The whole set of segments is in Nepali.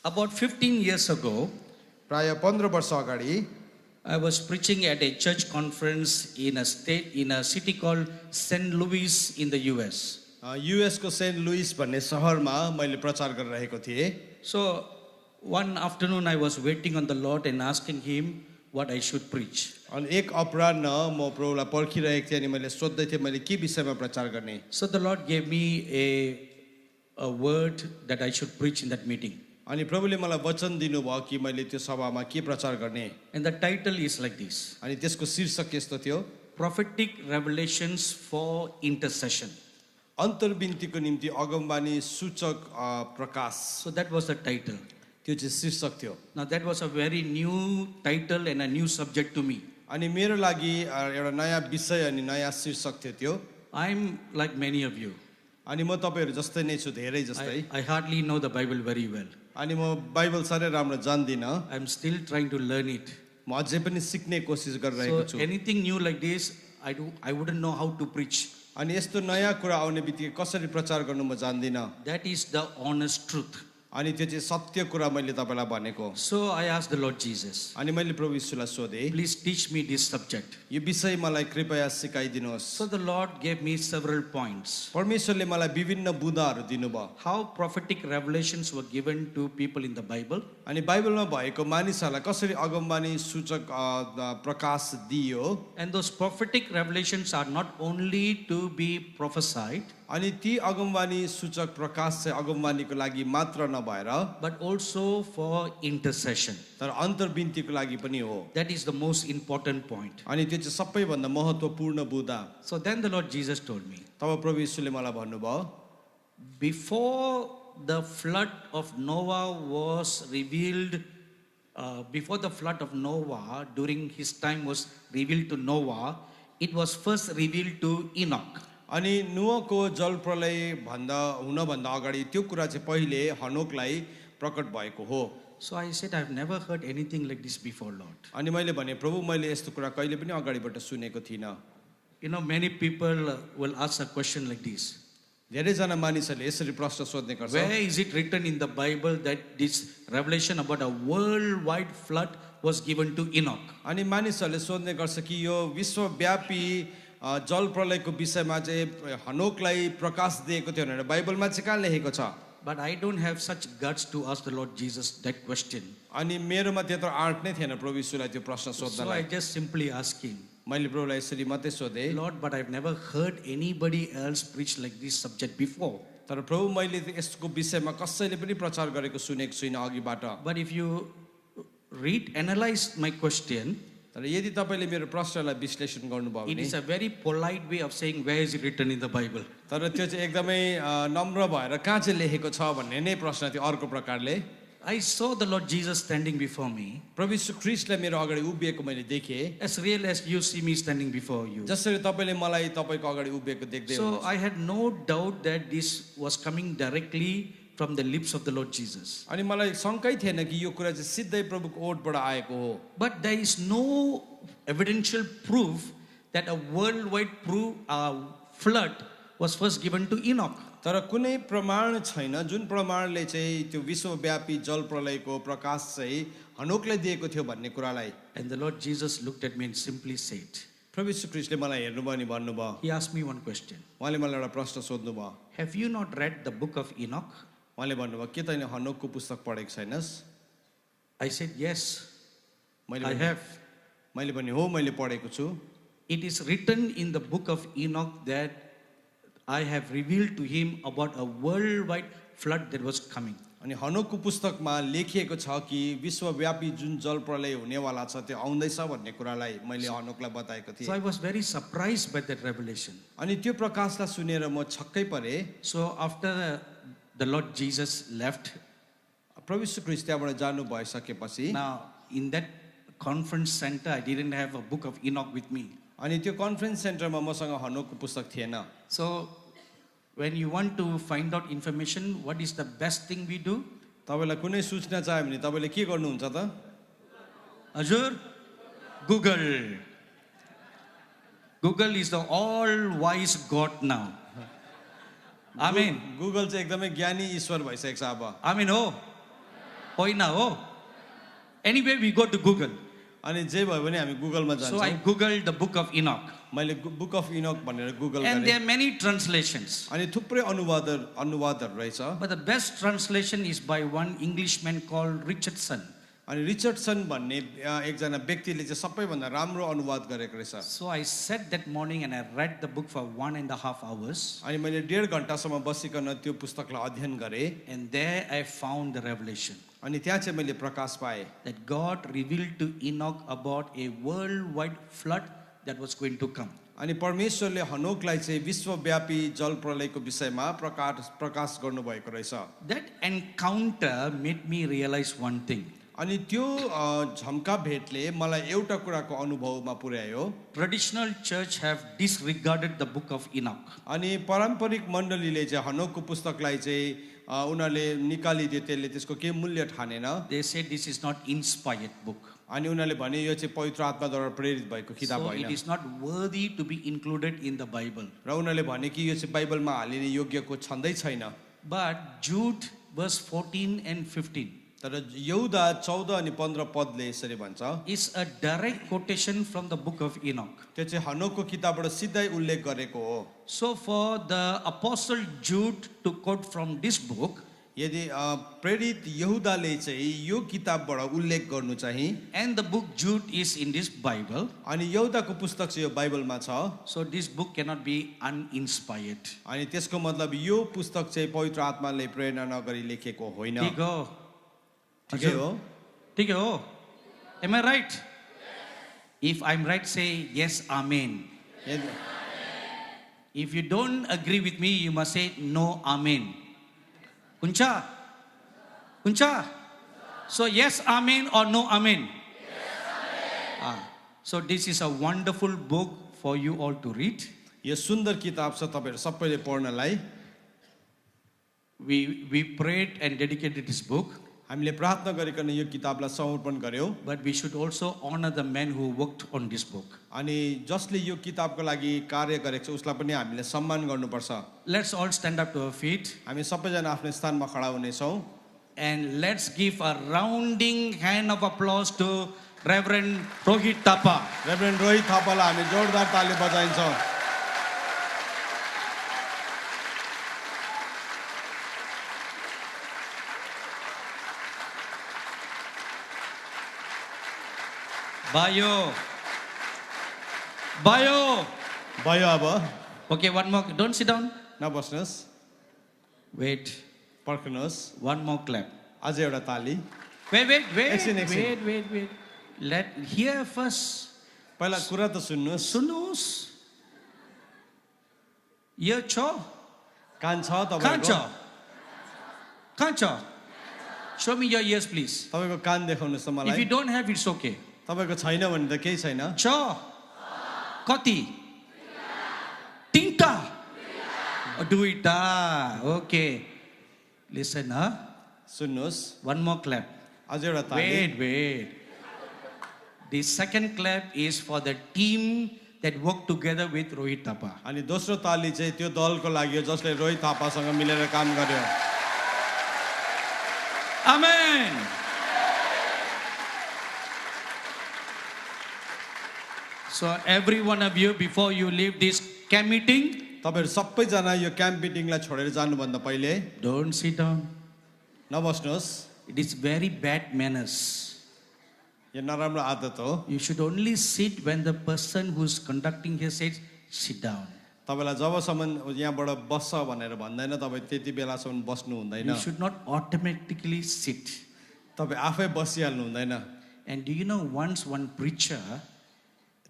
About 15 years ago, प्राय 15 वर्ष अगाडि I was preaching at a church conference in a city called St. Louis in the US. US को सेन्ट लुइस भन्ने शहरमा मैले प्रचार गरिरहेको थिएँ। So one afternoon I was waiting on the Lord and asking him what I should preach. अनि एक अपराह्न म प्रभुलाई पर्खिरहेको थिएँ अनि मैले सोध्दै थिएँ मैले के विषयमा प्रचार गर्ने। So the Lord gave me a word that I should preach in that meeting. अनि प्रभुले मलाई वचन दिनुभयो कि मैले त्यो सभामा के प्रचार गर्ने। And the title is like this: अनि त्यसको शीर्षक यस्तो थियो, Prophetic Revelations for Intercession. अन्तर्विन्तीको निम्ति अगमबानी सूचक प्रकाश। So that was the title. त्यो चाहिँ शीर्षक थियो। Now that was a very new title and a new subject to me. अनि मेरो लागि एउटा नयाँ विषय अनि नयाँ शीर्षक थियो त्यो। I'm like many of you. अनि म तपाईहरु जस्तै नै छु, धेरै जस्तै। I hardly know the Bible very well. अनि म बाइबल सारै राम्रो जान्दिनँ। I'm still trying to learn it. म अझै पनि सिक्ने कोसिस गरिरहेको छु। So anything new like this, I wouldn't know how to preach. अनि यस्तो नयाँ कुरा आउने बित्तिकै कसरी प्रचार गर्नु म जान्दिनँ। That is the honest truth. अनि त्यो चाहिँ सत्य कुरा मैले तपाईलाई भनेको। So I asked the Lord Jesus, अनि मैले प्रभु येशूलाई सोधेँ, please teach me this subject. यो विषय मलाई कृपया सिकाइदिनुहोस्। So the Lord gave me several points. परमेश्वरले मलाई विभिन्न बुँदाहरू दिनुभयो। How prophetic revelations were given to people in the Bible. अनि बाइबलमा भएको मानिसहरूलाई कसरी अगमबानी सूचक प्रकाश दियो। And those prophetic revelations are not only to be prophesied, अनि ती अगमबानी सूचक प्रकाश चाहिँ अगमबानीको लागि मात्र नभएर but also for intercession. तर अन्तर्विन्तीको लागि पनि हो। That is the most important point. अनि त्यो चाहिँ सबैभन्दा महत्त्वपूर्ण बुँदा। So then the Lord Jesus told me, तब प्रभु येशूले मलाई भन्नुभयो, before the flood of Noah was revealed, before the flood of Noah, during his time was revealed to Noah, it was first revealed to Enoch. अनि नोहको जल प्रलय हुनभन्दा अगाडि त्यो कुरा चाहिँ पहिले हनोकलाई प्रकट भएको हो। So I said, I've never heard anything like this before, Lord. अनि मैले भने प्रभु मैले यस्तो कुरा कहिले पनि अगाडिबाट सुनेको थिइनँ। You know, many people will ask a question like this. धेरैजना मानिसहरूले यसरी प्रश्न सोध्ने गर्छ, Where is it written in the Bible that this revelation about a worldwide flood was given to Enoch? अनि मानिसहरूले सोध्ने गर्छ कि यो विश्वव्यापी जल प्रलयको विषयमा चाहिँ हनोकलाई प्रकाश दिएको थियो भनेर बाइबलमा चाहिँ कहाँ लेखेको छ। But I don't have such guts to ask the Lord Jesus that question. अनि मेरोमा त्यत्रो आँट नै थिएन प्रभु येशूलाई त्यो प्रश्न So I सोध्नलाई। just simply asked him, मैले प्रभुलाई यसरी मात्रै सोधेँ, Lord, but I've never heard anybody else preach like this subject before. तर प्रभु मैले यसको विषयमा कसैले पनि प्रचार गरेको सुनेको छुइनँ अघिबाट। But if you analyze my question, तर यदि तपाईले मेरो प्रश्नलाई विश्लेषण गर्नुभयो it भने is a very polite way of saying where is it written in the Bible. तर त्यो चाहिँ एकदमै नम्र भएर कहाँ चाहिँ लेखेको छ भन्ने नै प्रश्न थियो अर्को प्रकारले। I saw the Lord Jesus standing before me, प्रभु येशू ख्रीष्टलाई मेरो अगाडि उभिएको मैले देखेँ, as real as you see me standing before you. जसरी तपाईले मलाई तपाईको अगाडि उभिएको देख्दै So हुनुहुन्छ। I had no doubt that this was coming directly from the lips of the Lord Jesus. अनि मलाई शङ्कै थिएन कि यो कुरा चाहिँ सिधै प्रभुको ओठबाट आएको हो। But there is no evidential proof that a worldwide flood was first given to Enoch. तर कुनै प्रमाण छैन जुन प्रमाणले चाहिँ त्यो विश्वव्यापी जल प्रलयको प्रकाश चाहिँ हनोकलाई दिएको थियो भन्ने कुरालाई। And the Lord Jesus looked at me and simply said, प्रभु येशू ख्रीष्टले मलाई हेर्नुभयो अनि भन्नुभयो, he asked me one question. उहाँले मलाई एउटा प्रश्न सोध्नुभयो। Have you not read the book of Enoch? उहाँले भन्नुभयो के तैँले हनोकको पुस्तक पढेको छैनस्? I said, yes, मैले I have. मैले भने हो मैले पढेको छु। It is written in the book of Enoch that I have revealed to him about a worldwide flood that was coming. अनि हनोकको पुस्तकमा लेखिएको छ कि विश्वव्यापी जुन जल प्रलय हुनेवाला छ त्यो आउँदैछ भन्ने कुरालाई मैले हनोकलाई बताएको थिएँ। So I was very surprised by that revelation. अनि त्यो प्रकाशलाई सुनेर म छक्कै परेँ। So after the Lord Jesus left, प्रभु येशू ख्रीष्ट त्यहाँबाट जानु भइसकेपछि now in that conference center, I didn't have a book of Enoch with me. अनि त्यो कन्फरेन्स सेन्टरमा मसँग हनोकको पुस्तक थिएन। So when you want to find out information, what is the best thing we do? तपाईलाई कुनै सूचना चाहियो भने तपाईले के गर्नुहुन्छ त? Azure? Google. Google is the all-wise God now. Amen. Google चाहिँ एकदमै ज्ञानी ईश्वर भइसकेको छ अब। Amen. Oh. Hoina, oh. Anyway, we go to Google. अनि जे भयो भने हामी गुगलमा So I जान्छौँ Googled the book of Enoch. मैले बुक अफ इनोक भनेर गुगल And there गरेँ are many translations. अनि थुप्रै अनुवादहरू रहेछ But the best translation is by one Englishman called Richardson. अनि रिचर्डसन भन्ने एकजना व्यक्तिले चाहिँ सबैभन्दा राम्रो अनुवाद गरेको रहेछ So I sat that morning and I read the book for 1.5 hours. अनि मैले 1.5 घण्टासम्म बसिकन त्यो पुस्तकलाई अध्ययन गरेँ And there I found the revelation अनि त्यहाँ चाहिँ मैले प्रकाश पाएँ that God revealed to Enoch about a worldwide flood that was going to come. अनि परमेश्वरले हनोकलाई चाहिँ विश्वव्यापी जल प्रलयको विषयमा प्रकाश गर्नुभएको रहेछ That encounter made me realize one thing. अनि त्यो झम्का भेटले मलाई एउटा कुराको अनुभवमा पुर्यायो Traditional church have disregarded the book of Enoch. अनि पारम्परिक मण्डलीले चाहिँ हनोकको पुस्तकलाई चाहिँ उनीहरूले निकालिदिए त्यसले त्यसको केही मूल्य ठानेन They said this is not inspired book. अनि उनीहरूले भने यो चाहिँ पवित्र आत्माद्वारा प्रेरित भएको किताब So it होइन is not worthy to be included in the Bible. र उनीहरूले भने कि यो चाहिँ बाइबलमा हालिने योग्यको छँदै छैन But Jude verse 14 and 15 तर यहुदा 14 अनि 15 पदले यसरी भन्छ is a direct quotation from the book of Enoch. त्यो चाहिँ हनोकको किताबबाट सिधै उल्लेख गरेको हो So for the apostle Jude to quote from this book, यदि प्रेरित यहुदाले चाहिँ यो किताबबाट उल्लेख गर्नु चाहिँ and the book Jude is in this Bible, अनि यहुदाको पुस्तक चाहिँ यो बाइबलमा छ so this book cannot be uninspired. अनि त्यसको मतलब यो पुस्तक चाहिँ पवित्र आत्माले प्रेरणा नगरी लेखेको होइन ठीक हो? ठिकै हो ठीक हो? Am I right? If I'm right, say yes, amen. यदि If you don't agree with me, you must say no, amen. Kuncha? Kuncha? So yes, amen or no, amen? So this is a wonderful book for you all to read. यो सुन्दर किताब छ तपाईहरु सबैले पढ्नलाई We prayed and dedicated this book, हामीले प्रार्थना गरिकन यो किताबलाई समर्पण गर्यौं but we should also honor the men who worked on this book. अनि जसले यो किताबको लागि कार्य गरेको छ उसलाई पनि हामीले सम्मान गर्नुपर्छ Let's all stand up to our feet हामी सबैजना आफ्नो स्थानमा खडा हुनेछौं and let's give a rounding hand of applause to Reverend Rohit Thapa. Reverend Rohit थापालाई हामी जोरदार ताली बजाइन्छौं Bayo. Bayo. भयो अब Okay, one more. Don't sit down. नबस्नुस् Wait. पर्खनुस् One more clap. अझै एउटा ताली Wait. Excellent. Wait. Let hear first. पहिला कुरा त सुन्नुस् Sunus. Ear cho. कान छ Kancho. तपाईको Kancho. Show me your ears, please. तपाईको कान देखाउनुस् त If मलाई you don't have, it's okay. तपाईको छैन भने त केही छैन Cho. Koti. Tinta. Oh, do it. Okay. Listen, huh? सुन्नुस् One more clap. अझै एउटा ताली Wait. The second clap is for the team that worked together with Rohit Thapa. अनि दोस्रो ताली चाहिँ त्यो दलको लागि हो जसले रोहित थापासँग मिलेर काम गर्यो Amen. So every one of you, before you leave this camp meeting, तपाईहरु सबैजना यो क्याम्प मिटिङलाई छोडेर जानुभन्दा पहिले don't sit down. नबस्नुहोस् It is very bad manners. यो नराम्रो आदत हो You should only sit when the person who's conducting here says, sit down. तपाईलाई जबसम्म यहाँबाट बस्छ भनेर भन्दैन तपाई त्यति बेलासम्म बस्नु हुँदैन You should not automatically sit. तपाई आफै बसिहाल्नु हुँदैन And do you know, once one preacher,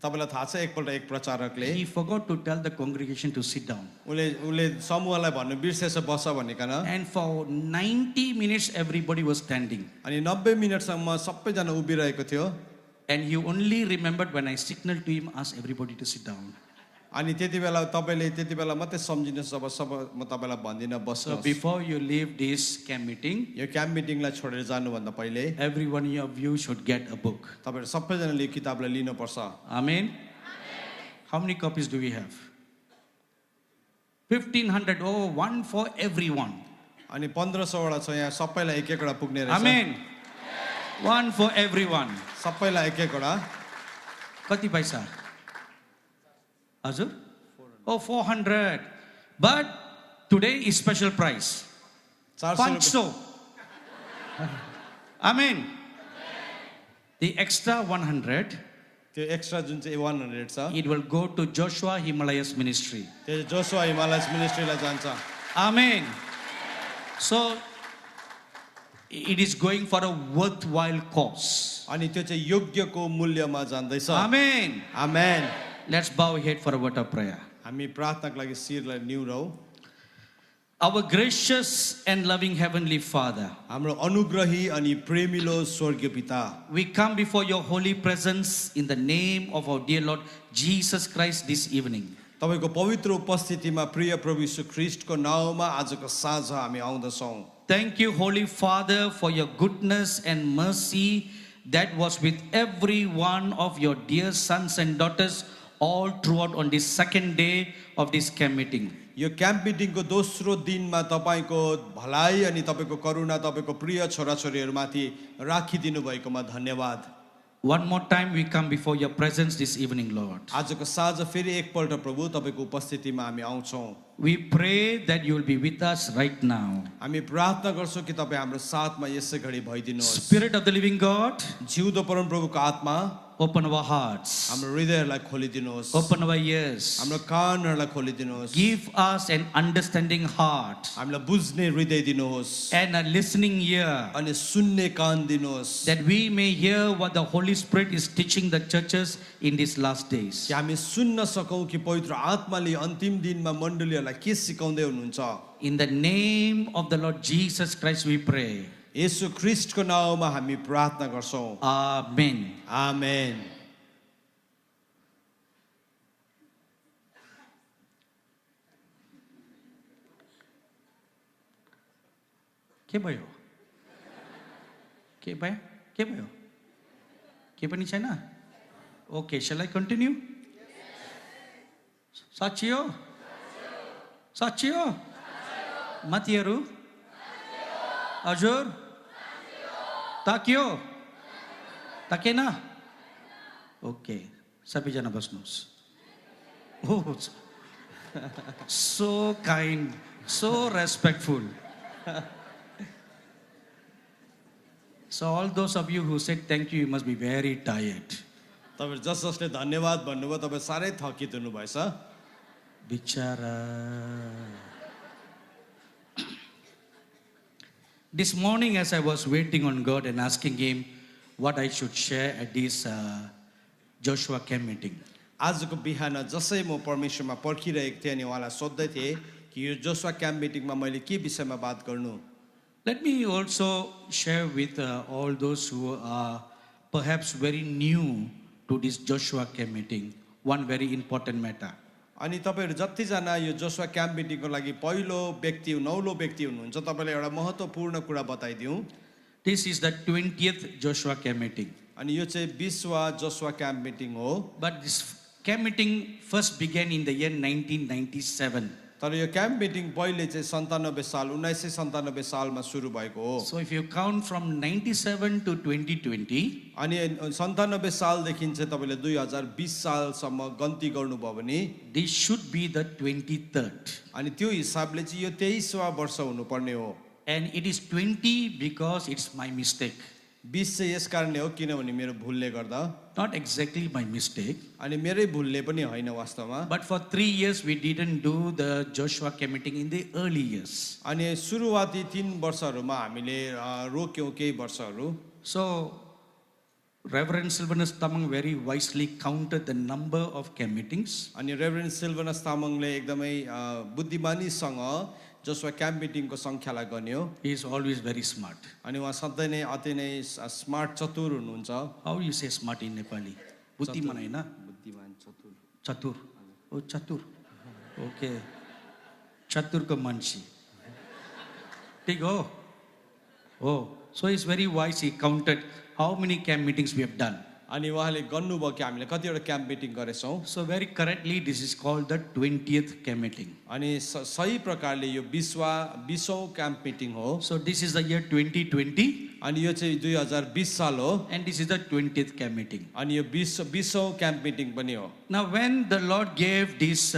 तपाईलाई थाहा छ एकपल्ट एक प्रचारकले he forgot to tell the congregation to sit down. उले समूहलाई भन्नु बिर्सेछ बस भनिकन And for 90 minutes, everybody was standing. अनि 90 मिनेटसम्म सबैजना उभिरहेको थियो And he only remembered when I signaled to him, ask everybody to sit down. अनि त्यति बेला मात्रै सम्झिनुहोस् जब म तपाईलाई भन्दिन So बस्नुहोस् before you leave this camp meeting, यो क्याम्प मिटिङलाई छोडेर जानुभन्दा पहिले every one of you should get a book. तपाईहरु सबैजनाले यो किताबलाई लिनुपर्छ Amen? How many copies do we have? 1,500. Oh, one for everyone. अनि 1500 वटा छ यहाँ सबैलाई एक एकवटा पुग्ने रहेछ Amen. One for everyone. सबैलाई एक एकवटा Kati paisa? Azur? Oh, 400. But today is special price. 400 500. Amen. The extra 100, त्यो एक्स्ट्रा जुन चाहिँ 100 छ it will go to Joshua Himalayas ministry. त्यो जोसुवा हिमालयस मिनिस्ट्रीलाई जान्छ Amen. So it is going for a worthwhile cause. अनि त्यो चाहिँ योग्यको मूल्यमा जाँदैछ Amen. Amen Let's bow our head for a word of prayer. हामी प्रार्थनाको लागि शिरलाई निहुरौँ Our gracious and loving Heavenly Father, हाम्रो अनुग्रही अनि प्रेमिलो स्वर्गीय पिता we come before your holy presence in the name of our dear Lord Jesus Christ this evening. तपाईको पवित्र उपस्थितिमा प्रिय प्रभु यीशु ख्रीष्टको नाउँमा आजको साँझ हामी आउँदछौँ Thank you, Holy Father, for your goodness and mercy that was with every one of your dear sons and daughters all throughout on this second day of this camp meeting. यो क्याम्प मिटिङको दोस्रो दिनमा तपाईँको भलाइ अनि तपाईँको करुणा तपाईँको प्रिय छोराछोरीहरूमाथि राखिदिनु भएकोमा धन्यवाद One more time we come before your presence this evening, Lord. आजको साँझ फेरि एकपल्ट प्रभु तपाईँको उपस्थितिमा हामी आउँछौँ We pray that you will be with us right now. हामी प्रार्थना गर्छौँ कि तपाईँ हाम्रो साथमा यसै घडी भइदिनुहोस् Spirit of the living God, जिउँदो परमप्रभुको आत्मा open our hearts, हाम्रो हृदयहरूलाई खोलिदिनुहोस् open our ears, हाम्रो कानहरूलाई खोलिदिनुहोस् give us an understanding heart हामीलाई बुझ्ने हृदय दिनुहोस् and a listening ear, अनि सुन्ने कान दिनुहोस् that we may hear what the Holy Spirit is teaching the churches in these last days. कि हामी सुन्न सकौँ कि पवित्र आत्माले अन्तिम दिनमा मण्डलीहरूलाई के सिकाउँदै हुनुहुन्छ In the name of the Lord Jesus Christ we pray. येशू ख्रीष्टको नाउँमा हामी प्रार्थना गर्छौँ Amen. आमेन के भयो के भयो के भयो के पनि छैन ओके shall I continue साँच्ची हो साँच्ची हो माथिहरू हजुर ताक्यो ताकेन ओके सबैजना बस्नुहोस् Oh, so kind, so respectful. So all those of you who said thank you, you must be very tired. तपाईँ जसले धन्यवाद भन्नुभयो तपाईँ साह्रै थकित हुनुभएछ Bichara. This morning as I was waiting on God and asking Him what I should share at this Joshua camp meeting, आजको बिहान जसै म परमेश्वरमा पर्खिरहेको थिएँ अनि उहाँलाई सोध्दै थिएँ कि यो जोसुवा क्याम्प मिटिङमा मैले के विषयमा बात गर्नु let me also share with all those who are perhaps very new to this Joshua camp meeting one very important matter. अनि तपाईँहरू जतिजना यो जोसुवा क्याम्प मिटिङको लागि पहिलो व्यक्ति नौलो व्यक्ति हुनुहुन्छ तपाईँलाई एउटा महत्त्वपूर्ण कुरा बताइदिउँ This is the 20th Joshua camp meeting. अनि यो चाहिँ 20वां जोसुवा क्याम्प मिटिङ हो But this camp meeting first began in the year 1997. तर यो क्याम्प मिटिङ पहिले चाहिँ 97 साल 1997 सालमा सुरु भएको हो So if you count from 97 to 2020, अनि 97 सालदेखि चाहिँ तपाईँले 2020 सालसम्म गन्ती गर्नुभयो भने this should be the 23rd. अनि त्यो हिसाबले चाहिँ यो 23वां वर्ष हुनुपर्ने हो And it is 20 because it's my mistake. 20 चाहिँ यस कारणले हो किनभने मेरो भुलले गर्दा Not exactly my mistake. अनि मेरै भुलले पनि होइन वास्तवमा But for 3 years we didn't do the Joshua camp meeting in the early years. अनि सुरुवाती 3 वर्षहरूमा हामीले रोक्यौँ केही वर्षहरू So Reverend Sylvanus Tamang very wisely counted the number of camp meetings. अनि रेभरेन्ड सिल्भनस तामाङले एकदमै बुद्धिमानीसँग जोसुवा camp मिटिङको सङ्ख्यालाई गन्यो He is always very smart. अनि उहाँ सधैँ नै अति नै स्मार्ट चतुर हुनुहुन्छ How you say smart in Nepali? बुद्धिमान हैन? बुद्धिमान चतुर चतुर. Oh, चतुर. Okay. चतुरको मान्छे. ठीक हो? Oh, so he's very wise. He counted how many camp meetings we have done. अनि उहाँले गर्नुभयो कि हामीले कतिवटा क्याम्प मिटिङ गरेछौँ So very correctly, this is called the 20th camp meeting. अनि सही प्रकारले यो 20औं क्याम्प मिटिङ हो So this is the year 2020. अनि यो चाहिँ 2020 साल हो and this is the 20th camp meeting. अनि यो 20औं क्याम्प मिटिङ पनि हो Now, when the Lord gave this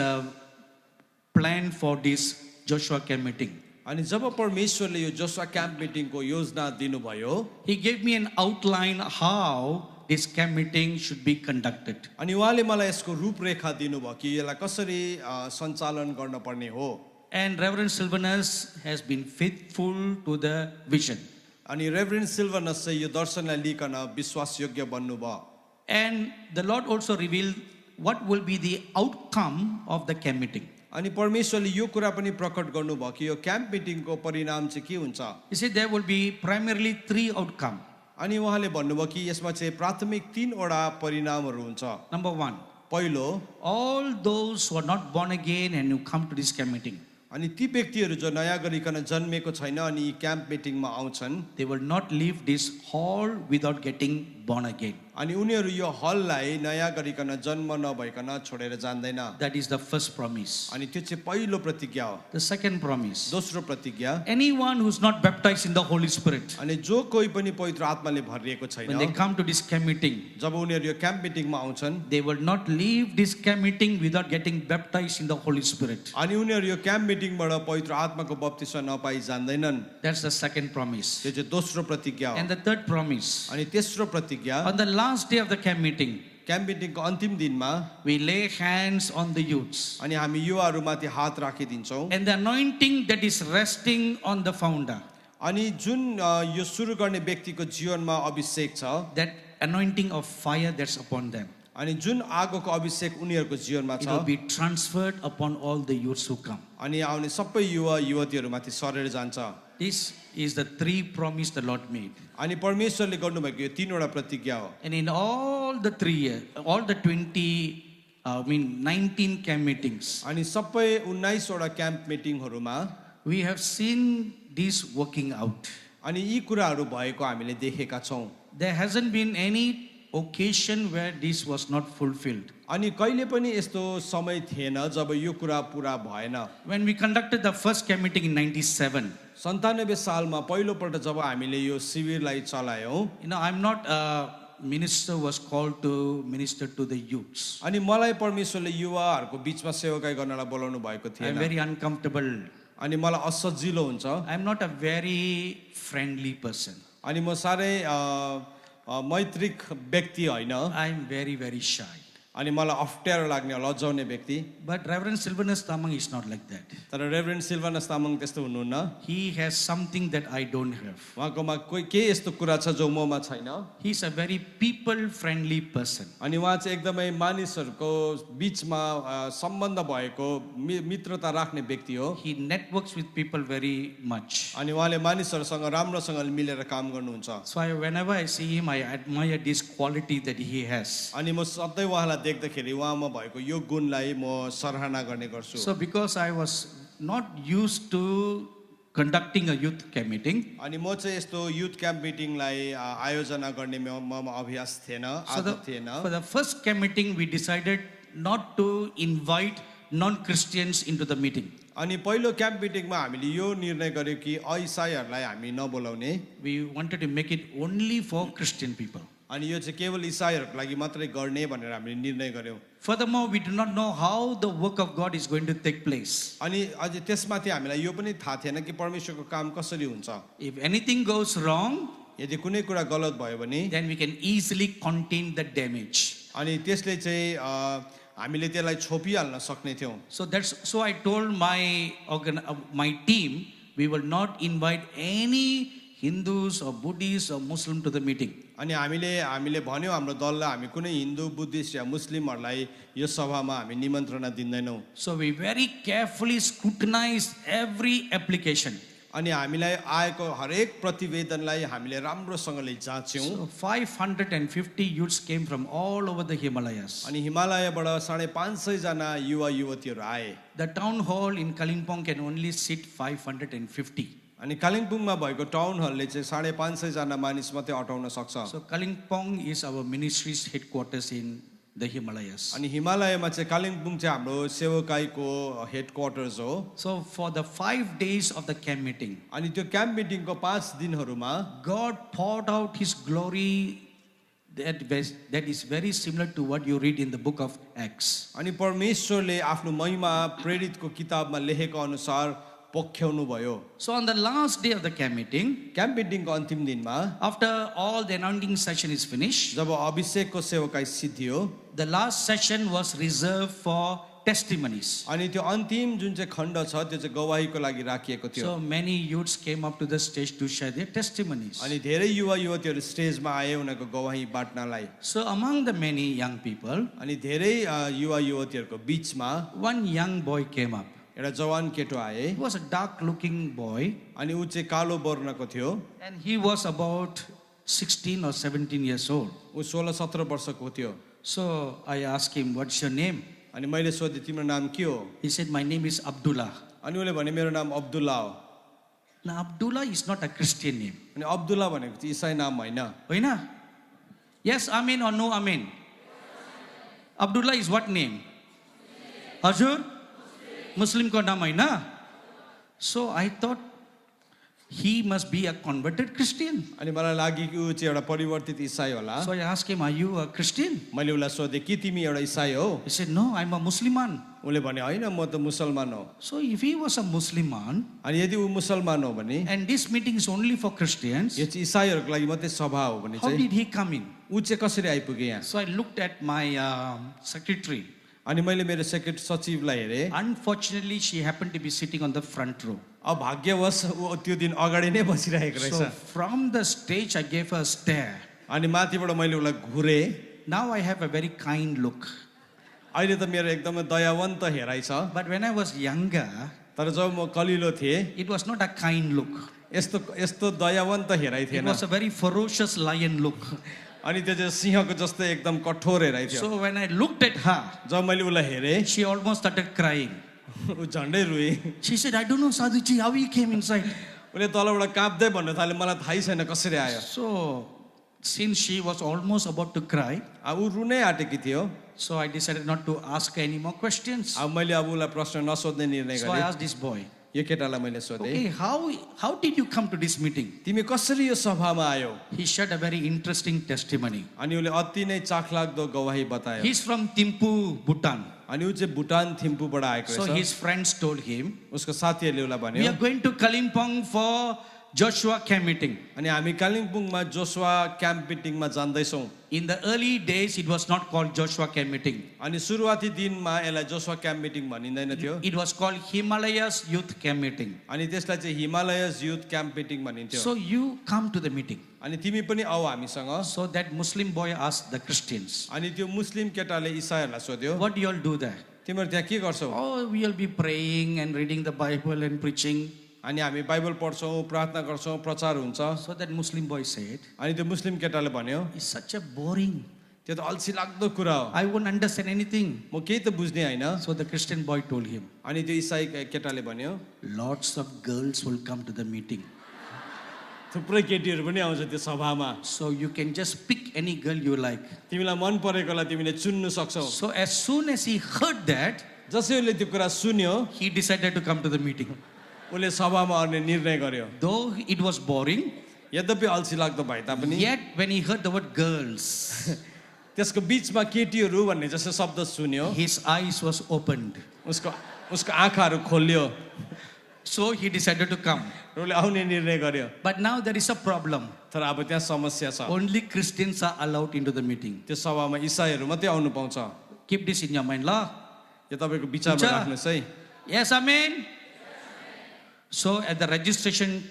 plan for this Joshua camp meeting, अनि जब परमेश्वरले यो जोशुवा क्याम्प मिटिङको योजना दिनुभयो He gave me an outline how this camp meeting should be conducted. अनि उहाँले मलाई यसको रूपरेखा दिनुभयो कि यसलाई कसरी सञ्चालन गर्न पर्ने हो And Reverend Sylvanus has been faithful to the vision. अनि रेभरेन्ड सिल्भनस चाहिँ यो दर्शनलाई लिकन विश्वासयोग्य बन्नुभयो And the Lord also revealed what will be the outcome of the camp meeting. अनि परमेश्वरले यो कुरा पनि प्रकट गर्नुभयो कि यो क्याम्प मिटिङको परिणाम चाहिँ के हुन्छ He said there will be primarily 3 outcomes. अनि उहाँले भन्नुभयो कि यसमा चाहिँ प्राथमिक 3वटा परिणामहरू हुन्छ Number 1, पहिलो all those who are not born again and who come to this camp meeting, अनि ती व्यक्तिहरू जो नयाँ गरिकन जन्मेको छैन अनि यी क्याम्प मिटिङमा आउँछन् they will not leave this hall without getting born again. अनि उनीहरू यो हललाई नयाँ गरिकन जन्म नभइकन छोडेर जान्दैन That is the first promise. अनि त्यो चाहिँ पहिलो प्रतिज्ञा हो The second promise, दोस्रो प्रतिज्ञा anyone who's not baptized in the Holy Spirit, अनि जो कोही पनि पवित्र आत्माले भरिएको when they छैन come to this camp meeting, जब उनीहरू यो क्याम्प मिटिङमा आउँछन् they will not leave this camp meeting without getting baptized in the Holy Spirit. अनि उनीहरू यो क्याम्प मिटिङबाट पवित्र आत्माको बप्तिस्मा नपाई जान्दैनन् That's the second promise. त्यो चाहिँ दोस्रो प्रतिज्ञा हो And the third promise, अनि तेस्रो प्रतिज्ञा on the last day of the camp meeting, camp मिटिङको अन्तिम दिनमा we lay hands on the youths. अनि हामी युवाहरूमाथि हात राखिदिन्छौँ And the anointing that is resting on the founder, अनि जुन यो सुरु गर्ने व्यक्तिको जीवनमा अभिषेक छ that anointing of fire that's upon them, अनि जुन आगोको अभिषेक उनीहरूको जीवनमा it will छ be transferred upon all the youths who come. अनि आउने सबै युवा युवतीहरूमाथि सरेर जान्छ This is the 3 promise the Lord made. अनि परमेश्वरले गर्नुभएको यो 3वटा प्रतिज्ञा हो And in all the 3 years, all the 19 camp meetings, अनि सबै 19वटा camp मिटिङहरूमा we have seen this working out. अनि यी कुराहरू भएको हामीले देखेका छौँ There hasn't been any occasion where this was not fulfilled. अनि कहिले पनि यस्तो समय थिएन जब यो कुरा पुरा भएन When we conducted the first camp meeting in 97, 97 सालमा पहिलोपल्ट जब हामीले यो शिविरलाई चलायौँ I'm not a minister who was called to minister to the youths. अनि मलाई परमेश्वरले युवाहरूको बिचमा सेवाकाई गर्नलाई बोलाउनु भएको I'm थिएन very uncomfortable. अनि मलाई असजिलो हुन्छ I'm not a very friendly person. अनि म साह्रै मैत्रिक व्यक्ति होइन I'm very, very shy. अनि मलाई अप्ठ्यारो लाग्ने लजाउने व्यक्ति But Reverend Sylvanus Tamang is not like that. तर रेभरेन्ड सिल्भानस तामाङ त्यस्तो हुनुहुन्न He has something that I don't have. उहाँकोमा कोही के यस्तो कुरा छ जो ममा छैन He's a very people-friendly person. अनि उहाँ चाहिँ एकदमै मानिसहरूको बिचमा सम्बन्ध भएको मित्रता राख्ने व्यक्ति हो He networks with people very much. अनि उहाँले मानिसहरूसँग राम्रोसँग मिलेर काम गर्नुहुन्छ So whenever I see him, I admire this quality that he has. अनि म सधैँ उहाँलाई देख्दाखेरि उहाँमा भएको यो गुणलाई म सराहना गर्ने गर्छु So because I was not used to conducting a youth camp meeting, अनि म चाहिँ यस्तो युथ क्याम्प मिटिङलाई आयोजना गर्ने ममा अभ्यास थिएन so आदत थिएन for the first camp meeting, we decided not to invite non-Christians into the meeting. अनि पहिलो क्याम्प मिटिङमा हामीले यो निर्णय गर्यो कि इसाईहरूलाई हामी नबोलाउने We wanted to make it only for Christian people. अनि यो चाहिँ केवल इसाईहरूको लागि मात्रै गर्ने भनेर हामीले निर्णय गर्यौँ Furthermore, we do not know how the work of God is going to take place. अनि अझै त्यसमाथि हामीलाई यो पनि थाहा थिएन कि परमेश्वरको काम कसरी हुन्छ If anything goes wrong, यदि कुनै कुरा गलत भयो भने then we can easily contain the damage. अनि त्यसले चाहिँ हामीले त्यसलाई छोपिहाल्न सक्ने थियौँ So I told my team, we will not invite any Hindus or Buddhists or Muslim to the meeting. अनि हामीले भन्यौँ हाम्रो दललाई हामी कुनै हिन्दू बुद्धिस्ट या मुस्लिमहरूलाई यो सभामा हामी निमन्त्रणा दिँदैनौँ So we very carefully scrutinized every application. अनि हामीलाई आएको हरेक प्रतिवेदनलाई हामीले राम्रोसँगले जाँच्यौँ So 550 youths came from all over the Himalayas. अनि हिमालयबाट 550 जना युवा युवतीहरू आए The town hall in Kalimpong can only sit 550. अनि कालिम्पोङमा भएको टाउन हलले चाहिँ 550 जना मानिस मात्रै अटाउन सक्छ So Kalimpong is our ministry's headquarters in the Himalayas. अनि हिमालयमा चाहिँ कालिम्पोङ चाहिँ हाम्रो सेवकाईको हेड क्वार्टर्स हो So for the 5 days of the camp meeting, अनि त्यो क्याम्प मिटिङको 5 दिनहरूमा God poured out His glory that is very similar to what you read in the book of Acts. अनि परमेश्वरले आफ्नो महिमा प्रेरितको किताबमा लेखेको अनुसार पोख्याउनु भयो So on the last day of the camp meeting, camp मिटिङको अन्तिम दिनमा after all the anointing session is finished, जब अभिषेकको सेवकाई सिद्धियो the last session was reserved for testimonies. अनि त्यो अन्तिम जुन चाहिँ खण्ड छ त्यो चाहिँ गवाहीको लागि राखिएको थियो So many youths came up to the stage to share their testimonies. अनि धेरै युवा युवतीहरू स्टेजमा आए उनीहरूको गवाही बाँड्नलाई So among the many young people, अनि धेरै युवा युवतीहरूको बिचमा one young boy came up. एउटा जवान केटो आए He was a dark looking boy अनि ऊ चाहिँ कालो वर्णको थियो and he was about 16 or 17 years old. ऊ 16-17 वर्षको थियो So I asked him, what's your name? अनि मैले सोधेँ तिम्रो नाम के हो He said, my name is Abdullah. अनि उसले भने मेरो नाम अब्दुल्ला हो Now Abdullah is not a Christian name. अनि अब्दुल्ला भनेको चाहिँ इसाई नाम होइन Hoina? Yes, amen or no amen? Abdullah is what name? Hazur? Muslim ko naam haina? So I thought he must be a converted Christian. अनि मलाई लाग्यो कि ऊ चाहिँ एउटा परिवर्तित इसाई होला So I asked him, are you a Christian? मैले उसलाई सोधेँ कि तिमी एउटा इसाई हो He said, no, I'm a Musliman. उसले भने होइन म त मुसलमान हो So if he was a Musliman अनि यदि ऊ मुसलमान हो भने and this meeting is only for Christians, यो चाहिँ इसाईहरूको लागि मात्रै सभा हो भने how चाहिँ did he come in? ऊ चाहिँ कसरी आइपुगे यहाँ So I looked at my secretary. अनि मैले मेरो सेक्रेटरी सचिवलाई हेरेँ Unfortunately, she happened to be sitting on the front row. अब भाग्यवश ऊ त्यो दिन अगाडि नै बसिरहेको So रहेछ from the stage, I gave her a stare. अनि माथिबाट मैले उसलाई घुरेँ Now I have a very kind look. अहिले त मेरो एकदमै दयावन्त हेराइ छ But when I was younger, तर जब म कलिलो थिएँ it was not a kind look. यस्तो यस्तो दयावन्त हेराइ It थिएन was a very ferocious lion look. अनि त्यो चाहिँ सिंहको जस्तै एकदम कठोर हेराइ थियो So when I looked at her, जब मैले उसलाई हेरेँ she almost started crying. ऊ झन्डै रुए She said, I don't know, Sadhuji, how he came inside. उसले तलबाट काँप्दै भन्नु थाले मलाई थाहै छैन कसरी आयो So since she was almost about to cry, अब ऊ रुनै आँटेकी थियो so I decided not to ask her any more questions. अब मैले अब उसलाई प्रश्न नसोध्ने निर्णय So I गरेँ asked this boy, यो केटालाई मैले सोधेँ okay, how did you come to this meeting? तिमी कसरी यो सभामा आयो He shared a very interesting testimony. अनि उसले अति नै चाखलाग्दो गवाही बतायो He's from Thimphu, Bhutan. अनि ऊ चाहिँ भुटान थिम्पूबाट आएको So रहेछ his friends told him, उसको साथीहरूले उसलाई we भन्यो are going to Kalimpong for Joshua camp meeting. अनि हामी कालिम्पोङमा जोसुवा क्याम्प मिटिङमा जाँदैछौँ In the early days, it was not called Joshua camp meeting. अनि सुरुवाती दिनमा यसलाई जोसुवा क्याम्प मिटिङ भनिँदैन थियो It was called Himalayas Youth Camp Meeting. अनि त्यसलाई चाहिँ हिमालयस युथ क्याम्प मिटिङ भनिन्थ्यो So you come to the meeting. अनि तिमी पनि आऊ हामीसँग So that Muslim boy asked the Christians, अनि त्यो मुस्लिम केटाले इसाईहरूलाई सोध्यो what do you all do there? तिमीहरू त्यहाँ के गर्छौ Oh, we will be praying and reading the Bible and preaching. अनि हामी बाइबल पढ्छौँ प्रार्थना गर्छौँ प्रचार हुन्छ So that Muslim boy said, अनि त्यो मुस्लिम केटाले भन्यो it's such a boring. त्यो त अल्छी लाग्दो कुरा हो I won't understand anything. म केही त बुझ्ने होइन So the Christian boy told him, अनि त्यो इसाई केटाले भन्यो lots of girls will come to the meeting. थुप्रै केटीहरू पनि आउँछ त्यो सभामा So you can just pick any girl you like. तिमीलाई मन परेकोलाई तिमीले चुन्नु सक्छौ So as soon as he heard that, जसै उसले त्यो कुरा सुन्यो he decided to come to the meeting. उसले सभामा आउने निर्णय गर्यो Though it was boring, यद्यपि अल्छी लाग्दो भए तापनि yet when he heard the word girls, त्यसको बिचमा केटीहरू भन्ने जस्तो शब्द सुन्यो his eyes was opened. उसको आँखाहरू खोल्यो So he decided to come. र उसले आउने निर्णय गर्यो But now there is a problem. तर अब त्यहाँ समस्या छ Only Christians are allowed into the meeting. त्यो सभामा इसाईहरू मात्रै आउनु पाउँछ Keep this in your mind, lah. यो तपाईँको विचारमा हुन्छ। राख्नुहोस् है Yes, amen. So at the registration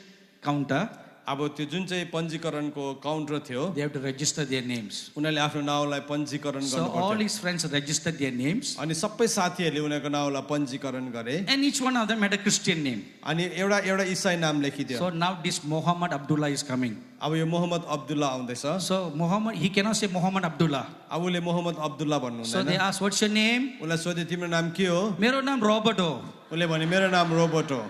counter, अब त्यो जुन चाहिँ पञ्जीकरणको काउन्टर थियो they have to register their names. उनीहरूले आफ्नो नाउँलाई पञ्जीकरण So all गर्नु his friends registered their names, अनि सबै साथीहरूले उनीहरूको नाउँलाई पञ्जीकरण गरे and each one of them had a Christian name. अनि एउटा इसाई नाम लेखिदियो So now this Muhammad Abdullah is coming. अब यो मोहम्मद अब्दुल्ला आउँदैछ So Muhammad, he cannot say Muhammad Abdullah. अब उसले मोहम्मद अब्दुल्ला भन्नु So they हुँदैन asked, what's your name? उसलाई सोधे तिम्रो नाम के हो Mero naam Robert ho. उसले भने मेरो नाम रोबर्ट हो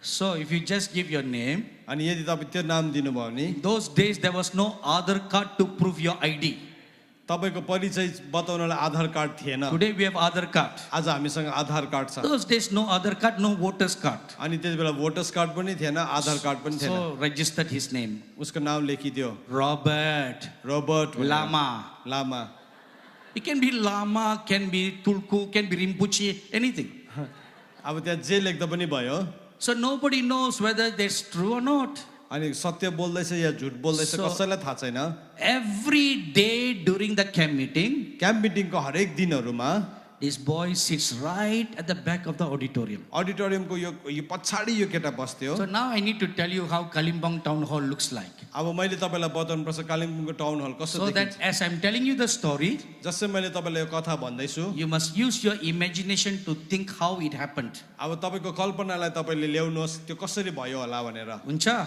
So if you just give your name, अनि यदि तपाईँ त्यो नाम दिनुभयो भने those days there was no Aadhaar card to prove your ID. तपाईको परिचय बताउनलाई आधार कार्ड थिएन Today we have Aadhaar card. आज हामीसँग आधार कार्ड छ Those days no Aadhaar card, no voters card. अनि त्यसबेला भोटर्स कार्ड पनि थिएन आधार कार्ड पनि थिएन So registered his name. उसको नाम लेखिदियो Robert रोबर्ट भनेर। Lama. Lama It can be Lama, can be Tulku, can be Rinpoche, anything. अब त्यहाँ जे लेख्दा पनि भयो So nobody knows whether that's true or not. अनि सत्य बोल्दैछ या झुट बोल्दैछ So- कसैलाई थाहा छैन Every day during the camp meeting, camp मिटिङको हरेक दिनहरूमा this boy sits right at the back of the auditorium. अडिटोरियमको यो पछाडि यो केटा बस्थ्यो So now I need to tell you how Kalimpong town hall looks like. अब मैले तपाईँलाई बताउनुपर्छ कालिम्पोङको टाउन हल कस्तो So that देखिन्छ as I'm telling you the story, जसै मैले तपाईँलाई यो कथा भन्दैछु you must use your imagination to think how it happened. अब तपाईँको कल्पनालाई तपाईँले ल्याउनुहोस् त्यो कसरी भयो होला भनेर Uncha?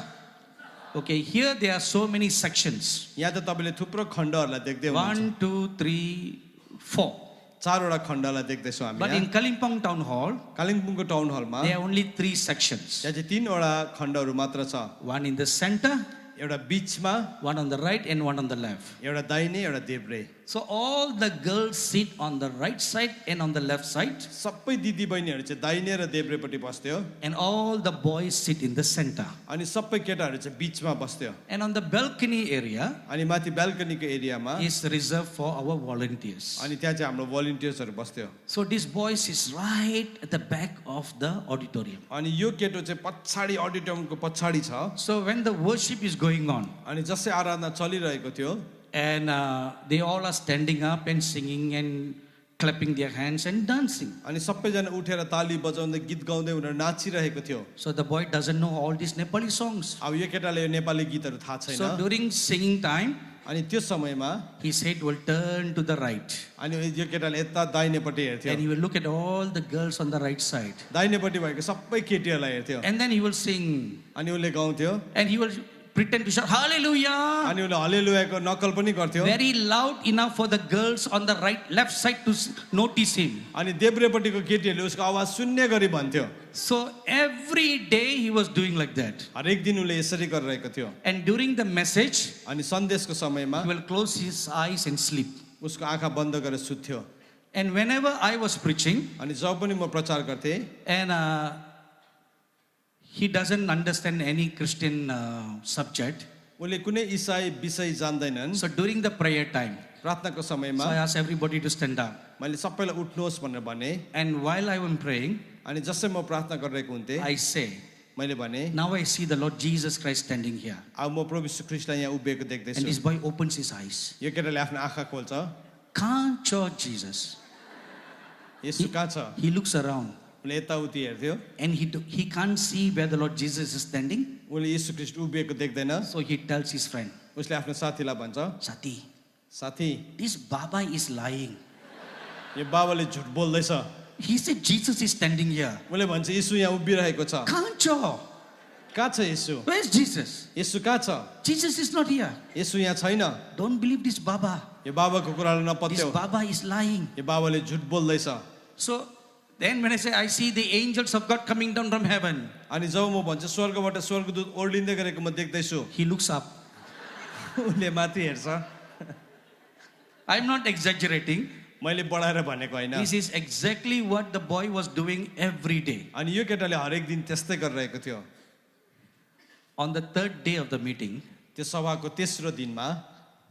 Okay, here there are so many sections. यहाँ त तपाईँले थुप्रो खण्डहरूलाई देख्दै हुनुहुन्छ 1, 2, 3, 4. चारवटा खण्डलाई देख्दैछौँ हामी But यहाँ। in Kalimpong town hall, कालिम्पोङको टाउन हलमा there are only 3 sections. त्यहाँ चाहिँ तीनवटा खण्डहरू मात्र छ One in the center, एउटा बिचमा one on the right and one on the left. एउटा दाहिने एउटा देब्रे So all the girls sit on the right side and on the left side, सबै दिदी बहिनीहरू चाहिँ दाहिने र देब्रेपट्टि बस्थ्यो and all the boys sit in the center. अनि सबै केटाहरू चाहिँ बिचमा बस्थ्यो And on the balcony area अनि माथि बाल्कनीको एरियामा is reserved for our volunteers. अनि त्यहाँ चाहिँ हाम्रो भलिन्टियर्सहरू बस्थ्यो So this boy is right at the back of the auditorium. अनि यो केटो चाहिँ पछाडि अडिटोरियमको पछाडि छ So when the worship is going on, अनि जसै आराधना चलिरहेको थियो and they all are standing up and singing and clapping their hands and dancing. अनि सबैजना उठेर ताली बजाउँदै गीत गाउँदै उनीहरू नाचिरहेको थियो So the boy doesn't know all these Nepali songs. अब यो केटाले यो नेपाली गीतहरू थाहा छैन So during singing time, अनि त्यो समयमा his head will turn to the right, अनि यो केटाले यता दाहिनेपट्टि हेर्थ्यो and he will look at all the girls on the right side, दाहिनेपट्टि भएको सबै केटीहरूलाई हेर्थ्यो and then he will sing, अनि उसले गाउँथ्यो and he will pretend to shout hallelujah अनि उसले हलेलुयाको नक्कल पनि गर्थ्यो very loud enough for the girls on the left side to notice him. अनि देब्रेपट्टिको केटीहरूले उसको आवाज सुन्ने गरी भन्थ्यो So every day he was doing like that. हरेक दिन उसले यसरी गरिरहेको थियो And during the message, अनि सन्देशको समयमा he will close his eyes and sleep. उसको आँखा बन्द गरेर सुत्थ्यो And whenever I was preaching, अनि जब पनि म प्रचार गर्थेँ and he doesn't understand any Christian subject. उसले कुनै इसाई विषय जान्दैनन् So during the prayer time, प्रार्थनाको so समयमा I asked everybody to stand up. मैले सबैलाई उठ्नुहोस् भनेर भने And while I was praying, अनि जसै म प्रार्थना गरिरहेको हुन्थेँ I say, मैले भने now I see the Lord Jesus Christ standing here. अब म प्रभु यीशु ख्रीष्टलाई यहाँ उभिएको And देख्दैछु this boy opens his eyes. यो केटाले आफ्नो आँखा खोल्छ Can't church Jesus. यसु कहाँ छ He looks around उसले यताउति हेर्थ्यो and he can't see where the Lord Jesus is standing. उसले यीशु ख्रीष्ट उभिएको देख्दैन So he tells his friend, उसले आफ्नो साथीलाई भन्छ Sati, साथी this Baba is lying. यो बाबाले झुट बोल्दैछ He said Jesus is standing here. उसले भन्छ यीशु यहाँ उभिरहेको छ Can't you? कहाँ छ यीशु Where's Jesus? यीशु कहाँ छ Jesus is not here. यीशु यहाँ छैन Don't believe this Baba. यो बाबाको कुरालाई This नपत्याउ Baba is lying. यो बाबाले झुट बोल्दैछ So then when I say I see the angels of God coming down from heaven, अनि जब म भन्छु स्वर्गबाट स्वर्गदूत ओर्लिँदै गरेको म देख्दैछु he looks up. उसले माथि हेर्छ I'm not exaggerating. मैले बढाएर भनेको होइन This is exactly what the boy was doing every day. अनि यो केटाले हरेक दिन त्यस्तै गरिरहेको थियो On the third day of the meeting, त्यो सभाको तेस्रो दिनमा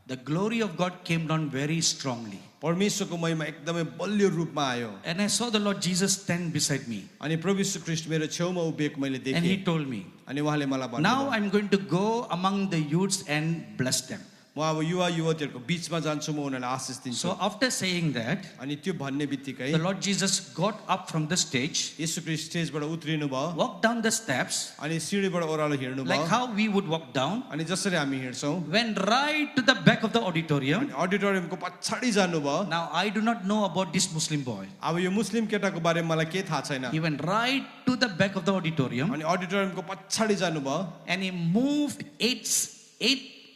the glory of God came down very strongly. परमेश्वरको महिमा एकदमै बलियो रूपमा आयो And I saw the Lord Jesus stand beside me. अनि प्रभु यीशु ख्रीष्ट मेरो छेउमा उभिएको मैले And he देखेँ told me, अनि उहाँले मलाई भन्नुभयो now I'm going to go among the youths and bless them. म अब युवा युवतीहरूको बिचमा जान्छु म उनीहरूलाई आशिष दिन्छु So after saying that, अनि त्यो भन्ने बित्तिकै the Lord Jesus got up from the stage, यीशु ख्रीष्ट स्टेजबाट उत्रिनु भयो walked down the steps, अनि सिँढीबाट ओह्रालो हिँड्नु like भयो how we would walk down, अनि जसरी हामी हिँड्छौँ went right to the back of the auditorium. अनि अडिटोरियमको पछाडि जानुभयो Now I do not know about this Muslim boy. अब यो मुस्लिम केटाको बारेमा मलाई केही थाहा छैन He went right to the back of the auditorium अनि अडिटोरियमको पछाडि जानुभयो and he moved eight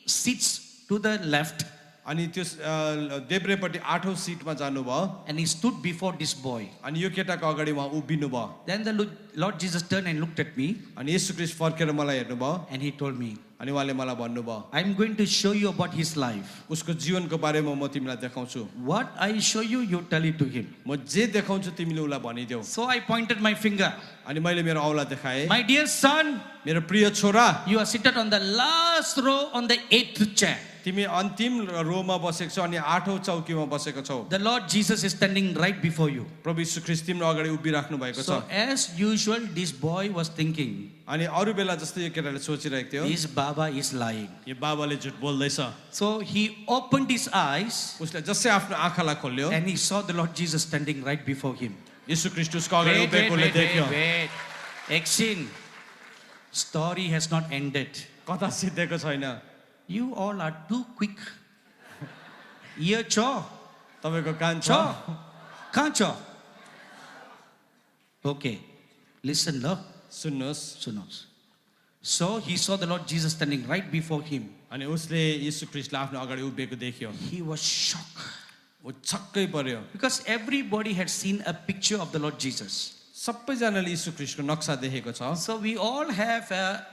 seats to the left अनि त्यो देब्रेपट्टि 8औं सिटमा जानुभयो and he stood before this boy. अनि यो केटाको अगाडि उहाँ उभिनु भयो Then the Lord Jesus turned and looked at me अनि येशू ख्रीष्ट फर्केर मलाई हेर्नुभयो and he told me, अनि उहाँले मलाई भन्नुभयो I'm going to show you about his life. उसको जीवनको बारेमा म तिमीलाई देखाउँछु What I show you, you tell it to him. म जे देखाउँछु तिमीले उसलाई भनिदेऊ So I pointed my finger. अनि मैले मेरो औँला देखाएँ My dear son, मेरो प्रिय छोरा you are seated on the last row on the 8th chair. तिमी अन्तिम रोमा बसेको छौ अनि 8औं चौकीमा बसेको छौ The Lord Jesus is standing right before you. प्रभु यीशु ख्रीष्ट तिम्रो अगाडि उभिराख्नु भएको छ So as usual, this boy was thinking, अनि अरू बेला जस्तै यो केटाले सोचिरहेको थियो this Baba is lying. यो बाबाले झुट बोल्दैछ So he opened his eyes उसले जसै आफ्नो आँखालाई खोल्यो and he saw the Lord Jesus standing right before him. यीशु ख्रीष्ट उसको अगाडि उभिएकोले देख्यो wait. Action. Story has not ended. कथा सिद्धेको छैन You all are too quick. Ear cho. तपाईको कान छ Cho. Khan cho. Okay. Listen, lo. सुन्नुहोस् Sunos. So he saw the Lord Jesus standing right before him. अनि उसले यीशु ख्रीष्टलाई आफ्नो अगाडि उभिएको देख्यो He was shocked ऊ छक्कै पर्यो because everybody had seen a picture of the Lord Jesus. सबैजनाले यीशु ख्रीष्टको नक्सा देखेको छ So we all have a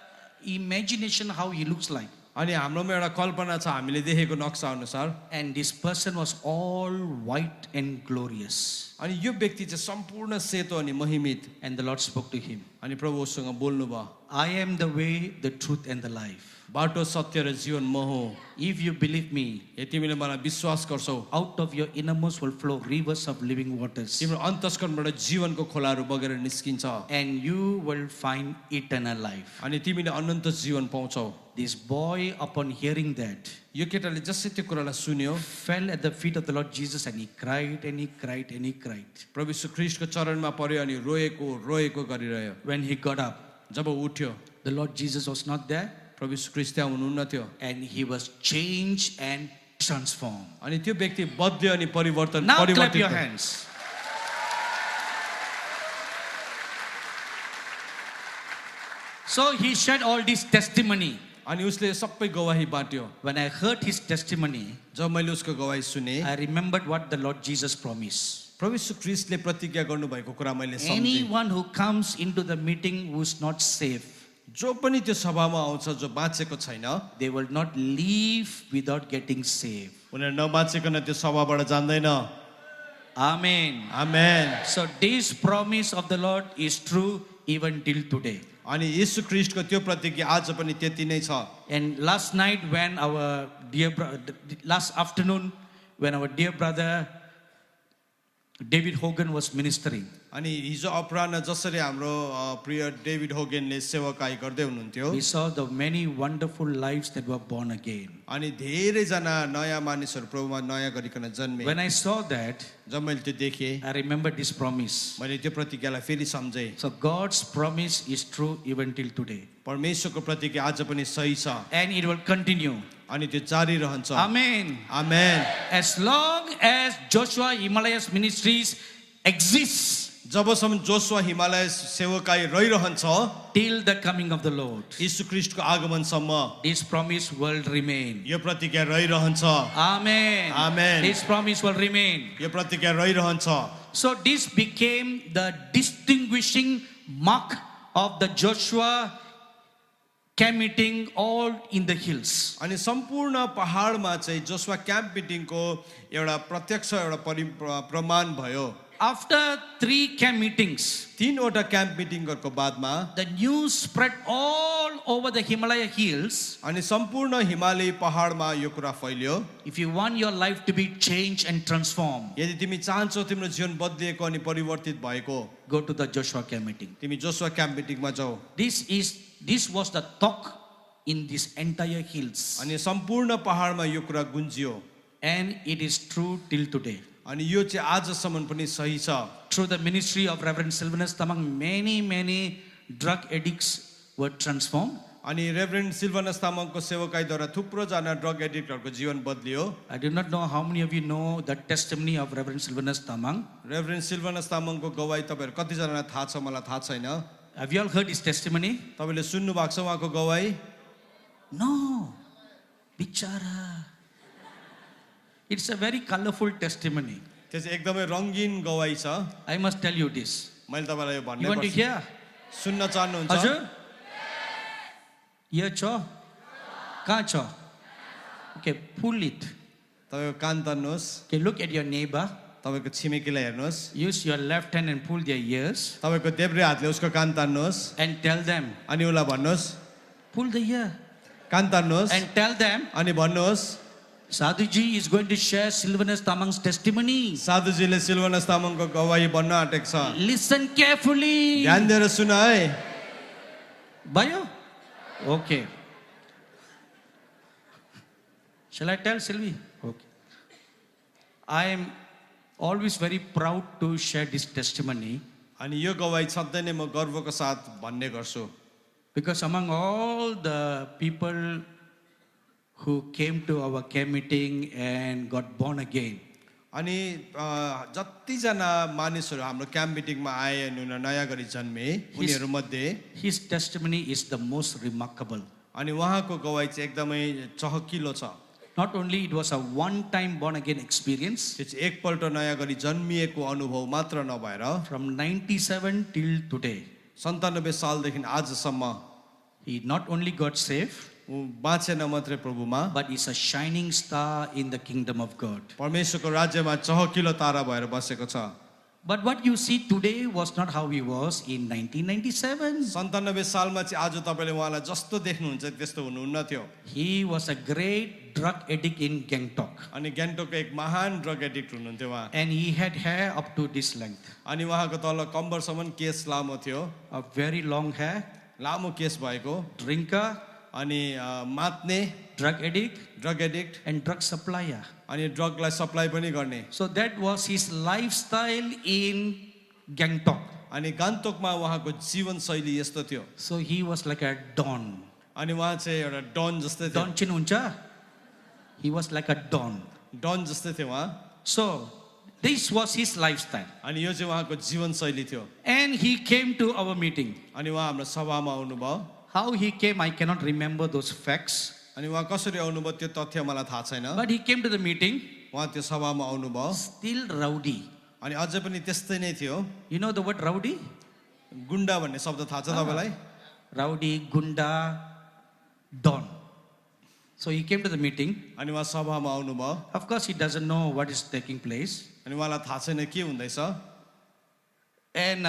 imagination how he looks like. अनि हाम्रोमा एउटा कल्पना छ हामीले देखेको नक्सा अनुसार And this person was all white and glorious. अनि यो व्यक्ति चाहिँ सम्पूर्ण सेतो अनि महिमित And the Lord spoke to him. अनि प्रभु उसँग बोल्नु भयो I am the way, the truth, and the life. बाटो सत्य र जीवन म हो If you believe me, ए तिमीले मलाई विश्वास गर्छौ out of your innermost will flow rivers of living waters. तिम्रो अन्तस्करणबाट जीवनको खोलाहरू बगेर निस्किन्छ And you will find eternal life. अनि तिमीले अनन्त जीवन पाउँछौ This boy, upon hearing that, यो केटाले जसै त्यो कुरालाई सुन्यो fell at the feet of the Lord Jesus and he cried and he cried and he cried. प्रभु यीशु ख्रीष्टको चरणमा पर्यो अनि रोएको रोएको गरिरह्यो When he got up, जब उठ्यो the Lord Jesus was not there प्रभु यीशु ख्रीष्ट त्यहाँ हुनुहुन्न थियो and he was changed and transformed. अनि त्यो व्यक्ति बद्ल्यो अनि परिवर्तन Now clap परिवर्तित your भयो। hands. So he shared all this testimony. अनि उसले सबै गवाही बाट्यो When I heard his testimony, जब मैले उसको गवाही सुने I remembered what the Lord Jesus promised. प्रभु यीशु ख्रीष्टले प्रतिज्ञा गर्नुभएको कुरा मैले सम्झेँ Anyone who comes into the meeting who is not safe, जो पनि त्यो सभामा आउँछ जो बाँचेको छैन they will not leave without getting saved. उनीहरू नबाँचेकन त्यो सभाबाट जान्दैन Amen. Amen So this promise of the Lord is true even till today. अनि यीशु ख्रीष्टको त्यो प्रतिज्ञा आज पनि त्यति नै छ And last night when last afternoon when our dear brother David Hogan was ministering, अनि हिजो अपराह्न जसरी हाम्रो प्रिय डेभिड होगेनले सेवाकाई गर्दै हुनुहुन्थ्यो we saw the many wonderful lives that were born again. अनि धेरैजना नयाँ मानिसहरू प्रभुमा नयाँ गरिकन जन्मे When I saw that, जब मैले त्यो देखेँ I remembered this promise. मैले त्यो प्रतिज्ञालाई फेरि सम्झेँ So God's promise is true even till today. परमेश्वरको प्रतिज्ञा आज पनि सही छ And it will continue. अनि त्यो जारी रहन्छ Amen. आमेन As long as Joshua Himalayas Ministries exists जबसम्म जोसुवा हिमालय सेवकाई रहिरहन्छ till the coming of the Lord, यीशु ख्रीष्टको आगमनसम्म this promise will remain. यो प्रतिज्ञा रहिरहन्छ Amen. Amen. This promise will remain. यो प्रतिज्ञा रहिरहन्छ So this became the distinguishing mark of the Joshua camp meeting all in the hills. अनि सम्पूर्ण पहाडमा चाहिँ जोसुवा क्याम्प मिटिङको एउटा प्रत्यक्ष एउटा प्रमाण भयो After 3 camp meetings, तीनवटा क्याम्प मिटिङहरूको बादमा the news spread all over the Himalaya hills. अनि सम्पूर्ण हिमालय पहाडमा यो कुरा फैलियो If you want your life to be changed and transformed, यदि तिमी चाहन्छौ तिम्रो जीवन बदलिएको अनि परिवर्तित भएको go to the Joshua camp meeting. तिमी जोसुवा क्याम्प मिटिङमा जाऊ This was the talk in this entire hills, अनि सम्पूर्ण पहाडमा यो कुरा गुन्जियो and it is true till today. अनि यो चाहिँ आजसम्म पनि सही छ Through the ministry of Reverend Sylvanus Tamang, many drug addicts were transformed. अनि रेभरेन्ड सिल्वानस तामाङको सेवकाईद्वारा थुप्रो जना ड्रग एडिक्टहरूको जीवन बदलियो I do not know how many of you know the testimony of Reverend Sylvanus Tamang. Reverend Silvanus तामाङको गवाही तपाईहरु कतिजनालाई थाहा छ मलाई थाहा छैन Have you all heard his testimony? तपाईले सुन्नु भएको छ उहाँको गवाही? No. Bichara. It's a very colorful testimony. त्यो चाहिँ एकदमै रङ्गीन गवाई छ I must tell you this. मैले तपाईँलाई यो You भन्नै want to पर्छ hear? सुन्न चाहनुहुन्छ Ajay? Here, cho? Ka cho? Okay, pull it. तपाईँको कान तन्नुहोस् Okay, look at your neighbor. तपाईँको छिमेकीलाई हेर्नुहोस् Use your left hand and pull their ears तपाईँको देब्रे हातले उसको कान तान्नुहोस् and tell them, अनि उसलाई भन्नुहोस् pull the ear. कान तान्नुहोस् And tell them, अनि भन्नुहोस् Sadhuji is going to share Sylvanus Tamang's testimony. साधुजीले सिल्वनस तामाङको गवाही बन्न आँटेको छ Listen carefully. ध्यान दिएर सुन है Bayo? Okay. Shall I tell Sylvie? Okay. I am always very proud to share this testimony अनि यो गवाही सधैँ नै म गर्वको साथ भन्ने गर्छु because among all the people who came to our camp meeting and got born again, अनि जतिजना मानिसहरू हाम्रो क्याम्प मिटिङमा आए अनि उनीहरू नयाँ गरी जन्मे उनीहरूमध्ये his testimony is the most remarkable. अनि उहाँको गवाही चाहिँ एकदमै चहकिलो छ Not only it was a one-time born again experience, त्यो चाहिँ एकपल्ट नयाँ गरी जन्मिएको अनुभव मात्र नभएर from 97 till today, 97 सालदेखि आजसम्म he not only got saved, ऊ बाँचेन मात्रै प्रभुमा but is a shining star in the kingdom of God. परमेश्वरको राज्यमा चहकिलो तारा भएर बसेको छ But what you see today was not how he was in 1997. 97 सालमा चाहिँ आज तपाईँले उहाँलाई जस्तो देख्नुहुन्छ त्यस्तो हुनुहुन्न थियो He was a great drug addict in Gangtok. अनि गान्तोकको एक महान ड्रग एडिक्ट हुनुहुन्थ्यो उहाँ And he had hair up to this length. अनि उहाँको तल कम्बरसम्म केस लामो थियो A very long hair, लामो केस भएको drinker, अनि मात्ने drug addict, drug addict and drug supplier. अनि ड्रगलाई सप्लाई पनि गर्ने So that was his lifestyle in Gangtok. अनि गान्तोकमा उहाँको जीवनशैली यस्तो थियो So he was like a don. अनि उहाँ चाहिँ एउटा डन जस्तै थियो Don Chinuncha? He was like a don. Done जस्तै थियो उहाँ So this was his lifestyle. अनि यो चाहिँ उहाँको जीवनशैली थियो And he came to our meeting. अनि उहाँ हाम्रो सभामा आउनुभयो How he came, I cannot remember those facts. अनि उहाँ कसरी आउनुभयो त्यो तथ्य मलाई थाहा छैन But he came to the meeting, उहाँ त्यो सभामा आउनुभयो still rowdy. अनि अझै पनि त्यस्तै नै थियो You know the word rowdy? गुन्डा भन्ने शब्द थाहा छ तपाईँलाई Rowdy, gunda, don. So he came to the meeting. अनि उहाँ सभामा आउनुभयो Of course, he doesn't know what is taking place. अनि उहाँलाई थाहा छैन के हुँदैछ And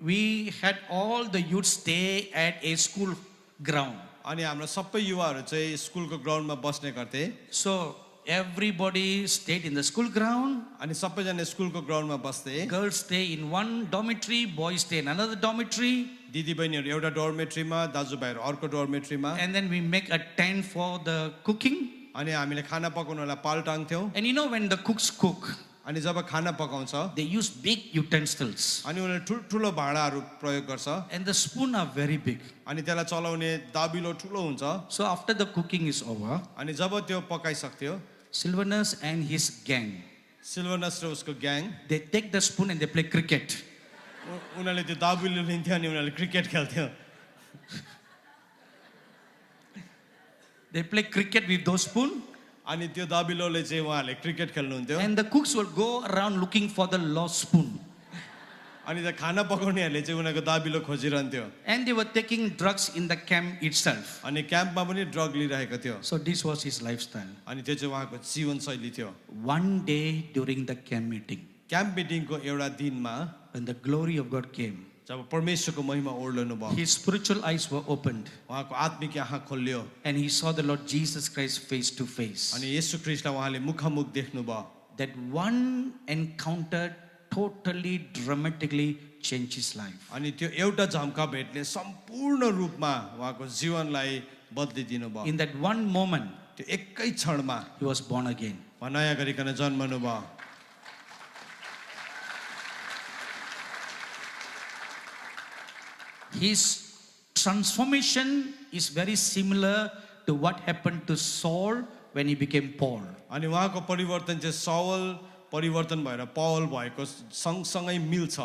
we had all the youth stay at a school ground. अनि हाम्रो सबै युवाहरू चाहिँ स्कुलको ग्राउन्डमा बस्ने गर्थे So everybody stayed in the school ground. अनि सबैजना स्कुलको ग्राउन्डमा बस्थे Girls stay in one dormitory, boys stay in another dormitory. दिदी बहिनीहरू एउटा डोर्मेट्रीमा दाजुभाइहरू अर्को डोर्मेट्रीमा And then we make a tent for the cooking. अनि हामीले खाना पकाउनलाई पाल टाङ्थ्यौँ And you know when the cooks cook, अनि जब खाना पकाउँछ they use big utensils. अनि उनीहरूले ठुल्ठुलो भाँडाहरू प्रयोग गर्छ And the spoon are very big. अनि त्यसलाई चलाउने दाबिलो ठुलो हुन्छ So after the cooking is over, अनि जब त्यो पकाइसक्थ्यो Sylvanus and his gang, सिल्वनस र उसको gang they take the spoon and they play cricket. उनीहरूले त्यो दाबिलो लिन्थ्यो अनि उनीहरूले क्रिकेट खेल्थ्यो They play cricket with those spoon. अनि त्यो दाबिलोले चाहिँ उहाँहरूले cricket खेल्नुहुन्थ्यो And the cooks will go around looking for the lost spoon. अनि त्यो खाना पकाउनेहरूले चाहिँ उनीहरूको दाबिलो खोजिरहन्थ्यो And they were taking drugs in the camp itself. अनि क्याम्पमा पनि ड्रग लिइरहेको थियो So this was his lifestyle. अनि त्यो चाहिँ उहाँको जीवनशैली थियो One day during the camp meeting, camp मिटिङको एउटा दिनमा when the glory of God came, जब परमेश्वरको महिमा ओर्लनु भयो his spiritual eyes were opened उहाँको आत्मिक आँखा खोल्यो and he saw the Lord Jesus Christ face to face. अनि येशू ख्रीष्टलाई उहाँले मुखामुख देख्नुभयो That one encounter totally dramatically changed his life. अनि त्यो एउटा झम्का भेटले सम्पूर्ण रूपमा उहाँको जीवनलाई बदलिदिनु भयो In that one moment, त्यो एकै क्षणमा he was born again. उहाँ नयाँ गरिकन जन्मनु भयो His transformation is very similar to what happened to Saul when he became Paul. अनि उहाँको परिवर्तन चाहिँ साउल परिवर्तन भएर पौल भएको सँगसँगै मिल्छ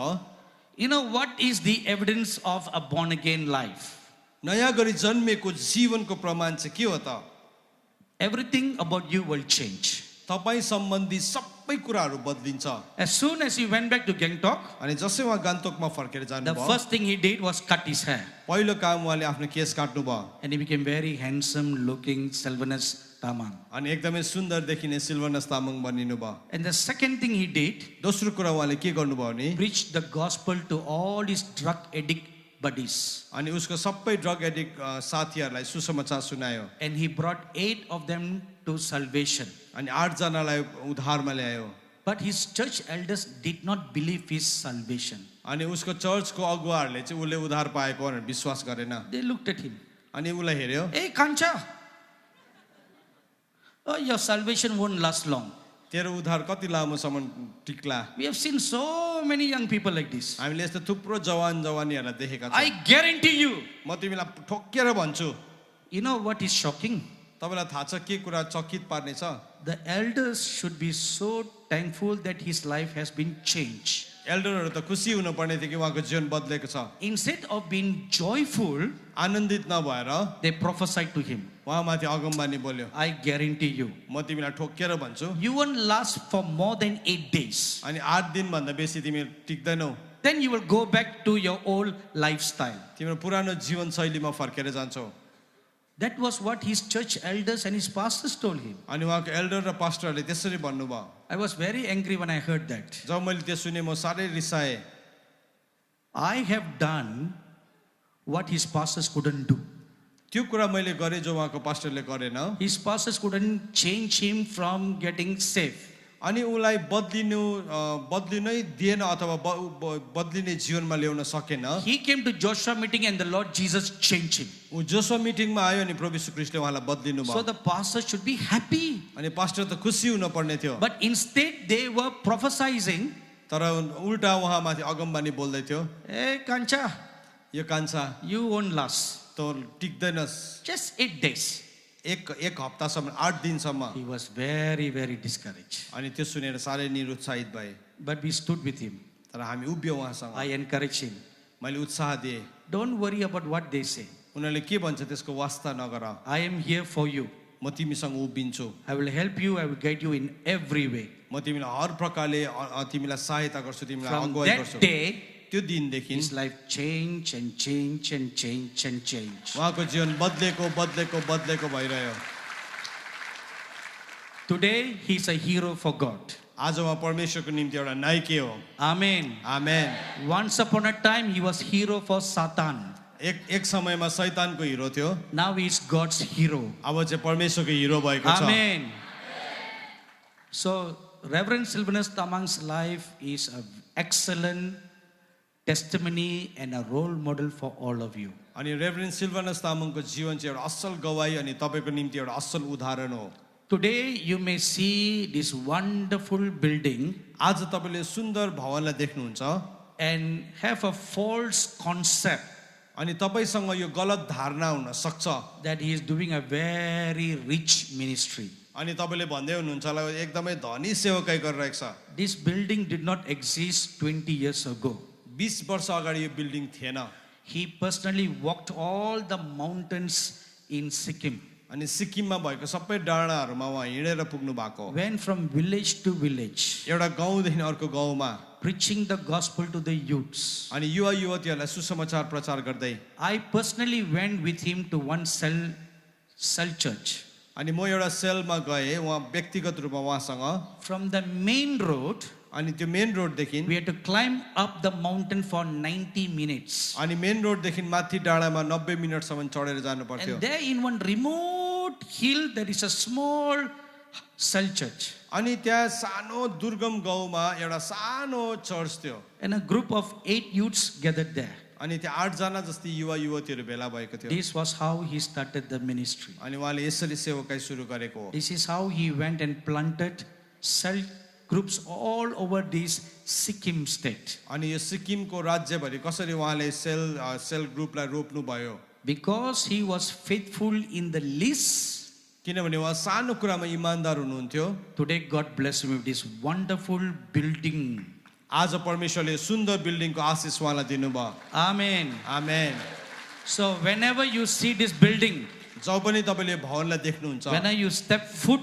You know what is the evidence of a born again life? नयाँ गरी जन्मेको जीवनको प्रमाण चाहिँ के हो त everything about you will change. तपाईँ सम्बन्धी सबै कुराहरू बदलिन्छ As soon as he went back to Gangtok, अनि जसै उहाँ गान्तोकमा फर्केर the जानुभयो first thing he did was cut his hair. पहिलो काम उहाँले आफ्नो केस काट्नु भयो And he became very handsome looking Sylvanus Tamang. अनि एकदमै सुन्दर देखिने सिल्वनस तामाङ बनिनु भयो And the second thing he did, दोस्रो कुरा उहाँले के गर्नुभयो भने preached the gospel to all his drug addict buddies. अनि उसको सबै ड्रग एडिक्ट साथीहरूलाई सुसमाचार सुनायो And he brought 8 of them to salvation. अनि 8 जनालाई उद्धारमा ल्यायो But his church elders did not believe his salvation. अनि उसको चर्चको अगुवाहरूले चाहिँ उसले उद्धार पाएको भनेर विश्वास गरेन They looked at him. अनि उसलाई हेर्यो Hey, Kancha, oh, your salvation won't last long. तेरो उद्धार कति लामोसम्म टिक्ला We have seen so many young people like this. हामीले यस्तो थुप्रो जवान जवानीहरूलाई देखेका I छौँ guarantee you. म तिमीलाई ठोक्केर भन्छु You know what is shocking? तपाईँलाई थाहा छ के कुरा चकित पार्ने छ The elders should be so thankful that his life has been changed. एल्डरहरू त खुसी हुनुपर्ने थियो कि उहाँको जीवन बदलेको छ Instead of being joyful, आनन्दित नभएर they prophesied to him. उहाँमाथि अगमबानी बोल्यो I guarantee you, म तिमीलाई ठोक्केर भन्छु you won't last for more than 8 days. अनि 8 दिनभन्दा बेसी तिमी टिक्दैनौ Then you will go back to your old lifestyle. तिम्रो पुरानो जीवनशैलीमा फर्केर जान्छौ That was what his church elders and his pastors told him. अनि उहाँको एल्डर र पास्टरहरूले त्यसरी भन्नुभयो I was very angry when I heard that. जब मैले त्यो सुने म साह्रै रिसाएँ I have done what his pastors couldn't do. त्यो कुरा मैले गरेँ जो उहाँको पास्टरले गरेन His pastors couldn't change him from getting saved. अनि उसलाई बदलिनै दिएन अथवा बदलिने जीवनमा ल्याउन सकेन He came to Joshua meeting and the Lord Jesus changed him. ऊ जोसो मिटिङमा आयो अनि प्रभु यीशु ख्रीष्टले उहाँलाई बदलिनु So भयो the pastors should be happy. अनि पास्टर त खुसी हुन पर्ने थियो But instead they were prophesying, तर उल्टा उहाँमाथि अगमबानी बोल्दै थियो hey Kancha, यो कान्छा you won't last. त टिक्दैनस् Just 8 days. एक हप्तासम्म 8 दिनसम्म He was very, very discouraged. अनि त्यो सुनेर साह्रै निरुत्साहित भए But we stood with him. तर हामी उभियौँ उहाँसँग I encouraged him. मैले उत्साह दिएँ Don't worry about what they say. उनीहरूले के भन्छ त्यसको वास्ता नगर I am here for you. म तिमीसँग उभिन्छु I will help you. I will guide you in every way. म तिमीलाई हर प्रकारले तिमीलाई सहायता गर्छु तिमीलाई From अगुवाई गर्छु that day, त्यो दिनदेखि his life changed and changed and changed and changed. उहाँको जीवन बदलेको भइरह्यो Today, he's a hero for God. आज उहाँ परमेश्वरको निम्ति एउटा नायकी हो Amen. Amen Once upon a time, he was hero for Satan. एक समयमा शैतानको हिरो थियो Now he is God's hero. अब चाहिँ परमेश्वरको हिरो भएको छ Amen. So, Reverend Sylvanus Tamang's life is an excellent testimony and a role model for all of you. अनि रेभरेन्ड सिल्वानस तामाङको जीवन चाहिँ एउटा असल गवाई अनि तपाईँको निम्ति एउटा असल उदाहरण हो Today, you may see this wonderful building आज तपाईँले सुन्दर भवनलाई देख्नुहुन्छ and have a false concept अनि तपाईँसँग यो गलत धारणा हुन सक्छ that he is doing a very rich ministry. अनि तपाईँले भन्दै हुनुहुन्छ होला एकदमै धनी सेवकाई गरिरहेको छ This building did not exist 20 years ago. 20 वर्ष अगाडि यो बिल्डिङ थिएन He personally walked all the mountains in Sikkim, अनि सिक्किममा भएको सबै डाँडाहरूमा उहाँ हिँडेर पुग्नु भएको went from village to village, एउटा गाउँदेखि अर्को गाउँमा preaching the gospel to the youths. अनि युवा युवतीहरूलाई सुसमाचार प्रचार गर्दै I personally went with him to one cell church. अनि म एउटा सेलमा गएँ उहाँ व्यक्तिगत रूपमा उहाँसँग From the main road, अनि त्यो main रोडदेखि we had to climb up the mountain for 90 minutes. अनि मेन रोडदेखि माथि डाँडामा 90 मिनटसम्म चढेर जानु पर्थ्यो And there in one remote hill, there is a small cell church. अनि त्यहाँ सानो दुर्गम गाउँमा एउटा सानो चर्च थियो And a group of 8 youths gathered there. अनि त्यहाँ 8 जना जस्ती युवा युवतीहरू भेला भएको थियो This was how he started the ministry. अनि उहाँले यसरी सेवकाई सुरु गरेको हो This is how he went and planted cell groups all over this Sikkim state. अनि यो सिक्किमको राज्यभरि कसरी उहाँले सेल ग्रुपलाई रोप्नु भयो Because he was faithful in the least, किनभने उहाँ सानो कुरामा इमानदार हुनुहुन्थ्यो today God bless him with this wonderful building. आज परमेश्वरले सुन्दर बिल्डिङको आशिष उहाँलाई दिनुभयो Amen. Amen So whenever you see this building, जब पनि तपाईले भवनलाई देख्नुहुन्छ When you step foot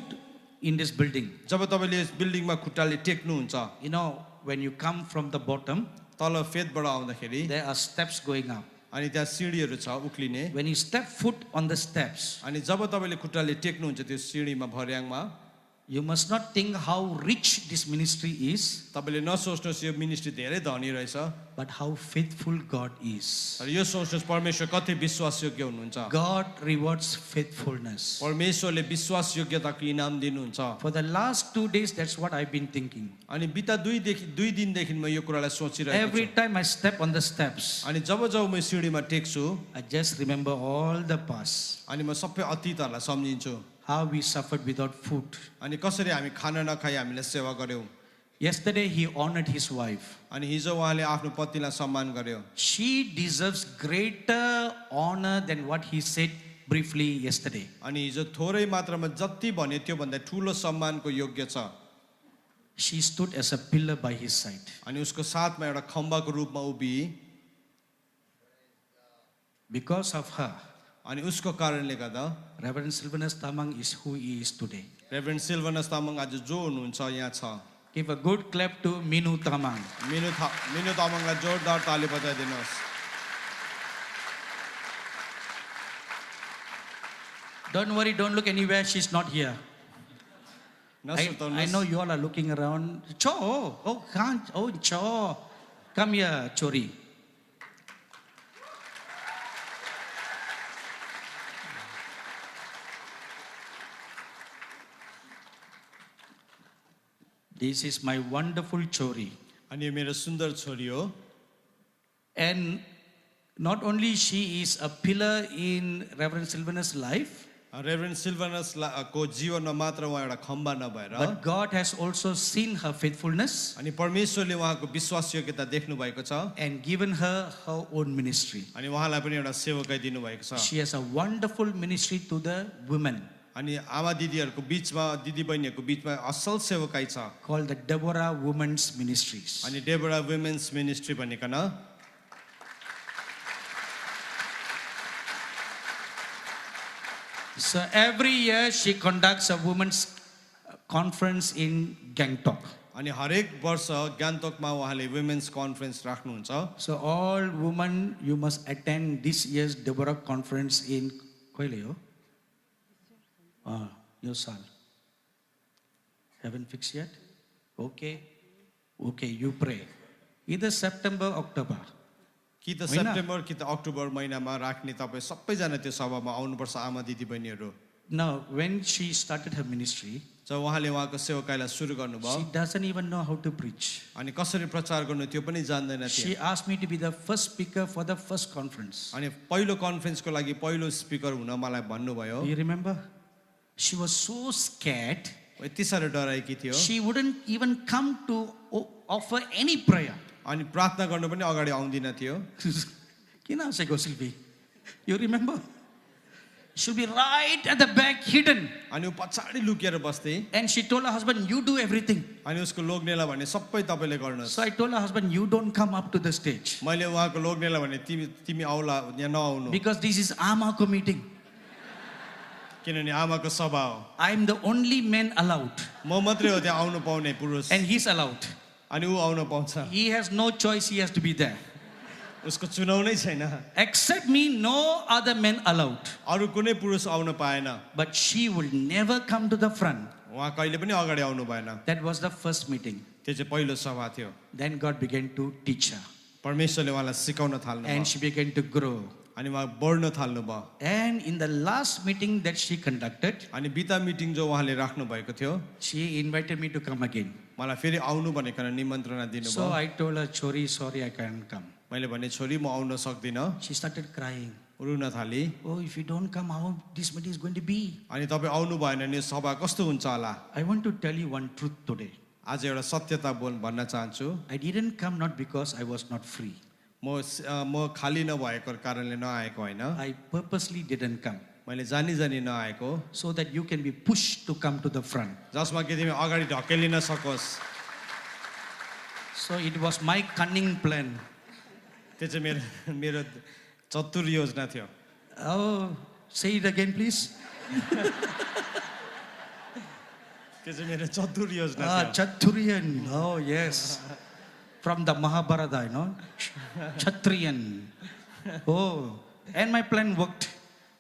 in this building, जब तपाईले यस बिल्डिङमा खुट्टाले टेक्नुहुन्छ you know, when you come from the bottom, तल फेदबाट आउँदाखेरि there are steps going up. अनि त्यहाँ सिडीहरू छ उक्लिने When you step foot on the steps, अनि जब तपाईले खुट्टाले टेक्नुहुन्छ त्यो सिडीमा भर्याङमा you must not think how rich this ministry is, तपाईले नसोच्नुहोस् यो मिनिस्ट्री धेरै धनी रहेछ but how faithful God is. तर यो सोच्नुहोस् परमेश्वर कति विश्वासयोग्य हुनुहुन्छ God rewards faithfulness. परमेश्वरले विश्वासयोग्यताको इनाम दिनुहुन्छ For the last 2 days, that's what I've been thinking. अनि बिता दुई दिनदेखि म यो कुरालाई सोचिरहेको Every छु time I step on the steps, अनि जब म सिडीमा टेक्छु I just remember all the past, अनि म सबै अतीतहरूलाई सम्झिन्छु how we suffered without food. अनि कसरी हामी खाना नखाई हामीले सेवा गर्यौं Yesterday, he honored his wife. अनि हिजो उहाँले आफ्नो पत्नीलाई सम्मान गर्यो She deserves greater honor than what he said briefly yesterday. अनि हिजो थोरै मात्रामा जति भन्यो त्यो भन्दा ठूलो सम्मानको योग्य छ She stood as a pillar by his side. अनि उसको साथमा एउटा खम्बाको रूपमा उभिए Because of her, अनि उसको कारणले गर्दा Reverend Sylvanus Tamang is who he is today. Reverend Silvanus Tamang आज जो हुनुहुन्छ यहाँ छ Give a good clap to Minu Tamang. Minu तामाङलाई जोरदार ताली बजाइदिनुहोस् Don't worry, don't look anywhere, she's not here. I know you all are looking around. Cho, oh, can't, oh, Cho. Come here, Chori. This is my wonderful Chori. अनि यो मेरो सुन्दर छोरी हो And not only she is a pillar in Reverend Sylvanus' life, reverend Silvanus को जीवनमा मात्र उहाँ एउटा खम्बा नभएर but God has also seen her faithfulness अनि परमेश्वरले उहाँको विश्वासयोग्यता देख्नु भएको छ and given her her own ministry. अनि उहाँलाई पनि एउटा सेवकाई दिनु भएको छ She has a wonderful ministry to the women अनि आमा दिदीहरूको बीचमा दिदी बहिनीहरूको बीचमा असल सेवकाई छ called the Deborah Women's Ministries. अनि डेबोरा वुमेन्स मिनिस्ट्री भनिकन So every year she conducts a women's conference in Gangtok. अनि हरेक वर्ष गान्तोकमा उहाँले वुमेन्स कन्फरेन्स राख्नुहुन्छ So all women, you must attend this year's Deborah conference in Koileo. Your son. Haven't fixed yet? Okay. Okay, you pray. Either September, October. कि त सेप्टेम्बर कि त अक्टोबर महिनामा राख्ने तपाईँ सबैजना त्यो सभामा आउनुपर्छ आमा दिदी बहिनीहरू Now, when she started her ministry, जब उहाँले उहाँको सेवकाईलाई सुरु she गर्नुभयो doesn't even know how to preach. अनि कसरी प्रचार गर्नु त्यो पनि जान्दैन थिए She asked me to be the first speaker for the first conference. अनि पहिलो कन्फरेन्सको लागि पहिलो स्पिकर हुन मलाई भन्नुभयो You remember? She was so scared, यति साह्रो डराएकी थियो she wouldn't even come to offer any prayer. अनि प्रार्थना गर्नु पनि अगाडि आउँदिन थियो Kina Sego Sylvie? You remember? She'll be right at the back, hidden. अनि ऊ पछाडि लुकेर बस्थे And she told her husband, you do everything. अनि उसको लोग्नेलाई भने सबै तपाईँले गर्नुहोस् So I told her husband, you don't come up to the stage. मैले उहाँको लोग्नेलाई भने तिमी आउला यहाँ नआउनु Because this is Amako meeting. किनभने आमाको सभा हो I'm the only man allowed. म मात्रै हो त्यहाँ आउनु पाउने पुरुष And he's allowed. अनि ऊ आउन पाउँछ He has no choice, he has to be there. उसको चुनाव नै छैन Except me, no other men allowed. अरू कुनै पुरुष आउन पाएन But she will never come to the front. उहाँ कहिले पनि अगाडि आउनु भएन That was the first meeting. त्यो चाहिँ पहिलो सभा थियो Then God began to teach her. परमेश्वरले उहाँलाई सिकाउन थाल्नु And she began to grow. अनि उहाँ बढ्न थाल्नु भयो And in the last meeting that she conducted, अनि बिता मिटिङ जो उहाँले राख्नु भएको थियो she invited me to come again. मलाई फेरि आउनु भनेर निमन्त्रणा दिनुभयो So I told her, Chori, sorry, I can't come. मैले भने छोरी म आउन सक्दिनँ She started crying. रुन थाली Oh, if you don't come, how this meeting is going to be? अनि तपाईँ आउनु भएन भने सभा कस्तो हुन्छ होला I want to tell you one truth today. आज एउटा सत्यता भन्न चाहन्छु I didn't come not because I was not free. म खाली नभएको कारणले नआएको होइन I purposely didn't come मैले जानी जानी नआएको so that you can be pushed to come to the front. जसमा कि तिमी अगाडि ढकेलिन सकोस् So it was my cunning plan. त्यो चाहिँ मेरो मेरो चतुर योजना थियो Oh, Say it again, please. त्यो चाहिँ मेरो चतुर योजना थियो Chaturyan. Oh, yes. From the Mahabharata, you know. Chatriyan. Oh, and my plan worked.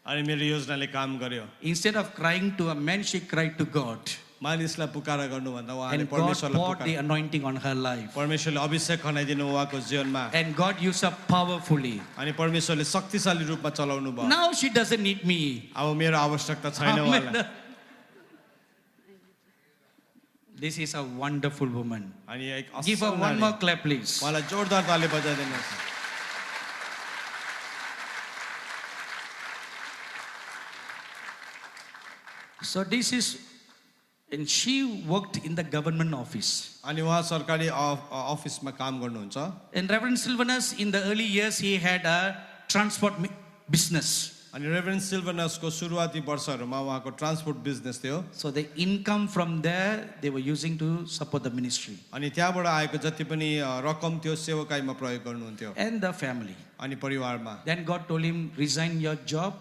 अनि मेरो योजनाले काम गर्यो Instead of crying to a man, she cried to God. मानिसलाई पुकारा गर्नुभन्दा उहाँले And God परमेश्वरलाई poured the Pukar anointing on her life. परमेश्वरले अभिषेक खनाइदिनु उहाँको जीवनमा And God used her powerfully. अनि परमेश्वरले शक्तिशाली रूपमा चलाउनु भयो Now she doesn't need me. अब मेरो आवश्यकता छैन उहाँलाई Amen. This is a wonderful woman. अनि एक Give her असल one नारी। more clap, please. उहाँलाई जोरदार ताली बजाइदिनुहोस् So this is, and she worked in the government office. अनि उहाँ सरकारी अफिसमा काम गर्नुहुन्छ And Reverend Sylvanus, in the early years, he had a transport business. अनि रेभरेन्ड सिल्भनसको सुरुवाती वर्षहरूमा उहाँको ट्रान्सपोर्ट बिजनेस थियो So the income from there, they were using to support the ministry अनि त्यहाँबाट आएको जति पनि रकम थियो सेवकाईमा प्रयोग गर्नुहुन्थ्यो and the family. अनि परिवारमा Then God told him, resign your job,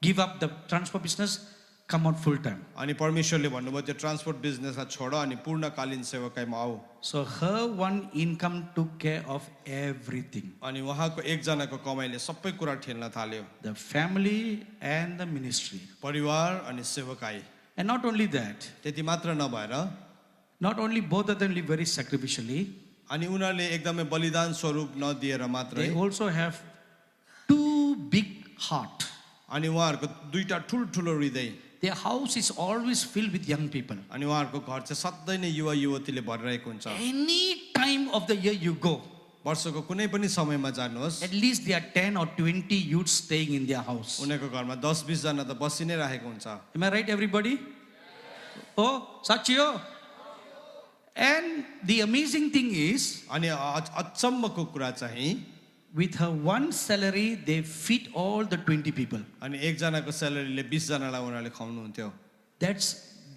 give up the transport business, come out full time. अनि परमेश्वरले भन्नुभयो त्यो ट्रान्सपोर्ट बिजनेसलाई छोड अनि पूर्णकालीन सेवकाईमा आऊ So her one income took care of everything. अनि उहाँको एकजनाको कमाइले सबै कुरा ठेल्न थाल्यो The family and the ministry. परिवार अनि सेवकाई And not only that, त्यति मात्र नभएर not only both of them live very sacrificially, अनि उनीहरूले एकदमै बलिदान स्वरूप नदिएर मात्रै they also have two big heart. अनि उहाँहरूको दुईटा ठुल्ठुलो हृदय Their house is always filled with young people. अनि उहाँहरूको घर चाहिँ सधैँ नै युवा युवतीले भरिरहेको हुन्छ Any time of the year you go, वर्षको कुनै पनि समयमा जानुहोस् at least there are 10 or 20 youths staying in their house. उनीहरूको घरमा 10-20 जना त बसि नै राखेको हुन्छ Am I right, everybody? Oh, Sachio. And the amazing thing is, अनि अचम्मको कुरा चाहिँ with her one salary, they feed all the 20 people. अनि एकजनाको स्यालेरीले 20 जनालाई उनीहरूले खुवाउनुहुन्थ्यो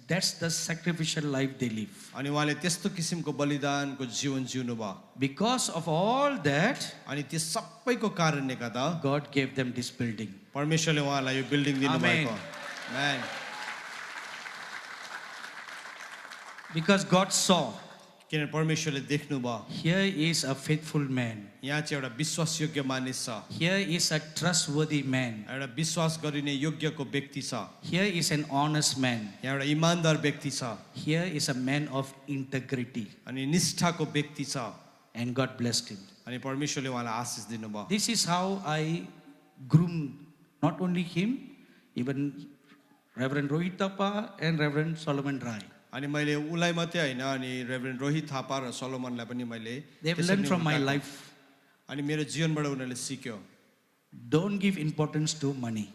That's the sacrificial life they live. अनि उहाँले त्यस्तो किसिमको बलिदानको जीवन जिउनु भयो Because of all that, अनि त्यो सबैको कारणले गर्दा God gave them this building. परमेश्वरले उहाँलाई यो बिल्डिङ दिनुभएको Amen. Because God saw, किनभने परमेश्वरले देख्नुभयो here is a faithful man. यहाँ चाहिँ एउटा विश्वासयोग्य मानिस छ Here is a trustworthy man. एउटा विश्वास गरिने योग्यको व्यक्ति छ Here is an honest man. यहाँ एउटा इमानदार व्यक्ति छ Here is a man of integrity. अनि निष्ठाको व्यक्ति छ And God blessed him. अनि परमेश्वरले उहाँलाई आशिष दिनुभयो This is how I groomed not only him, even Reverend Rohit Thapa and Reverend Solomon Rai. अनि मैले उलाई मात्रै होइन अनि रेभरेन्ड रोहित थापा र सलोमनलाई पनि मैले They have त्यसरी learned नै from my हुर्काएको। life. अनि मेरो जीवनबाट उनीहरूले सिक्यो Don't give importance to money.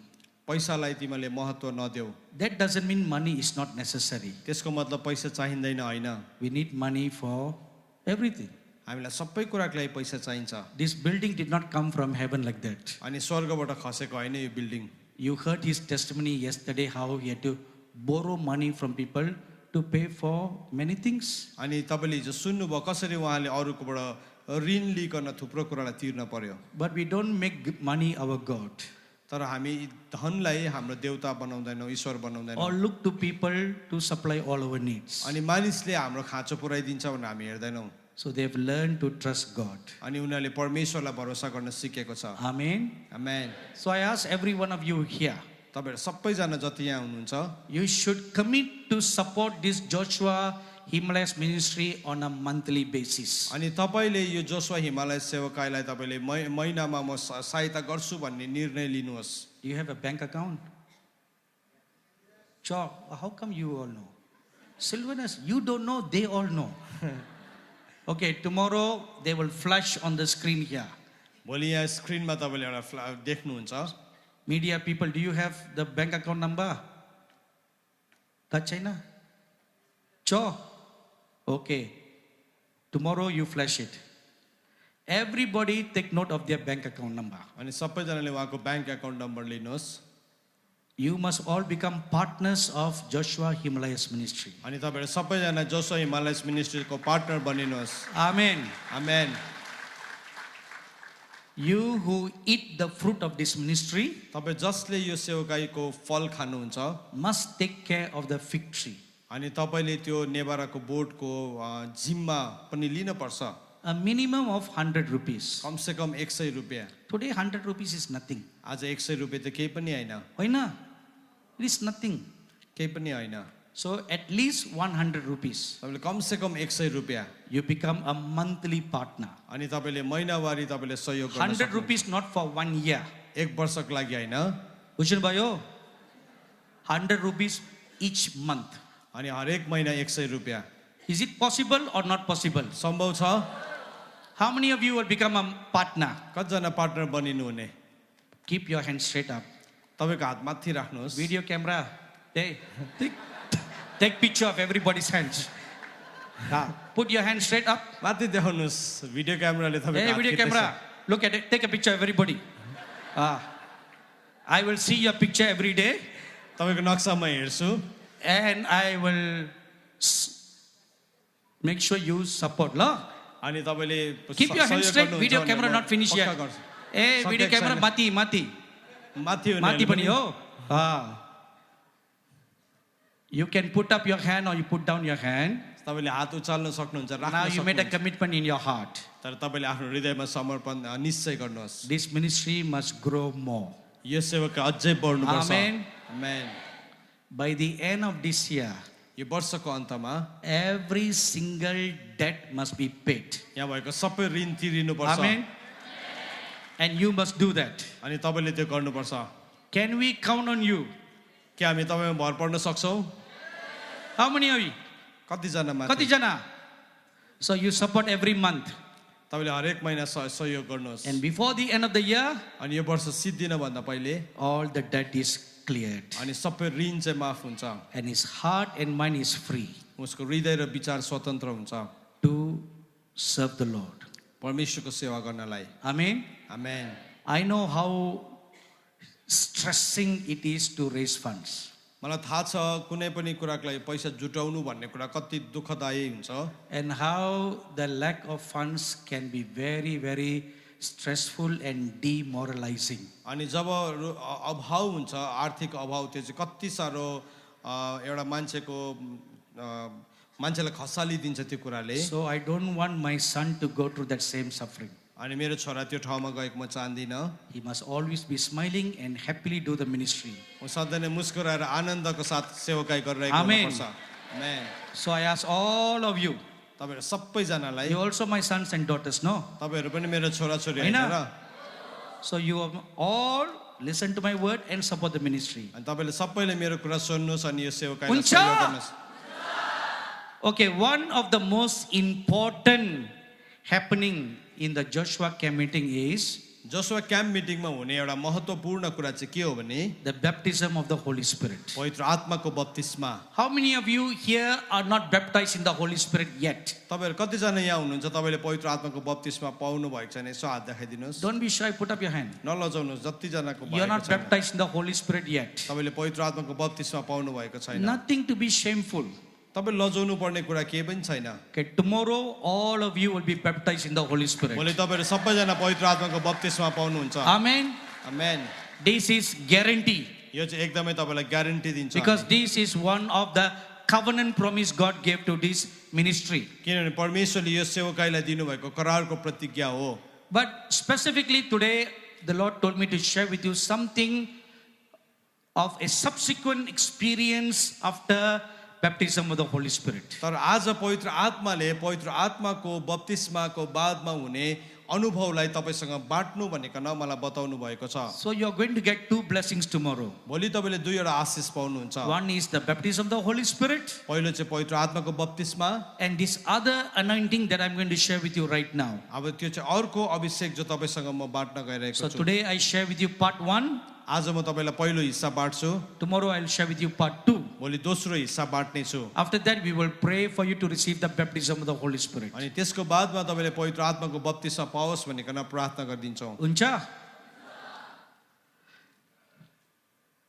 पैसालाई तिमीले महत्त्व नदेऊ That doesn't mean money is not necessary. त्यसको मतलब पैसा चाहिँदैन होइन We need money for everything. हामीलाई सबै कुराको लागि पैसा चाहिन्छ This building did not come from heaven like that. अनि स्वर्गबाट खसेको होइन यो building You heard his testimony yesterday how he had to borrow money from people to pay for many things. अनि तपाईँले हिजो सुन्नुभयो कसरी उहाँले अरूकोबाट ऋण लिइकन थुप्रो कुरालाई तिर्न पर्यो But we don't make money our God तर हामी धनलाई हाम्रो देवता बनाउँदैनौँ ईश्वर or बनाउँदैनौँ look to people to supply all our needs. अनि मानिसले हाम्रो खाँचो पुऱ्याइदिन्छ भनेर हामी हेर्दैनौँ So they have learned to trust God. अनि उनीहरूले परमेश्वरलाई भरोसा गर्न सिकेको छ Amen. Amen So I ask every one of you here, तपाईँहरू सबैजना जति यहाँ हुनुहुन्छ you should commit to support this Joshua Himalayas ministry on a monthly basis. अनि तपाईँले यो जोसुवा हिमालय सेवकाईलाई तपाईँले महिनामा म सहायता गर्छु भन्ने निर्णय लिनुहोस् Do you have a bank account? Sure. How come you all know? Sylvanus, you don't know, they all know. Okay, tomorrow they will flash on the screen here. भोलि यहाँ स्क्रिनमा तपाईँले एउटा देख्नुहुन्छ Media people, do you have the bank account number? China? Sure. Okay. Tomorrow you flash it. Everybody take note of their bank account number. अनि सबैजनाले उहाँको ब्याङ्क एकाउन्ट नम्बर लिनुहोस् You must all become partners of Joshua Himalayas ministry. अनि तपाईँहरू सबैजना जोसुवा हिमालय मिनिस्ट्रीको पार्टनर बनिनुहोस् Amen. Amen You who eat the fruit of this ministry तपाईँ जसले यो सेवकाईको फल खानुहुन्छ must take care of the fig tree. अनि तपाईँले त्यो नेभाराको बोर्डको जिम्मा पनि लिनुपर्छ A minimum of 100 rupees. कमसे कम 100 रुपियाँ Today 100 rupees is nothing. आज 100 रुपियाँ त केही पनि होइन Hoina? It is nothing. केही पनि होइन So at least 100 rupees. तपाईँले कमसे कम 100 रुपियाँ You become a monthly partner. अनि तपाईँले महिनावारी तपाईँले सहयोग गर्न 100 सक्नुहुन्छ। rupees not for 1 year. एक वर्षको लागि होइन Bhushan 100 rupees each month. अनि हरेक महिना 100 रुपियाँ Is it possible or not possible? सम्भव छ How many of you will become a partner? कतिजना पार्टनर बनिनु हुने Keep your hands straight up. तपाईँको हात माथि राख्नुहोस् Video camera. Take picture of everybody's hands. Put your hands straight up. माथि देखाउनुहोस् भिडियो क्यामेराले तपाईँको Hey, हात video खिच्दैछ। camera. Look at it. Take a picture of everybody. I will see your picture every day. तपाईँको नक्सा म हेर्छु And I will make sure you support. La? अनि तपाईँले Keep your hands सहयोग straight. गर्नुहुन्छ Video भने camera म not finished पक्का yet. गर्छु। Hey, video सकेको camera छैन। mati. माथि Mati हुनेहरूले pani पनि- ho. You can put up your hand or you put down your hand. तपाईँले हात उचाल्न सक्नुहुन्छ Now राख्न you made a सक्नुहुन्छ commitment in your heart. तर तपाईँले आफ्नो हृदयमा समर्पण निश्चय गर्नुहोस् This ministry must grow more. यो सेवाका अझै बढ्नुपर्छ Amen. Amen By the end of this year, यो वर्षको अन्तमा every single debt must be paid. यहाँ भएको सबै ऋण तिरिनुपर्छ Amen. And you must do that. अनि तपाईँले त्यो गर्नुपर्छ Can we count on you? के हामी तपाईँमा भर पर्न सक्छौँ How many of you? कतिजना माथि Katijana. So you support every month. तपाईँले हरेक महिना सहयोग गर्नुहोस् And before the end of the year, अनि यो वर्ष सिद्धिन भन्दा पहिले all the debt is cleared. अनि सबै ऋण चाहिँ माफ हुन्छ And his heart and mind is free उसको हृदय र विचार स्वतन्त्र हुन्छ to serve the Lord. परमेश्वरको सेवा गर्नलाई Amen. Amen I know how stressing it is to raise funds. मलाई थाहा छ कुनै पनि कुराको लागि पैसा जुटाउनु भन्ने कुरा कति दुःखदायी हुन्छ And how the lack of funds can be very, very stressful and demoralizing. अनि जब अभाव हुन्छ आर्थिक अभाव त्यो चाहिँ कति साह्रो एउटा मान्छेलाई खसालिदिन्छ त्यो कुराले So I don't want my son to go through that same suffering. अनि मेरो छोरा त्यो ठाउँमा गएको म चाहदिनँ He must always be smiling and happily do the ministry. म सधैँ नै मुस्कुराएर आनन्दको साथ सेवकाई गरिरहेको Amen. हुनुपर्छ आमेन So I ask all of you, तपाईँहरू सबैजनालाई you also my sons and daughters, no? तपाईँहरू पनि मेरो छोराछोरी होइन होइन? र So you all listen to my word and support the ministry. अनि तपाईँले सबैले मेरो कुरा सुन्नुहोस् अनि यो सेवकाईलाई हुन्छ? सहयोग गर्नुहोस् Okay, one of the most important happening in the Joshua camp meeting is जसो क्याम्प मिटिङमा हुने एउटा महत्त्वपूर्ण कुरा चाहिँ के हो भने the baptism of the Holy Spirit. पवित्र आत्माको बत्तिस्मा How many of you here are not baptized in the Holy Spirit yet? तपाईँहरू कतिजना यहाँ हुनुहुन्छ तपाईँले पवित्र आत्माको बत्तिस्मा पाउनु भएको छैन यसो हात देखाइदिनुहोस् Don't be shy, put up your hand. नलजाउनुहोस् जतिजनाको You are भएको not छैन baptized in the Holy Spirit yet. तपाईँले पवित्र आत्माको बत्तिस्मा पाउनु भएको छैन Nothing to be shameful. तपाईँ लजाउनु पर्ने कुरा केही पनि छैन Okay, tomorrow all of you will be baptized in the Holy Spirit. भोलि तपाईँहरू सबैजना पवित्र आत्माको बत्तिस्मा पाउनुहुन्छ Amen. Amen This is guarantee यो चाहिँ एकदमै तपाईँलाई ग्यारेन्टी दिन्छ because this is one of the covenant promise God gave to this ministry. किनभने परमेश्वरले यो सेवकाईलाई दिनुभएको करारको प्रतिज्ञा हो But specifically today, the Lord told me to share with you something of a subsequent experience after baptism of the Holy Spirit. तर आज पवित्र आत्माले पवित्र आत्माको बत्तिस्माको बादमा हुने अनुभवलाई तपाईँसँग बाँड्नु भनेकन मलाई बताउनु भएको छ So you are going to get two blessings tomorrow. भोलि तपाईँले दुईवटा आशिष पाउनुहुन्छ One is the baptism of the Holy Spirit, पहिलो चाहिँ पवित्र आत्माको बत्तिस्मा and this other anointing that I'm going to share with you right now. अब त्यो चाहिँ अर्को अभिषेक जो तपाईँसँग म बाँड्न गइरहेको So छु today I share with you part 1. आज म तपाईँलाई पहिलो हिस्सा बाँड्छु Tomorrow I'll share with you part 2. भोलि दोस्रो हिस्सा बाँड्ने छु After that, we will pray for you to receive the baptism of the Holy Spirit. अनि त्यसको बादमा तपाईँले पवित्र आत्माको बत्तिस्मा पाओस् भनिकन प्रार्थना गरिदिन्छौँ Uncha?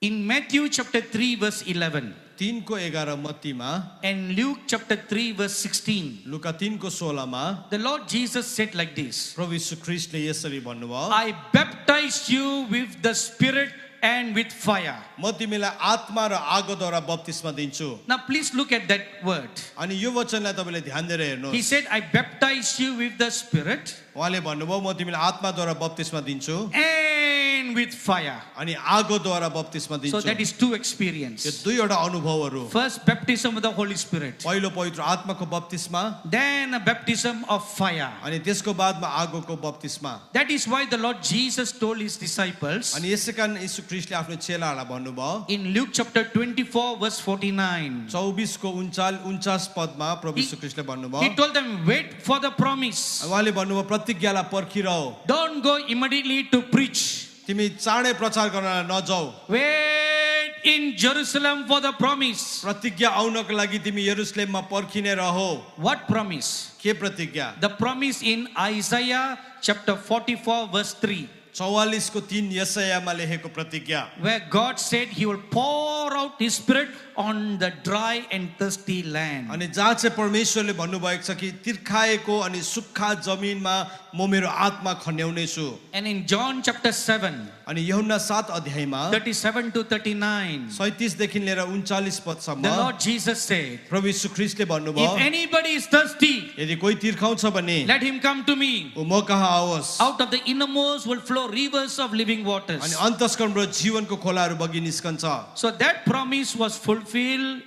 In Matthew chapter 3 verse 11, 3 को 11 मत्तीमा and Luke chapter 3 verse 16. लुका 3 को 16 मा The Lord Jesus said like this: प्रभु यीशु ख्रीष्टले यसरी भन्नुभयो I baptize you with the Spirit and with fire. म तिमीलाई आत्मा र आगोद्वारा बप्तिस्मा दिन्छु Now please look at that word. अनि यो वचनलाई तपाईले ध्यान दिएर हेर्नुहोस् He said, I baptize you with the Spirit उहाँले भन्नुभयो म तिमीलाई आत्माद्वारा बप्तिस्मा दिन्छु and with fire. अनि आगोद्वारा बप्तिस्मा So दिन्छु that is two यो experience. दुईवटा अनुभवहरू First, baptism with the Holy Spirit. पहिलो पवित्र आत्माको बप्तिस्मा Then a baptism of fire. अनि त्यसको बादमा आगोको बप्तिस्मा That is why the Lord Jesus told his disciples अनि यसै कारण यीशु ख्रीष्टले आफ्नो चेलाहरूलाई भन्नुभयो in Luke chapter 24 verse 49. 24 को 49 पदमा प्रभु यीशु ख्रीष्टले He भन्नुभयो told them, wait for the promise. उहाँले भन्नुभयो प्रतिज्ञालाई पर्खिरह Don't go immediately to preach. तिमी चाँडै प्रचार गर्न नजाऊ Wait in Jerusalem for the promise. प्रतिज्ञा आउनको लागि तिमी यरुशलेममा पर्खिने रहो What promise? के प्रतिज्ञा The promise in Isaiah chapter 44 verse 3, 44 को 3 यशायामा लेखेको प्रतिज्ञा where God said he will pour out his spirit on the dry and thirsty land. अनि जहाँ चाहिँ परमेश्वरले भन्नुभएको छ कि तिर्खाएको अनि सुक्खा जमिनमा म मेरो आत्मा खन्याउने छु And in John chapter 7, अनि यूहन्ना 7 अध्यायमा 37 to 39, 37 देखि लिएर 39 पदसम्म the Lord Jesus said, प्रभु यीशु ख्रीष्टले भन्नुभयो if anybody is thirsty, यदि कोही तिर्खाउँछ भने let him come to me. ऊ म कहाँ आओस् Out of the innermost will flow rivers of living waters. अनि अन्तस्करणबाट जीवनको खोलाहरू बगी निस्कन्छ So that promise was fulfilled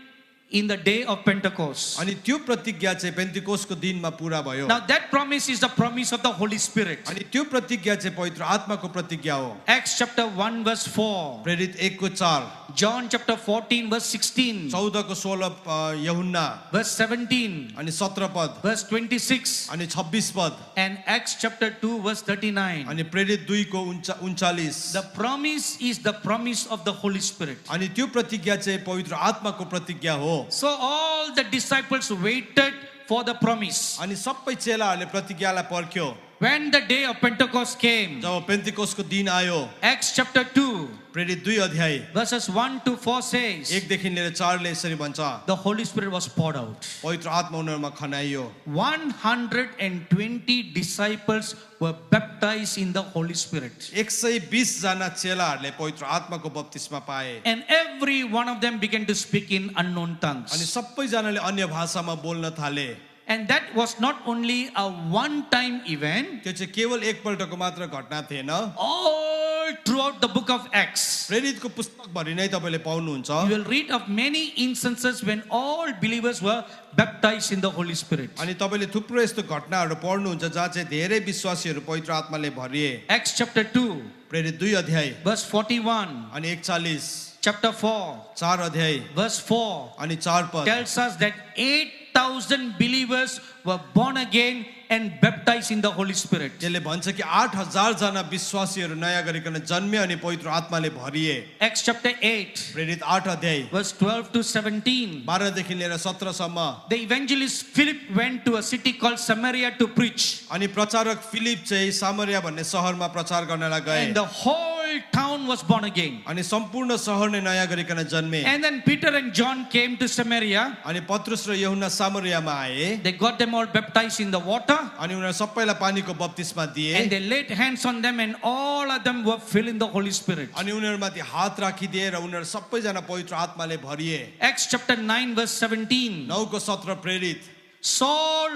in the day of Pentecost. अनि त्यो प्रतिज्ञा चाहिँ पेन्तिकोसको दिनमा पूरा भयो Now that promise is the promise of the Holy Spirit. अनि त्यो प्रतिज्ञा चाहिँ पवित्र आत्माको प्रतिज्ञा हो Acts chapter 1 verse 4, प्रेरित 1 को 4 John chapter 14 verse 16, 14 को 16 यूहन्ना verse 17, अनि 17 पद verse 26, अनि 26 पद and Acts chapter 2 verse 39. अनि प्रेरित 2 को 39 The promise is the promise of the Holy Spirit. अनि त्यो प्रतिज्ञा चाहिँ पवित्र आत्माको प्रतिज्ञा हो So all the disciples waited for the promise. अनि सबै चेलाहरूले प्रतिज्ञालाई पर्ख्यो When the day of Pentecost came, जब पेन्तिकोसको दिन आयो Acts chapter 2 प्रेरित 2 अध्याय verses 1 to 4 says, 1 देखि लिएर 4 ले यसरी भन्छ the Holy Spirit was poured out. पवित्र आत्मा उनीहरुमा खनाइयो 120 disciples were baptized in the Holy Spirit. 120 जना चेलाहरूले पवित्र आत्माको बप्तिस्मा पाए And every one of them began to speak in unknown अनि tongues. सबैजनाले अन्य भाषामा बोल्न थाले And that was not only a one-time event, त्यो चाहिँ केवल एकपल्टको मात्र घटना थिएन all throughout the book of Acts. प्रेरितको पुस्तक भरि नै तपाईले पाउनुहुन्छ You will read of many instances when all believers were baptized in the Holy Spirit. अनि तपाईले थुप्रो यस्तो घटनाहरू पढ्नुहुन्छ जहाँ चाहिँ धेरै विश्वासीहरू पवित्र आत्माले भरिए Acts chapter 2, प्रेरित 2 अध्याय verse 41, अनि 41 chapter 4, 4 अध्याय verse 4 अनि 4 पद tells us that 8,000 believers were born again and baptized in the Holy Spirit. त्यसले भन्छ कि 8000 जना विश्वासीहरू नयाँ गरिकन जन्मे अनि पवित्र आत्माले भरिए Acts chapter 8, प्रेरित 8 अध्याय verse 12 to 17. 12 देखि लिएर 17 सम्म The evangelist Philip went to a city called Samaria to preach. अनि प्रचारक फिलिप चाहिँ सामरिया भन्ने शहरमा प्रचार गर्नलाई गए And the whole town was born again. अनि सम्पूर्ण शहर नै नयाँ गरिकन जन्मे And then Peter and John came to Samaria. अनि पत्रुस र यूहन्ना सामरियामा आए They got them all baptized in the water. अनि उनीहरू सबैलाई पानीको बप्तिस्मा दिए And they laid hands on them and all of them were filled in the Holy Spirit. अनि उनीहरूमाथि हात राखिदिए र उनीहरू सबैजना पवित्र आत्माले भरिए Acts chapter 9 verse 17. 9 को 17 प्रेरित Saul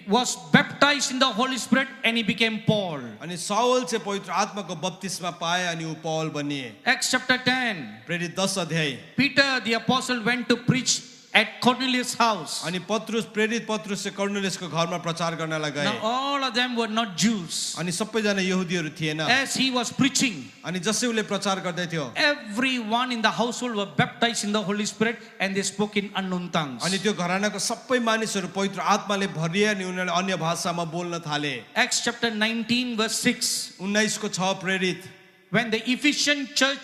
was baptized in the Holy Spirit and he became Paul. अनि साउल चाहिँ पवित्र आत्माको बप्तिस्मा पाए अनि ऊ पौल बनिए Acts chapter 10. प्रेरित 10 अध्याय Peter the apostle went to preach at Cornelius' house. अनि प्रेरित पत्रुस चाहिँ कर्नेलियसको घरमा प्रचार गर्नलाई गए Now all of them were not Jews. अनि सबैजना यहुदीहरू थिएन As he was preaching, अनि जसै उसले प्रचार गर्दै थियो everyone in the household were baptized in the Holy Spirit and they spoke in unknown tongues. अनि त्यो घरानाको सबै मानिसहरू पवित्र आत्माले भरिए अनि उनीहरूले अन्य भाषामा बोल्न थाले Acts chapter 19 verse 6. 19 को 6 प्रेरित When the Ephesian church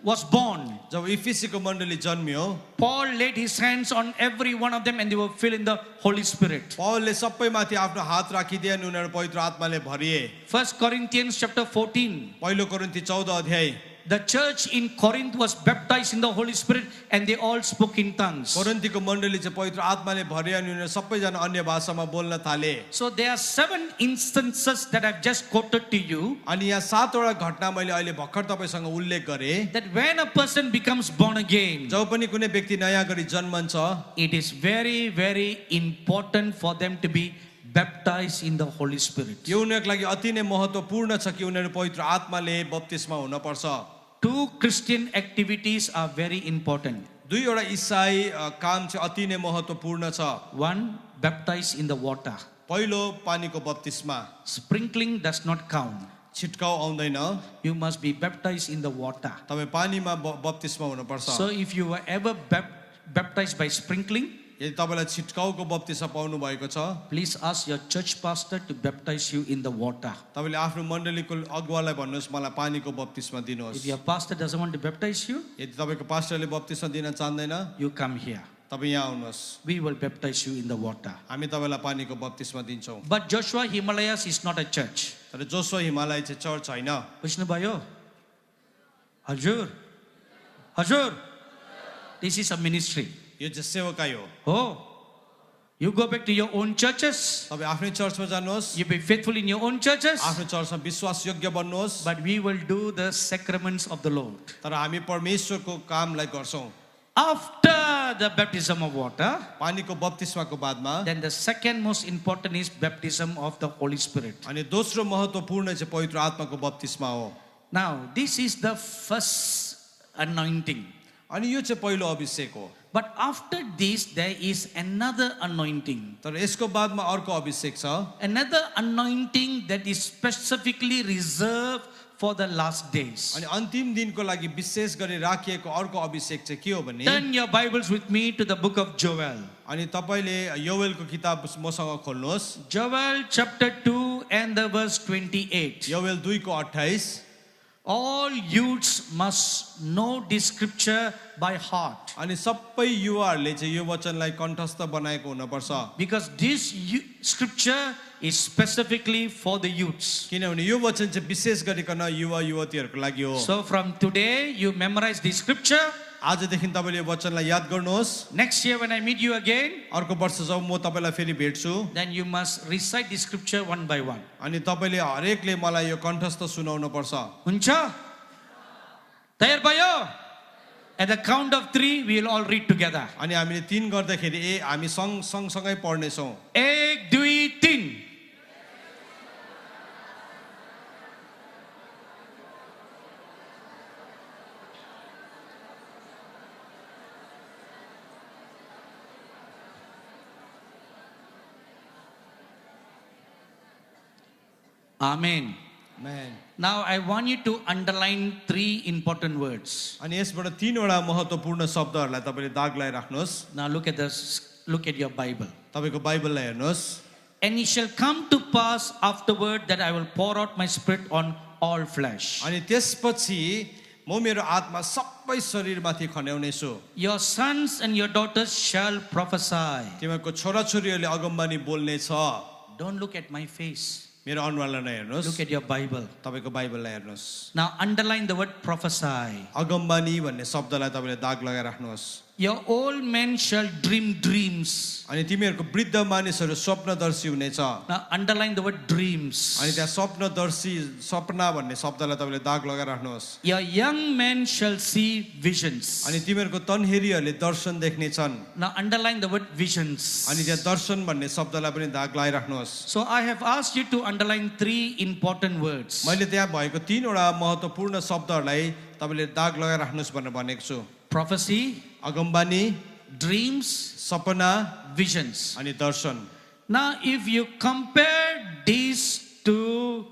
was born, जब इफिसीको मण्डली जन्मियो Paul laid his hands on every one of them and they were filled in the Holy Spirit. पौलले सबैमाथि आफ्नो हात राखिदिए अनि उनीहरू पवित्र आत्माले भरिए 1 Corinthians chapter 14 पहिलो कोरिन्थी 14 अध्याय The church in Corinth was baptized in the Holy Spirit and they all spoke in tongues. कोरिन्थीको मण्डली चाहिँ पवित्र आत्माले भरिया अनि उनीहरू सबैजना अन्य भाषामा बोल्न थाले So there are 7 instances that I've just quoted to you अनि यहाँ 7 वटा घटना मैले अहिले भर्खर तपाईसँग उल्लेख गरेँ that when a person becomes born again, जब पनि कुनै व्यक्ति नयाँ गरी जन्मन्छ it is very, very important for them to be baptized in the Holy Spirit. यो उनीहरूको लागि अति नै महत्त्वपूर्ण छ कि उनीहरू पवित्र आत्माले बप्तिस्मा हुनुपर्छ 2 Christian activities are very important. दुईवटा इसाई काम चाहिँ अति नै महत्त्वपूर्ण छ 1, baptized in the water. पहिलो पानीको बप्तिस्मा Sprinkling does not count. छिटकाउ आउँदैन You must be baptized in the water. तपाईँ पानीमा बप्तिस्मा हुनुपर्छ So if you were ever baptized by sprinkling, यदि तपाईँलाई छिटकाउको बप्तिस्मा पाउनु भएको छ please ask your church pastor to baptize you in the water. तपाईँले आफ्नो मण्डलीको अगुवालाई भन्नुहोस् मलाई पानीको बप्तिस्मा If दिनुहोस् your pastor doesn't want to baptize you, यदि तपाईँको पास्टरले बप्तिस्मा दिन चाहँदैन you come here. तपाईँ यहाँ आउनुहोस् We will baptize you in the water. हामी तपाईँलाई पानीको बप्तिस्मा दिन्छौँ But Joshua Himalayas is not a church. तर जोसो हिमालय चाहिँ चर्च होइन Vishnu Bhayo? Hajur? Hajur? This is a ministry. यो चाहिँ सेवकाई हो Oh, you go back to your own churches. तपाईँ आफ्नै चर्चमा जानुहोस् You be faithful in your own churches. आफ्नो चर्चमा विश्वास योग्य बन्नुहोस् But we will do the sacraments of the Lord. तर हामी परमेश्वरको कामलाई गर्छौँ After the baptism of water, पानीको बप्तिस्माको बादमा then the second most important is baptism of the Holy Spirit. अनि दोस्रो महत्त्वपूर्ण चाहिँ पवित्र आत्माको बप्तिस्मा हो Now, this is the first anointing. अनि यो चाहिँ पहिलो अभिषेक हो But after this, there is another anointing. तर यसको बादमा अर्को अभिषेक छ Another anointing that is specifically reserved for the last days. अनि अन्तिम दिनको लागि विशेष गरी राखिएको अर्को अभिषेक चाहिँ के हो भने Turn your Bibles with me to the book of Joel. अनि तपाईँले योवेलको किताब मसँग खोल्नुहोस् Joel chapter 2 and the verse 28. योवेल 2 को 28 All youths must know this scripture by heart. अनि सबै युवाहरूले चाहिँ यो वचनलाई कण्ठस्थ बनाएको हुनुपर्छ Because this scripture is specifically for the youths. किनभने यो वचन चाहिँ विशेष गरिकन युवा युवतीहरूको लागि हो So from today, you memorize this scripture. आजदेखि तपाईँले यो वचनलाई याद गर्नुहोस् Next year when I meet you again, अर्को वर्ष जब म तपाईँलाई फेरि भेट्छु then you must recite this scripture one by one. अनि तपाईँले हरेकले मलाई यो कण्ठस्थ सुनाउनु पर्छ Huncha? Tayar bayo? At the count of 3, we will all read together. अनि हामीले 3 गर्दाखेरि हामी सँगसँगै पढ्नेछौँ 1, 2, 3. Amen. Amen. Now I want you to underline 3 important words. अनि यसबाट 3 वटा महत्त्वपूर्ण शब्दहरूलाई तपाईँले दाग लगाइराख्नुहोस् Now look at your Bible. तपाईँको बाइबललाई हेर्नुहोस् And it shall come to pass afterward that I will pour out my spirit on all flesh. अनि त्यसपछि म मेरो आत्मा सबै शरीरमाथि खन्याउने छु Your sons and your daughters shall prophesy. तिमीहरूको छोराछोरीहरूले अगमबानी बोल्ने छ Don't look at my face. मेरो अनुहारलाई नहेर्नुहोस् Look at your Bible. तपाईँको बाइबललाई हेर्नुहोस् Now underline the word prophesy. अगमबानी भन्ने शब्दलाई तपाईँले दाग लगाइराख्नुहोस् Your old men shall dream dreams. अनि तिमीहरूको वृद्ध मानिसहरू स्वप्नदर्शी हुनेछ Now underline the word dreams. अनि त्यहाँ स्वप्नदर्शी सपना भन्ने शब्दलाई तपाईँले दाग लगाइराख्नुहोस् Your young men shall see visions. अनि तिमीहरूको तन्हेरीहरूले दर्शन देख्ने छन् Now underline the word visions. अनि त्यहाँ दर्शन भन्ने शब्दलाई पनि दाग लगाइराख्नुहोस् So I have asked you to underline 3 important words. मैले त्यहाँ भएको 3 वटा महत्त्वपूर्ण शब्दहरूलाई तपाईँले दाग लगाइराख्नुहोस् भनेर भनेको छु Prophecy, अगमबानी dreams, सपना visions. अनि दर्शन Now if you compare these to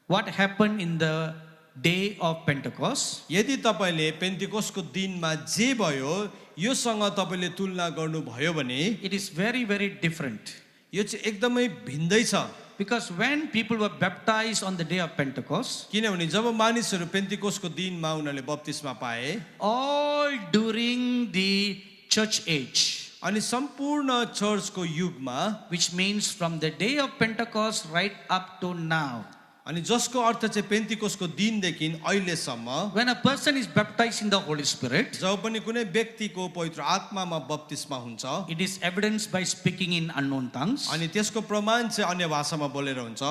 what happened in the day of Pentecost, यदि तपाईँले पेन्टिकोसको दिनमा जे भयो योसँग तपाईँले तुलना गर्नुभयो भने it is very, very different. यो चाहिँ एकदमै भिन्दै छ Because when people were baptized on the day of Pentecost, किनभने जब मानिसहरू पेन्टिकोसको दिनमा उनीहरूले बप्तिस्मा पाए all during the church age, अनि सम्पूर्ण चर्चको युगमा which means from the day of Pentecost right up to now, अनि जसको अर्थ चाहिँ पेन्तिकोसको दिनदेखि अहिलेसम्म When a person is baptized in the Holy Spirit, जब पनि कुनै व्यक्तिको पवित्र आत्मामा बप्तिस्मा हुन्छ it is evidenced by speaking in unknown tongues, अनि त्यसको प्रमाण चाहिँ अन्य भाषामा बोलेर हुन्छ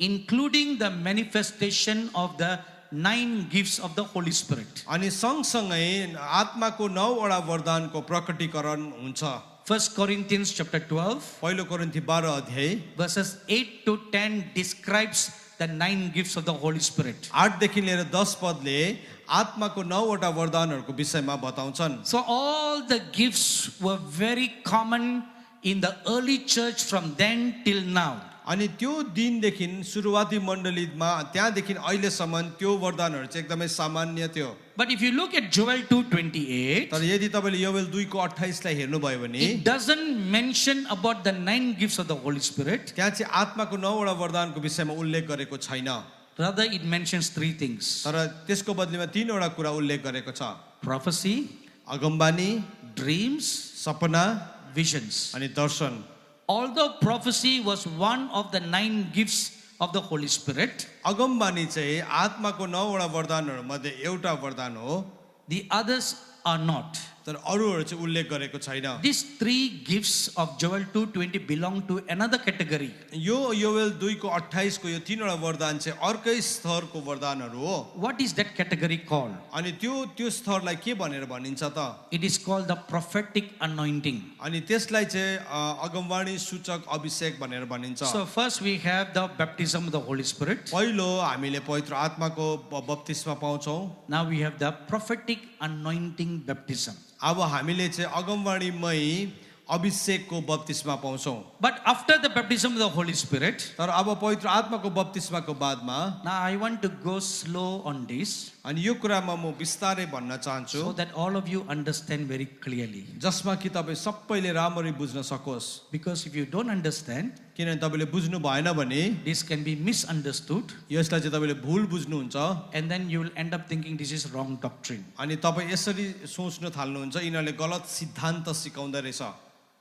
including the manifestation of the 9 gifts of the Holy Spirit. अनि सँगसँगै आत्माको 9 वटा वरदानको प्रकटीकरण हुन्छ 1 Corinthians chapter 12, पहिलो कोरिन्थी 12 अध्याय verses 8 to 10 describes the 9 gifts of the Holy Spirit. 8 देखि लिएर 10 पदले आत्माको 9 वटा वरदानहरूको विषयमा बताउँछन् So all the gifts were very common in the early church from then till now. अनि त्यो दिनदेखि सुरुवाती मण्डलीमा त्यहाँदेखि अहिलेसम्म त्यो वरदानहरू चाहिँ एकदमै सामान्य थियो But if you look at Joel 2:28, तर यदि तपाईले योवेल 2 को 28 लाई हेर्नुभयो भने it doesn't mention about the 9 gifts of the Holy Spirit. त्यहाँ चाहिँ आत्माको 9 वटा वरदानको विषयमा उल्लेख गरेको छैन Rather, it mentions 3 things: तर त्यसको बदलीमा 3 वटा कुरा उल्लेख गरेको छ prophecy, अगमबानी dreams, सपना visions. अनि दर्शन Although prophecy was one of the 9 gifts of the Holy Spirit, अगमबानी चाहिँ आत्माको 9 वटा वरदानहरू मध्ये एउटा वरदान हो the others are not. तर अरूहरू चाहिँ उल्लेख गरेको छैन These 3 gifts of Joel 2:20 belong to another category. यो योवेल 2 को 28 को यो 3 वटा वरदान चाहिँ अर्कै स्तरको वरदानहरू हो What is that category called? अनि त्यो स्तरलाई के भनेर भनिन्छ त It is called the prophetic anointing. अनि त्यसलाई चाहिँ अगमवाणी सूचक अभिषेक भनेर भनिन्छ So first we have the baptism of the Holy Spirit. पहिलो हामीले पवित्र आत्माको बप्तिस्मा पाउँछौं Now we have the prophetic anointing baptism. अब हामीले चाहिँ अगमवाणीमै अभिषेकको बप्तिस्मा पाउँछौं But after the baptism of the Holy Spirit, तर अब पवित्र आत्माको बप्तिस्माको बादमा now I want to go slow on this अनि यो कुरामा म विस्तारै भन्न चाहन्छु so that all of you understand very clearly. जसमा कि तपाई सबैले राम्ररी बुझ्न सकोस् Because if you don't understand, किनभने तपाईले बुझ्नु भएन भने this can be misunderstood यसलाई चाहिँ तपाईले भुल बुझ्नुहुन्छ and then you will end up thinking this is wrong doctrine. अनि तपाई यसरी सोच्न थाल्नुहुन्छ यिनीहरूले गलत सिद्धान्त सिकाउँदै रहेछ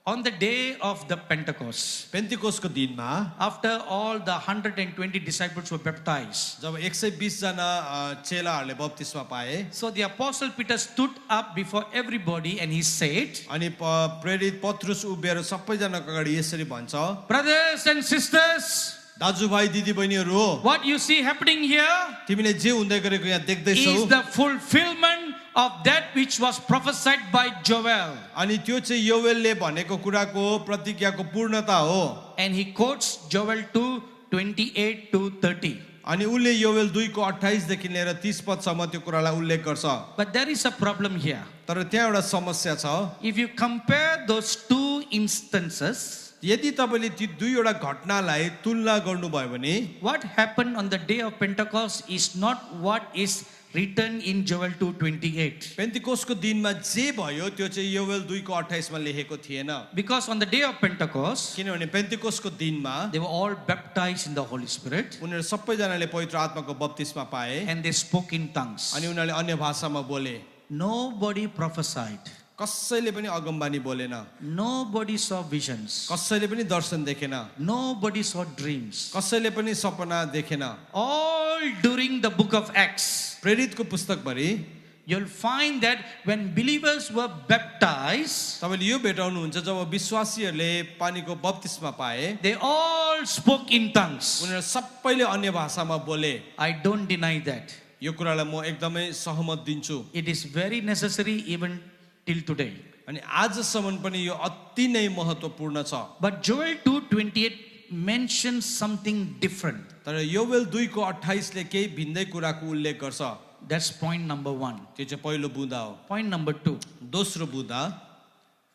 On the day of the Pentecost, पेन्तिकोसको दिनमा after all the 120 disciples were baptized, जब 120 जना चेलाहरूले बप्तिस्मा पाए so the apostle Peter stood up before everybody and he said, अनि प्रेरित पत्रुस उभिएर सबैजनाको अगाडि यसरी भन्छ brothers and sisters, दाजुभाइ दिदीबहिनीहरू हो what you see happening here तिमीले जे हुँदै गरेको यहाँ देख्दैछौ is the fulfillment of that which was prophesied by Joel. अनि त्यो चाहिँ योवेलले भनेको कुराको प्रतिज्ञाको पूर्णता हो And he quotes Joel 2:28 to 30. अनि उले योवेल 2 को 28 देखि लिएर 30 पदसम्म त्यो कुरालाई उल्लेख गर्छ But there is a problem here. तर त्यहाँ एउटा समस्या छ If you compare those 2 instances, यदि तपाईले ती दुईवटा घटनालाई तुलना गर्नुभयो भने what happened on the day of Pentecost is not what is written in Joel 2:28. पेन्तिकोसको दिनमा जे भयो त्यो चाहिँ योवेल 2 को 28 मा लेखेको थिएन Because on the day of Pentecost, किनभने पेन्तिकोसको दिनमा they were all baptized in the Holy Spirit उनीहरू सबैजनाले पवित्र आत्माको बप्तिस्मा पाए and they spoke in tongues. अनि उनीहरूले अन्य भाषामा बोले Nobody prophesied. कसैले पनि अगमबानी बोलेन Nobody saw visions. कसैले पनि दर्शन देखेन Nobody saw dreams. कसैले पनि सपना देखेन All during the book of Acts, प्रेरितको पुस्तकभरि you'll find that when believers were baptized, तपाईले यो भेटाउनुहुन्छ जब विश्वासीहरूले पानीको बप्तिस्मा पाए they all spoke in tongues. उनीहरू सबैले अन्य भाषामा बोले I don't deny that. यो कुरालाई म एकदमै सहमत दिन्छु It is very necessary even till today. अनि आजसम्म पनि यो अति नै महत्त्वपूर्ण छ But Joel 2:28 mentions something different. तर योवेल 2 को 28 ले केही भिन्दै कुराको उल्लेख गर्छ That's point number 1. त्यो चाहिँ पहिलो बुँदा हो Point number 2. दोस्रो बुँदा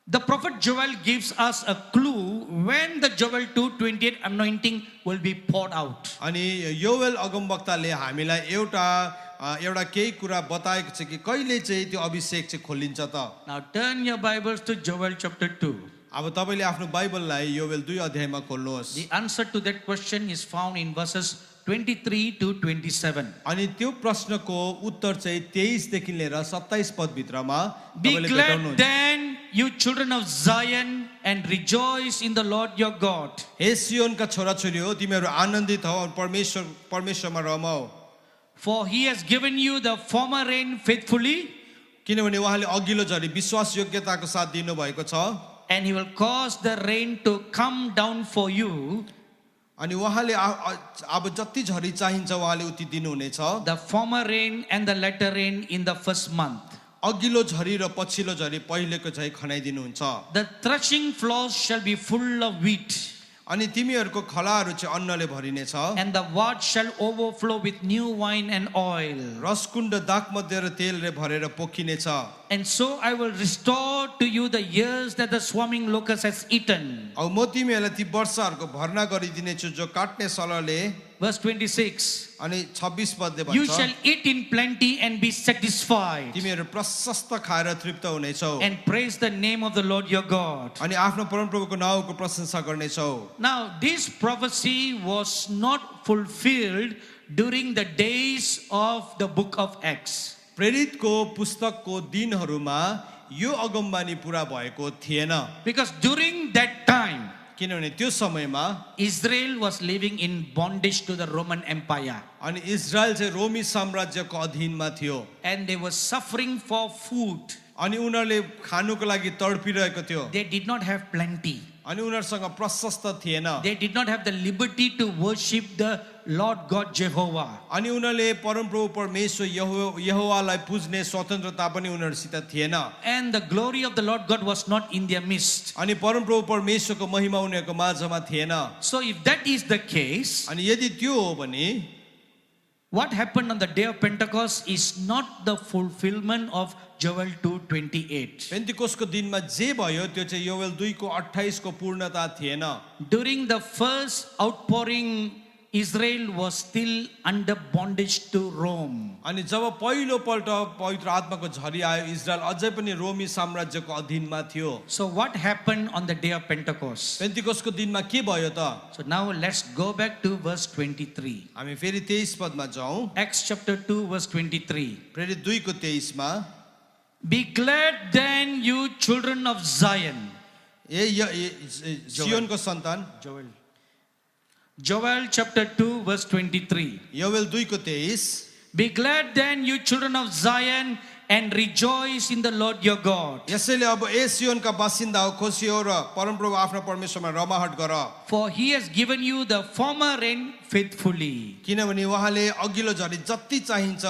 The prophet Joel gives us a clue when the Joel 2:28 anointing will be poured out. अनि योवेल अगमवक्ताले हामीलाई एउटा केही कुरा बताएको छ कि कहिले चाहिँ त्यो अभिषेक चाहिँ खोलिन्छ त Now turn your Bibles to Joel chapter 2. अब तपाईले आफ्नो बाइबललाई योवेल 2 अध्यायमा खोल्नुहोस् The answer to that question is found in verses 23 to 27. अनि त्यो प्रश्नको उत्तर चाहिँ 23 देखि लिएर 27 पद भित्रमा Be तपाईले glad भेटाउनुहुन्छ then, you children of Zion, and rejoice in the Lord your God. हे सियोनका छोराछोरी हो तिमीहरू आनन्दित हौ परमेश्वरमा रमाऊ For he has given you the former rain faithfully, किनभने उहाँले अघिल्लो झरी विश्वास योग्यताको साथ दिनुभएको छ and he will cause the rain to come down for you, अनि उहाँले अब जति झरी चाहिन्छ उहाँले उति दिनुहुनेछ the former rain and the latter rain in the first month. अघिल्लो झरी र पछिल्लो झरी पहिलेको झै खनाइदिनुहुन्छ The threshing floors shall be full of wheat, अनि तिमीहरूको खलाहरू चाहिँ अन्नले भरिनेछ and the vats shall overflow with new wine and oil. रसकुण्ड दागमध्ये र तेलले भरेर पोखिनेछ And so I will restore to you the years that the swarming locust has eaten. अब म तिमीहरूलाई ती वर्षहरूको भर्ना गरिदिनेछु जो काट्ने सलले Verse 26. अनि 26 पदले You भन्छ shall eat in plenty and be satisfied, तिमीहरू प्रशस्त खाएर तृप्त हुनेछौ and praise the name of the Lord your God. अनि आफ्नो परमप्रभुको नाउँको प्रशंसा गर्नेछौ Now, this prophecy was not fulfilled during the days of the book of Acts. प्रेरितको पुस्तकको दिनहरूमा यो अगमबानी पूरा भएको थिएन Because during that time, किनभने त्यो समयमा Israel was living in bondage to the Roman Empire. अनि इजरायल चाहिँ रोमी साम्राज्यको अधीनमा थियो And they were suffering for food. अनि उनीहरूले खानुको लागि तडपिरहेको थियो They did not have plenty. अनि उनीहरूसँग प्रशस्त थिएन They did not have the liberty to worship the Lord God Jehovah. अनि उनीहरूले परमप्रभु परमेश्वर यहोवालाई पुज्ने स्वतन्त्रता पनि उनीहरूसित थिएन And the glory of the Lord God was not in their midst. अनि परमप्रभु परमेश्वरको महिमा उनीहरूको माझमा थिएन So if that is the case, अनि यदि त्यो हो भने what happened on the day of Pentecost is not the fulfillment of Joel 2:28. पेन्टिकोसको दिनमा जे भयो त्यो चाहिँ योवेल 2 को 28 को पूर्णता थिएन During the first outpouring, Israel was still under bondage to Rome. अनि जब पहिलो पल्ट पवित्र आत्माको झरी आयो इजरायल अझै पनि रोमी साम्राज्यको अधीनमा थियो So what happened on the day of Pentecost? पेन्टिकोसको दिनमा के भयो त So now let's go back to verse 23. हामी फेरि 23 पदमा जाउँ Acts chapter 2 verse 23. प्रेरित 2 को 23 मा Be glad then, you children of Zion. सियोनको सन्तान Joel chapter 2 verse 23. योवेल 2 को 23 Be glad then, you children of Zion, and rejoice in the Lord your God. यसैले अब ए सियोनका बासिन्दा हो खुसी हो र परमप्रभु आफ्नो परमेश्वरमा रमाहट गर For he has given you the former rain faithfully. किनभने उहाँले अघिल्लो झरी जति चाहिन्छ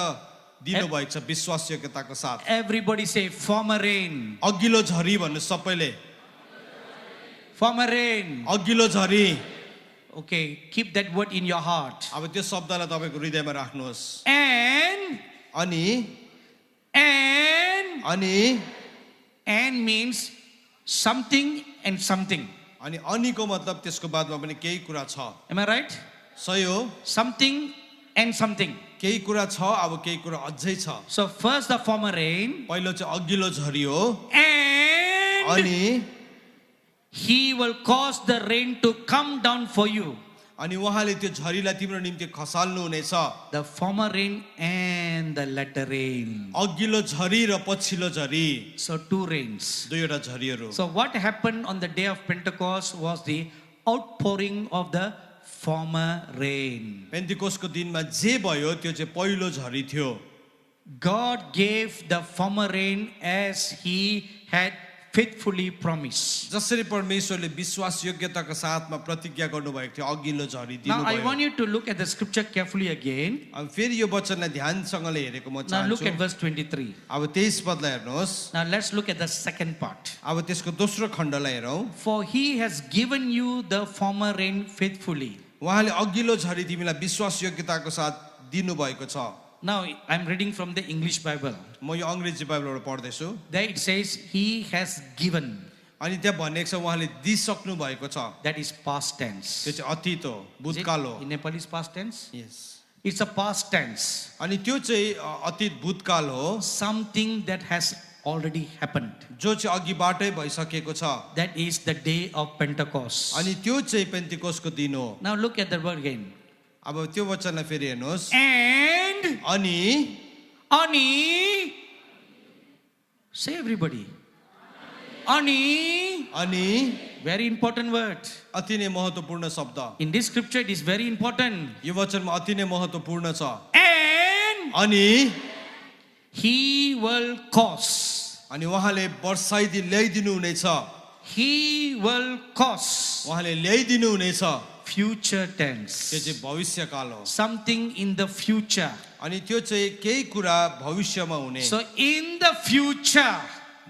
दिनुभएको छ विश्वास योग्यताको साथ Everybody say former rain. अघिल्लो झरी भन्नु सबैले Former rain. अघिल्लो झरी Okay, keep that word in your heart. अब त्यो शब्दलाई तपाईको हृदयमा राख्नुहोस् And means something and something. अनि अनिको मतलब त्यसको बादमा पनि केही कुरा छ Am I right? सही हो Something and something. केही कुरा छ अब केही कुरा अझै छ So first the former rain, पहिलो चाहिँ अघिल्लो झरी हो and अनि he will cause the rain to come down for you. अनि उहाँले त्यो झरीलाई तिम्रो निम्ति खसाल्नु हुनेछ The former rain and the latter rain. अघिल्लो झरी र पछिल्लो झरी So two rains. दुईवटा झरीहरू So what happened on the day of Pentecost was the outpouring of the former rain. पेन्टिकोसको दिनमा जे भयो त्यो चाहिँ पहिलो झरी थियो God gave the former rain as he had faithfully promised. जसरी परमेश्वरले विश्वास योग्यताको साथमा प्रतिज्ञा गर्नुभएको थियो अघिल्लो झरी Now I दिनुभयो want you to look at the scripture carefully again. अब फेरि यो वचनलाई ध्यानसँगले हेरेको म Now look at चाहन्छु verse 23. अब 23 पदलाई हेर्नुहोस् Now let's look at the second part. अब त्यसको दोस्रो खण्डलाई हेरौँ For he has given you the former rain faithfully. उहाँले अघिल्लो झरी तिमीलाई विश्वास योग्यताको साथ दिनुभएको छ Now I'm reading from the English Bible. म यो अङ्ग्रेजी बाइबलबाट पढ्दैछु There it says he has given. अनि त्यहाँ भनेको छ उहाँले दिइसक्नु भएको छ That is past tense. त्यो चाहिँ अतीत हो Is it भूतकाल हो in Nepal is past tense? Yes. It's a past tense. अनि त्यो चाहिँ अतीत भूतकाल हो Something that has already happened. जो चाहिँ अघिबाटै भइसकेको छ That is the day of Pentecost. अनि त्यो चाहिँ पेन्टिकोसको दिन हो Now look at the word again. अब त्यो वचनलाई फेरि हेर्नुहोस् And अनि Ani. Say everybody. Ani. अनि Very important word. अति नै महत्त्वपूर्ण शब्द In this scripture, it is very important. यो वचनमा अति नै महत्त्वपूर्ण छ And अनि he will cause. अनि उहाँले ल्याइदिनु हुनेछ He will cause. उहाँले ल्याइदिनु हुनेछ Future त्यो tense. चाहिँ भविष्यकाल हो Something in the future. अनि त्यो चाहिँ केही कुरा भविष्यमा हुने So in the future,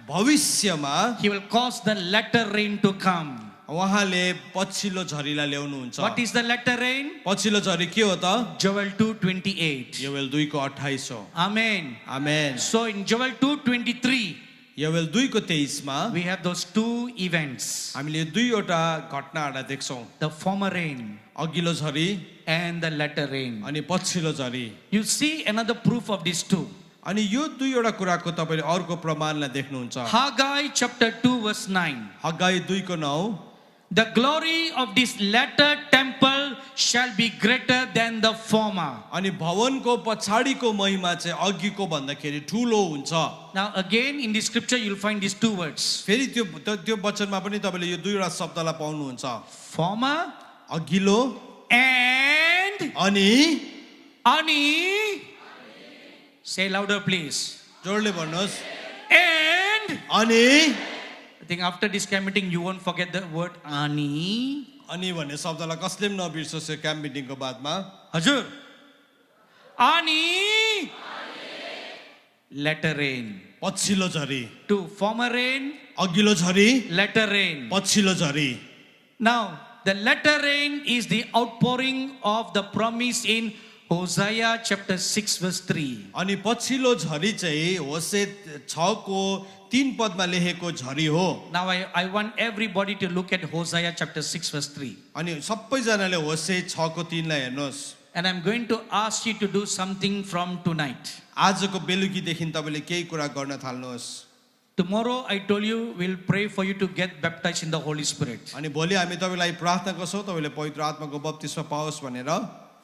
भविष्यमा he will cause the latter rain to come. उहाँले पछिल्लो झरीलाई ल्याउनुहुन्छ What is the latter rain? पछिल्लो झरी के हो त Joel 2:28. योवेल 2 को 28 हो Amen. Amen So in Joel 2:23, योवेल 2 को 23 मा we have those two events. हामीले यो दुईवटा घटनाहरुलाई देख्छौं The former rain अघिल्लो झरी and the latter rain. अनि पछिल्लो झरी You see another proof of these two. अनि यो दुईवटा कुराको तपाईले अर्को प्रमाणलाई देख्नुहुन्छ Haggai chapter 2 verse 9. हग्गाई 2 को 9 The glory of this latter temple shall be greater than the former. अनि भवनको पछाडीको महिमा चाहिँ अघिको भन्दाखेरि ठूलो हुन्छ Now again in the scripture you will find these two words. फेरि त्यो वचनमा पनि तपाईले यो दुईवटा शब्दलाई पाउनुहुन्छ Former अघिल्लो and अनि say louder please. जोडले भन्नुहोस् And अनि I think after this camp meeting you won't forget the word ani. अनि भन्ने शब्दलाई कसले पनि नबिर्सोस् यो क्याम्प मिटिङको बादमा Hazur. Ani. Latter rain. पछिल्लो झरी To former rain, अघिल्लो झरी latter rain. पछिल्लो झरी Now, the latter rain is the outpouring of the promise in Hosea chapter 6 verse 3. अनि पछिल्लो झरी चाहिँ होशे 6 को 3 पदमा लेखेको झरी हो Now, I want everybody to look at Hosea chapter 6 verse 3. अनि सबैजनाले होशे 6 को 3 लाई हेर्नुहोस् And I'm going to ask you to do something from tonight. आजको बेलुकीदेखि तपाईले केही कुरा गर्न थाल्नुहोस् Tomorrow, I told you, we'll pray for you to get baptized in the Holy Spirit. अनि भोलि हामी तपाईलाई प्रार्थना गर्छौं तपाईले पवित्र आत्माको बप्तिस्मा पाओस् भनेर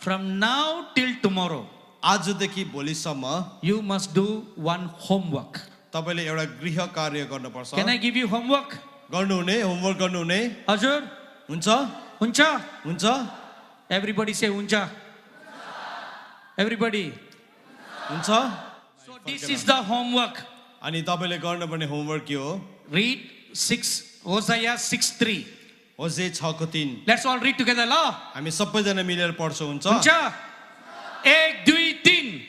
From now till tomorrow, आजदेखि भोलिसम्म you must do one homework. तपाईले एउटा गृह कार्य गर्नुपर्छ Can I give you homework? गर्नुहुने होमवर्क गर्नुहुने Hazur? हुन्छ Uncha? हुन्छ Everybody say uncha. Everybody. हुन्छ So this is the homework. अनि तपाईले गर्नुपर्ने होमवर्क के हो Read Hosea 6:3. होशे 6 को 3 Let's all read together, la. हामी सबैजना मिलेर पढ्छौं हुन्छ Uncha. 1, 2, 3.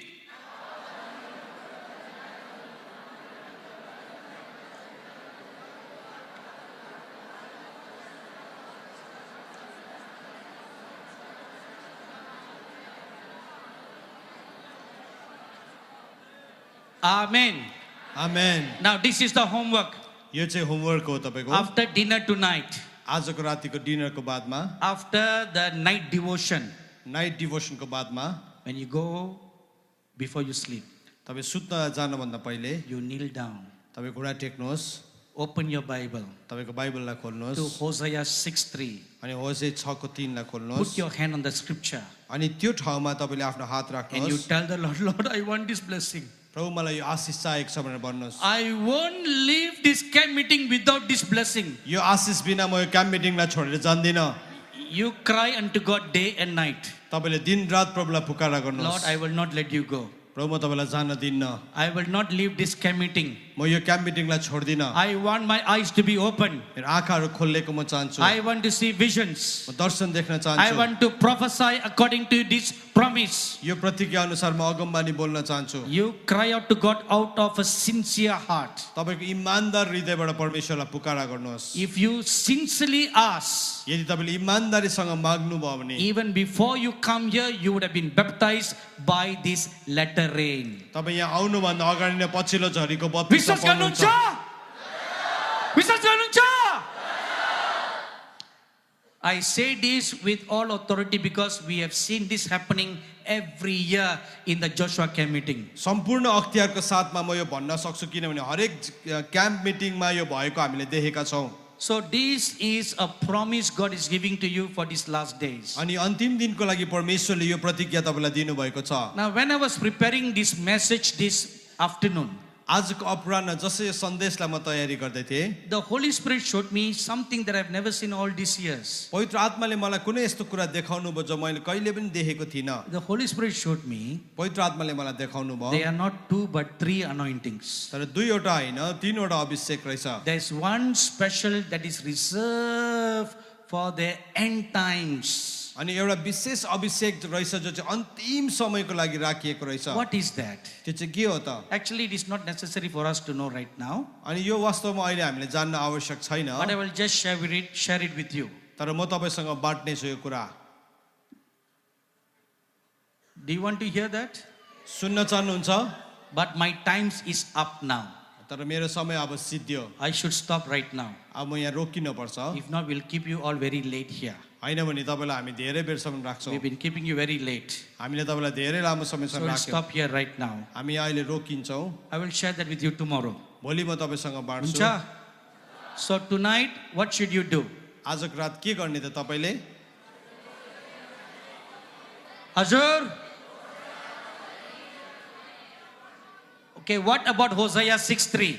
Amen. Amen Now this is the homework. यो चाहिँ होमवर्क हो तपाईको After dinner tonight, आजको रातिको डिनरको बादमा after the night devotion, night डिभोसनको बादमा when you go before you sleep, तपाई सुत्न जान भन्दा पहिले you kneel down, तपाई घुँडा टेक्नुहोस् open your Bible तपाईको बाइबललाई to खोल्नुहोस् Hosea 6:3. अनि होशे 6 को 3 लाई Put खोल्नुहोस् your hand on the scripture अनि त्यो ठाउँमा तपाईले आफ्नो हात and you राख्नुहोस् tell the Lord, Lord, I want this blessing. प्रभु मलाई यो आशिष चाहिएको छ भनेर भन्नुहोस् I won't leave this camp meeting without this blessing. यो आशिष बिना म यो क्याम्प मिटिङलाई छोडेर जान्दिन You cry unto God day and night. तपाईले दिन रात प्रभुलाई पुकारा Lord, गर्नुहोस् I will not let you go. प्रभु म तपाईलाई जान दिन्न I will not leave this camp meeting. म यो camp मिटिङलाई छोड्दिन I want my eyes to be open. मेरो आँखाहरू खोलेको म चाहन्छु I want to see visions. म दर्शन देख्न I चाहन्छु want to prophesy according to this promise. यो प्रतिज्ञा अनुसार म अगमबानी बोल्न चाहन्छु You cry out to God out of a sincere heart. तपाईको इमानदार हृदयबाट परमेश्वरलाई पुकारा गर्नुहोस् If you sincerely ask, यदि तपाईले इमानदारीसँग माग्नु भयो भने even before you come here, you would have been baptized by this latter rain. तपाई यहाँ आउनु भन्दा अगाडि नै पछिल्लो झरीको बत्तिस विश्वास गर्नुहुन्छ? विश्वास गर्नुहुन्छ? I say this with all authority because we have seen this happening every year in the Joshua camp meeting. सम्पूर्ण अख्तियारको साथमा म यो भन्न सक्छु किनभने हरेक क्याम्प मिटिङमा यो भएको हामीले देखेका छौं So this is a promise God is giving to you for these last days. अनि अन्तिम दिनको लागि परमेश्वरले यो प्रतिज्ञा तपाईलाई दिनु भएको छ Now when I was preparing this message this afternoon, आजको अपराह्न जसै यो सन्देशलाई म तयारी गर्दै थिएँ, the Holy Spirit showed me something that I've never seen all these years. पवित्र आत्माले मलाई कुनै यस्तो कुरा देखाउनु भयो जो मैले कहिले पनि देखेको थिइनँ। The Holy Spirit showed me पवित्र आत्माले मलाई देखाउनु भयो। they are not 2 but 3 anointings. तर दुईवटा होइन, तीनवटा अभिषेक रहेछ। There's one special that is reserved for the end times. अनि एउटा विशेष अभिषेक रहेछ जो चाहिँ अन्तिम समयको लागि राखिएको रहेछ। What is that? त्यो चाहिँ के हो त? Actually, it is not necessary for us to know right now, अनि यो वास्तवमा अहिले हामीले जान्न आवश्यक छैन। but I will just share it with you. तर म तपाईसँग बाँड्ने छु यो कुरा। Do you want to hear that? सुन्न चाहनुहुन्छ? But my times is up now. तर मेरो समय अब सिद्धियो। I should stop right now. अब म यहाँ रोकिनु पर्छ। If not, we'll keep you all very late here. हैन भने तपाईलाई हामी धेरै बेरसम्म राख्छौँ। We've been keeping you very late. हामीले तपाईलाई धेरै लामो So समयसम्म we'll राख्यौँ। stop here right now. हामी अहिले रोकिन्छौँ। I will share that with you tomorrow. भोलि म तपाईसँग बाँड्छु। Huncha? So tonight, what should you do? आजको रात के गर्ने त तपाईले? Hazur? Okay, what about Hosea 6:3?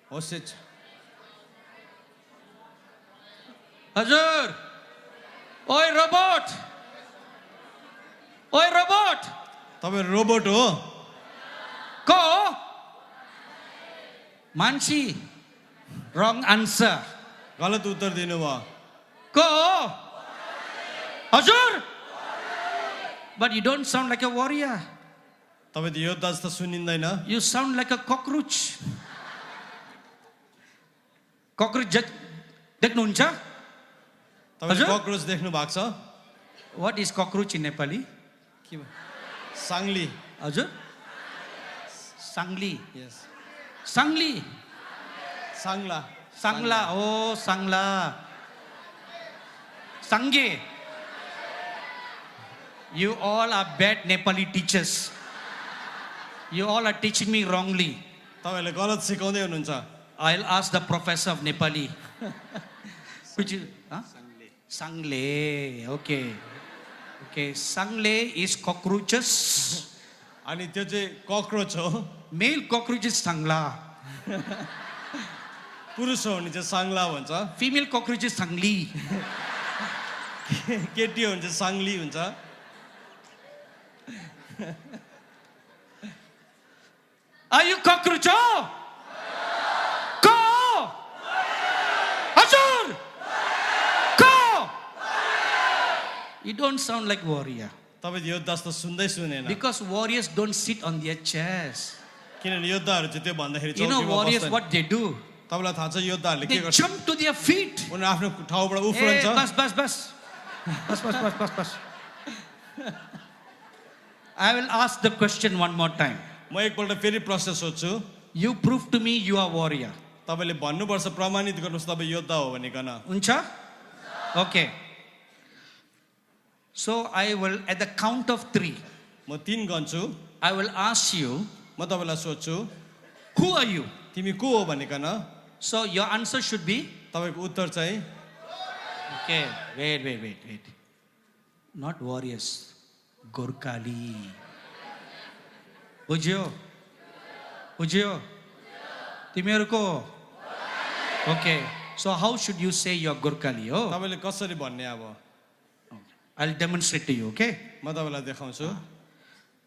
होस् Hazur! Oi, robot! Oi, robot! तपाईँ रोबोट हो? Ko? Manchi? Wrong answer. गलत उत्तर दिनुभयो। Ko? Hazur? But you don't sound like a warrior. तपाईँ त योद्धा जस्तो सुनिँदैन। You sound like a cockroach. Cockroach देख्नुहुन्छ? तपाईले हजुर? ककरोच देख्नु भएको छ? What is cockroach in Nepali? के भयो? साङ्ली। Hazur? Sangli. Yes. Sangli. साङ्ला। Sangla. Oh, Sangla. Sange. You all are bad Nepali teachers. You all are teaching me wrongly. तपाईले गलत सिकाउँदै हुनुहुन्छ। I'll ask the professor of Nepali. Which is, huh? Sangle. Okay. Okay. Sangle is cockroaches. अनि त्यो चाहिँ ककरोच हो। Male cockroach is Sangla. पुरुष हो भने चाहिँ साङ्ला भन्छ। Female cockroach is Sangli. केटी हो भने चाहिँ साङ्ली हुन्छ। Are you cockroach? Go! Hazur! Go! You don't sound like warrior. तपाईँ योद्धा जस्तो सुन्दै सुनेन। Because warriors don't sit on their chairs. किनभने योद्धाहरू चाहिँ त्यो भन्दाखेरि You know चौकीमा warriors बस्दैन। what they do? तपाईलाई थाहा छ योद्धाहरूले They के गर्छ? jump to their feet. उनीहरू आफ्नो ठाउँबाट Hey, उफ्रन्छ। bus, bus, bus. Bus, bus, bus, bus, bus. I will ask the question one more time. म एकपल्ट फेरि प्रश्न सोध्छु। You prove to me you are warrior. तपाईले भन्नुपर्छ, प्रमाणित गर्नुहोस् तपाईँ योद्धा हो भनिकन। Uncha? Okay. So I will, at the count of 3, म 3 गन्छु। I will ask you, म तपाईलाई सोध्छु, who are you? तिमी को हो भनिकन। So your answer should be, तपाईको उत्तर चाहिँ okay, wait. Not warriors, Gorkali. Bujyo? Timirko? Okay. So how should you say you're Gorkali? Oh, तपाईले कसरी भन्ने अब? I'll demonstrate to you, okay? म तपाईलाई देखाउँछु।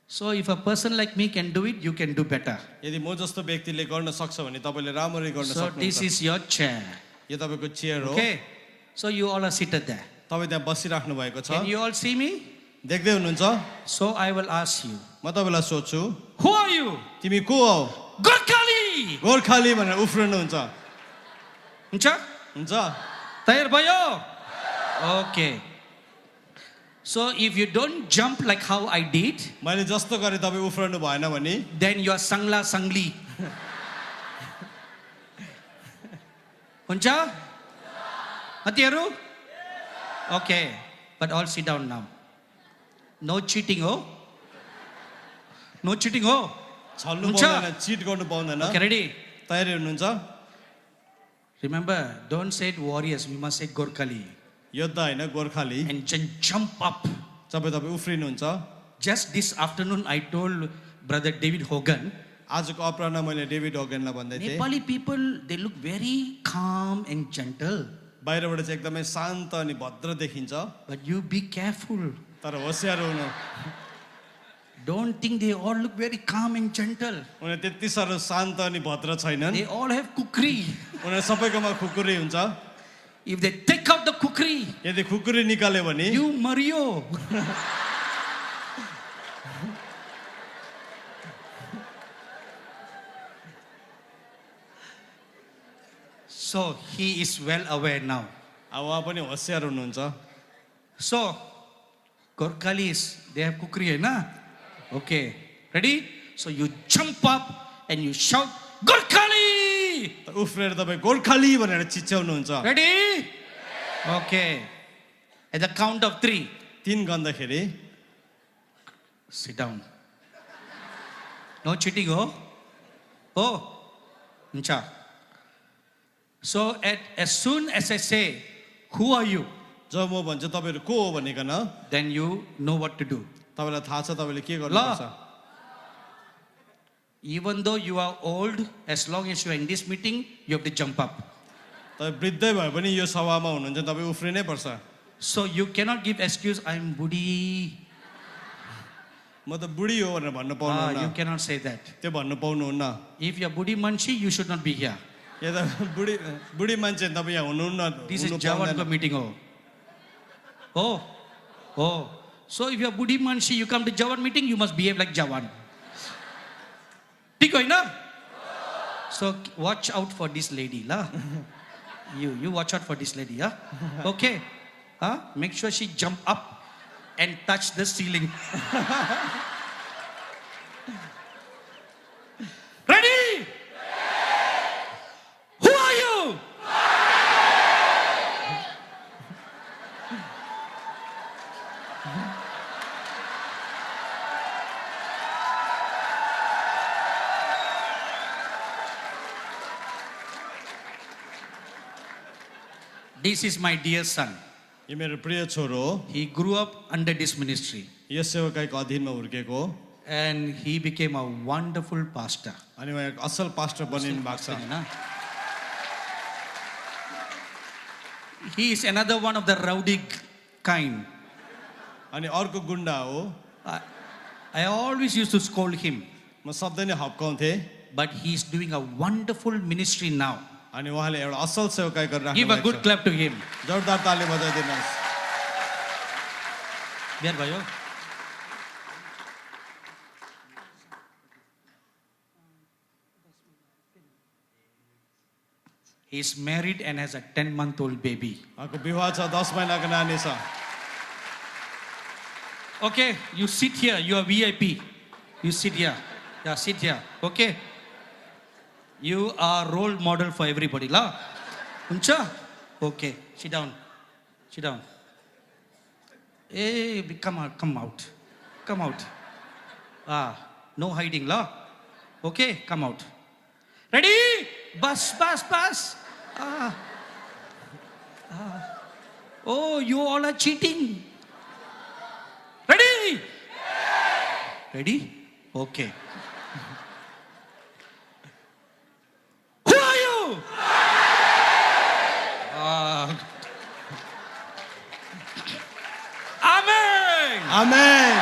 So if a person like me can do it, you can do better. यदि म जस्तो व्यक्तिले गर्न सक्छ भने तपाईले राम्ररी गर्न So this सक्नुहुन्छ। is your chair, यो तपाईको चेयर हो। okay? So you all are seated there. तपाई त्यहाँ बसिराख्नु भएको छ। Can you all see me? देख्दै हुनुहुन्छ? So I will ask you, म तपाईलाई सोध्छु, who are you? तिमी को हौ? Gorkali! गोर्खाली भनेर उफ्रनुहुन्छ। Huncha? हुन्छ? Tayar bhayo? Okay. So if you don't jump like how I did, मैले जस्तो गरे तपाई उफ्रनु भएन भने then you are Sangla Sangli. Huncha? Hatiyaru? Okay. But all sit down now. No cheating, oh? No cheating, oh? छल्नु हुन्छ? पाउँदैन, चिट गर्नु पाउँदैन। Okay, ready? तयारी हुनुहुन्छ? Remember, don't say it warriors, we must say Gorkali. योद्धा हैन, गोर्खाली। And jump up. तपाईँ उफ्रिनुहुन्छ? Just this afternoon, I told Brother David Hogan आजको अपराह्न मैले डेभिड ओगेनलाई भन्दै थिएँ Nepali people, they look very calm and gentle. बाहिरबाट चाहिँ एकदमै शान्त अनि भद्र देखिन्छ But you be careful. तर होसियार हुनु Don't think they all look very calm and gentle. उनीहरू त्यति साह्रो शान्त अनि भद्र छैनन् They all have kukri. उनीहरू सबैकोमा खुकुरी हुन्छ If they take out the kukri, यदि खुकुरी निकाल्यो भने you Mario. So he is well aware now. अब उहाँ पनि होसियार हुनुहुन्छ So, Gorkhalis, they have kukri, na? Okay, ready? So you jump up and you shout, Gorkhali! उफ्रेर तपाईँ गोर्खाली भनेर चिच्याउनुहुन्छ Ready? Okay. At the count of 3, 3 गन्दाखेरि sit down. No cheating, oh? Oh, Ncha. So as soon as I say, who are you? जब म भन्छु तपाईँहरू को हो भनिकन Then you know what to do. तपाईँलाई थाहा छ तपाईँले के गर्नुपर्छ Even though you are old, as long as you are in this meeting, you have to jump up. तपाईँ वृद्धै भए पनि यो सभामा हुनुहुन्छ तपाईँ उफ्रिनै पर्छ So you cannot give excuse, I'm Buddhi. म त बुढी हो भनेर भन्नु You पाउनुहुन्न cannot say that. त्यो भन्नु पाउनुहुन्न If you are Buddhi Manshi, you should not be here. या त बुढी मान्छे तपाईँ यहाँ हुनुहुन्न This is हुनु Jawan पाउँदैन। meeting. Oh. So if you are Buddhi Manshi, you come to Jawan meeting, you must behave like Jawan. ঠিক না? So watch out for this lady, lah. You watch out for this lady, huh? Okay. Huh? Make sure she jump up and touch the ceiling. Ready? Who are you? This is my dear son. यो मेरो प्रिय छोरो हो He grew up under this ministry यस सेवकाईको अधीनमा हुर्केको हो and he became a wonderful pastor. अनि उहाँ एक असल पास्टर बनिनु भएको छ Huh? He is another one of the rowdy kind. अनि अर्को गुन्डा हो I always used to scold him, म सधैँ नै हप्काउँथेँ but he is doing a wonderful ministry now. अनि उहाँले एउटा असल सेवकाई गरेर Give a good clap to him. जोरदार ताली बजाइदिनुहोस् Biar bhayo. He is married and has a 10-month-old baby. उहाँको विवाह छ 10 महिनाको नानी छ Okay, you sit here. You are VIP. You sit here. Yeah, sit here. Okay. You are role model for everybody, la. Uncha? Okay. Sit down. Sit down. Hey, come out. Come out. Come out. No hiding, la. Okay, come out. Ready? Bus. Oh, you all are cheating. Ready? Ready? Okay. Who are you? Amen. Amen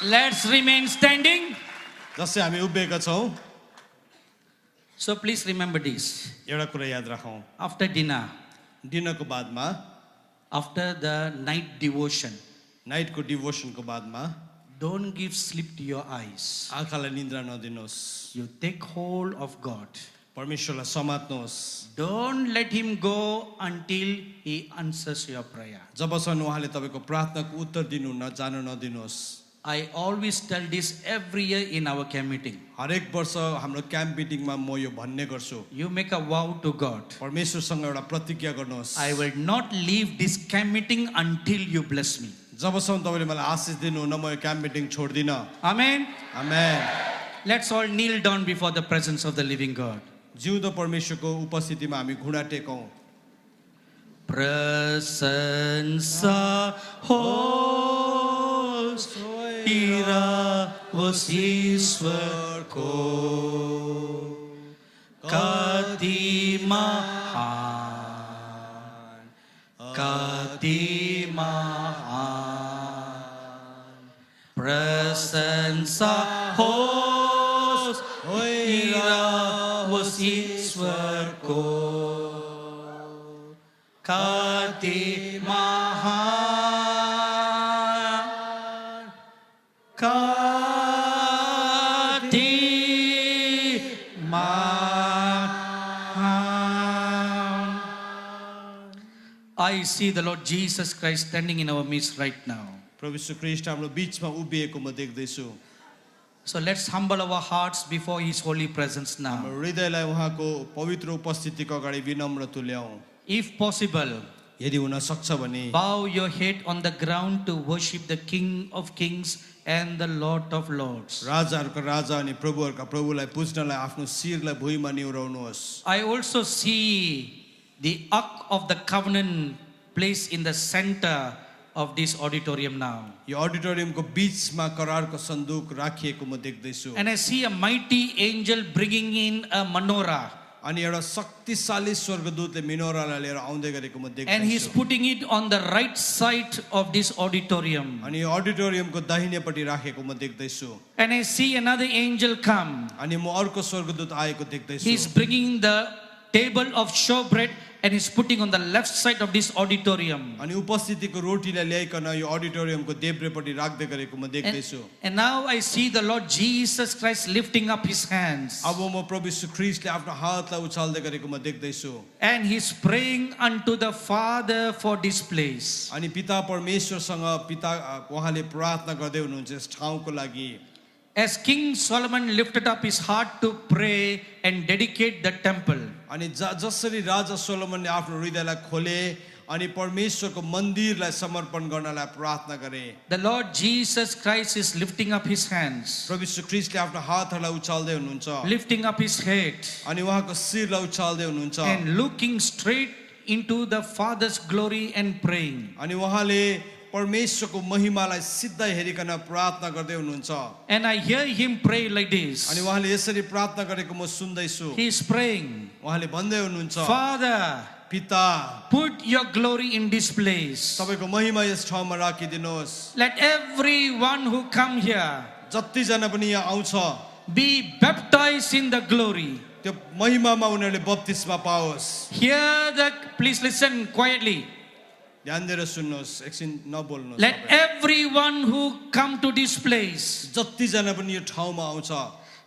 Let's remain standing. जसै हामी उभिएका छौँ So please remember this. एउटा कुरा याद राखौँ After dinner, डिनरको बादमा after the night devotion, नाइटको डिभोसनको बादमा don't give sleep to your eyes. आँखालाई निन्द्रा नदिनुहोस् You take hold of God. परमेश्वरलाई समात्नुहोस् Don't let him go until he answers your prayer. जबसम्म उहाँले तपाईँको प्रार्थनाको उत्तर दिनुहुन्न जान नदिनुहोस् I always tell this every year in our camp meeting. हरेक वर्ष हाम्रो क्याम्प मिटिङमा म यो भन्ने गर्छु You make a vow to God. परमेश्वरसँग एउटा प्रतिज्ञा गर्नुहोस् I will not leave this camp meeting until you bless me. जबसम्म तपाईँले मलाई आशिष दिनुहुन्न म यो क्याम्प मिटिङ छोड्दिनँ Amen. Amen Let's all kneel down before the presence of the living God. जिउँदो परमेश्वरको उपस्थितिमा हामी घुँडा टेकौँ Prasansa hos ira उस ईश्वर को कति महान, कति महान प्रशंसा होस् उस ईश्वर को कति महान, कति महान. I see the Lord Jesus Christ standing in our midst right now. प्रभु यीशु ख्रीष्ट हाम्रो बीचमा उभिएको म देख्दैछु. So let's humble our hearts before His holy presence now. हाम्रो हृदयलाई उहाँको पवित्र उपस्थितिको अगाडि विनम्र तुल्याऊ. If possible, यदि हुन सक्छ भने bow your head on the ground to worship the King of Kings and the Lord of Lords. राजाहरूको राजा अनि प्रभुहरूका प्रभुलाई पुज्नलाई आफ्नो शिरलाई भुइँमा निहुराउनुहोस्. I also see the Ark of the Covenant placed in the center of this auditorium now. यो अडिटोरियमको बीचमा करारको सन्दुक राखिएको म देख्दैछु. And I see a mighty angel bringing in a menorah. अनि एउटा शक्तिशाली स्वर्गदूतले मिनोरालाई लिएर आउँदै गरेको म And he's देख्दैछु. putting it on the right side of this auditorium. अनि यो अडिटोरियमको दाहिनेपट्टि राखेको म देख्दैछु. And I see another angel come. अनि म अर्को स्वर्गदूत आएको देख्दैछु. He's bringing the table of showbread and he's putting on the left side of this auditorium. अनि उपस्थितिको रोटीलाई ल्याइकन यो अडिटोरियमको देब्रेपट्टि राख्दै गरेको म देख्दैछु. And now I see the Lord Jesus Christ lifting up his hands. अब म प्रभु यीशु ख्रीष्टले आफ्नो हातलाई उचाल्दै गरेको म देख्दैछु. And he's praying unto the Father for this place. अनि पिता परमेश्वरसँग उहाँले प्रार्थना गर्दै हुनुहुन्छ यस ठाउँको लागि. As King Solomon lifted up his heart to pray and dedicate the temple, अनि जसरी राजा सोलोमनले आफ्नो हृदयलाई खोले अनि परमेश्वरको मन्दिरलाई समर्पण गर्नलाई प्रार्थना गरे. the Lord Jesus Christ is lifting up his hands, प्रभु यीशु ख्रीष्टले आफ्नो हातहरूलाई उचाल्दै हुनुहुन्छ lifting up his head, अनि उहाँको शिरलाई उचाल्दै हुनुहुन्छ and looking straight into the Father's glory and praying. अनि उहाँले परमेश्वरको महिमालाई सिधै हेरिकन प्रार्थना गर्दै हुनुहुन्छ. And I hear him pray like this. अनि उहाँले यसरी प्रार्थना गरेको म सुन्दैछु. He is praying, उहाँले भन्दै हुनुहुन्छ Father, पिता put your glory in this place. तपाईको महिमा यस ठाउँमा राखिदिनुहोस्. Let everyone who come here जतिजना पनि यहाँ आउँछ be baptized in the glory. त्यो महिमामा उनीहरूले बप्तिस्मा पाओस्. Please listen quietly. ध्यान दिएर सुन्नुहोस्, एकछिन नबोल्नुहोस्. Let everyone who come to this place जतिजना पनि यो ठाउँमा आउँछ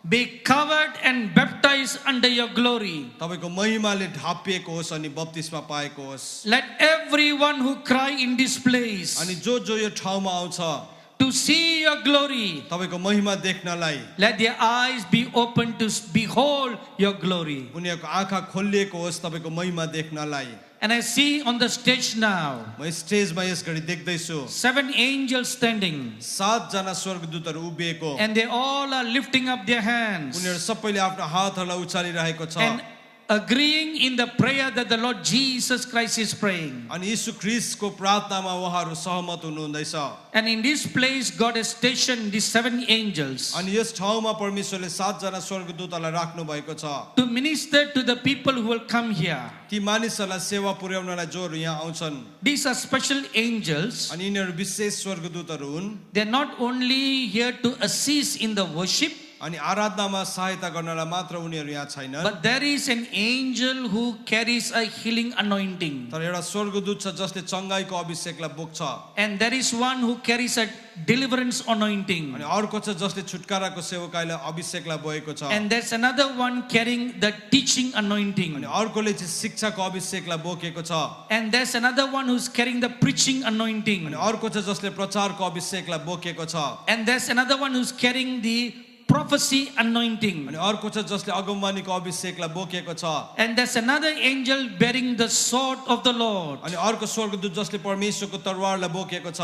be covered and baptized under your glory. तपाईको महिमाले ढापिएको होस् अनि बप्तिस्मा पाएको होस्. Let everyone who cry in this place अनि जो यो ठाउँमा आउँछ to see your glory, तपाईको महिमा देख्नलाई let their eyes be open to behold your glory. उनीहरूको आँखा खोलिएको होस् तपाईको महिमा देख्नलाई. And I see on the stage now म स्टेजमा यस घडी देख्दैछु 7 angels standing, 7 जना स्वर्गदूतहरू उभिएको. and they all are lifting up their hands उनीहरू सबैले आफ्नो हातहरूलाई उचालिरहेको छ and agreeing in the prayer that the Lord Jesus Christ is praying. अनि यीशु ख्रीष्टको प्रार्थनामा उहाँहरू सहमत हुनुहुँदैछ. And in this place God has stationed these 7 angels अनि यस ठाउँमा परमेश्वरले 7 जना स्वर्गदूतलाई राख्नु भएको छ to minister to the people who will come here. ती मानिसहरूलाई सेवा पुर्याउनलाई जोहरू यहाँ आउँछन्. These are special angels. अनि यिनीहरू विशेष स्वर्गदूतहरू हुन्. They are not only here to assist in the worship, अनि आराधनामा सहायता गर्नलाई मात्र उनीहरू यहाँ छैनन्. but there is an angel who carries a healing anointing. तर एउटा स्वर्गदूत छ जसले चङ्गाईको अभिषेकलाई बोक्छ. And there is one who carries a deliverance anointing. अनि अर्को छ जसले छुटकाराको सेवकाईलाई अभिषेकलाई बोकेको छ. And there's another one carrying the teaching अनि anointing. अर्कोले चाहिँ शिक्षाको अभिषेकलाई बोकेको छ. And there's another one who's carrying the preaching anointing. अनि अर्को छ जसले प्रचारको अभिषेकलाई बोकेको छ. And there's another one who's carrying the prophecy anointing. अनि अर्को छ जसले अगमवाणीको अभिषेकलाई बोकेको छ. And there's another angel bearing the sword of the Lord अनि अर्को स्वर्गदूत जसले परमेश्वरको तरवारलाई बोकेको छ.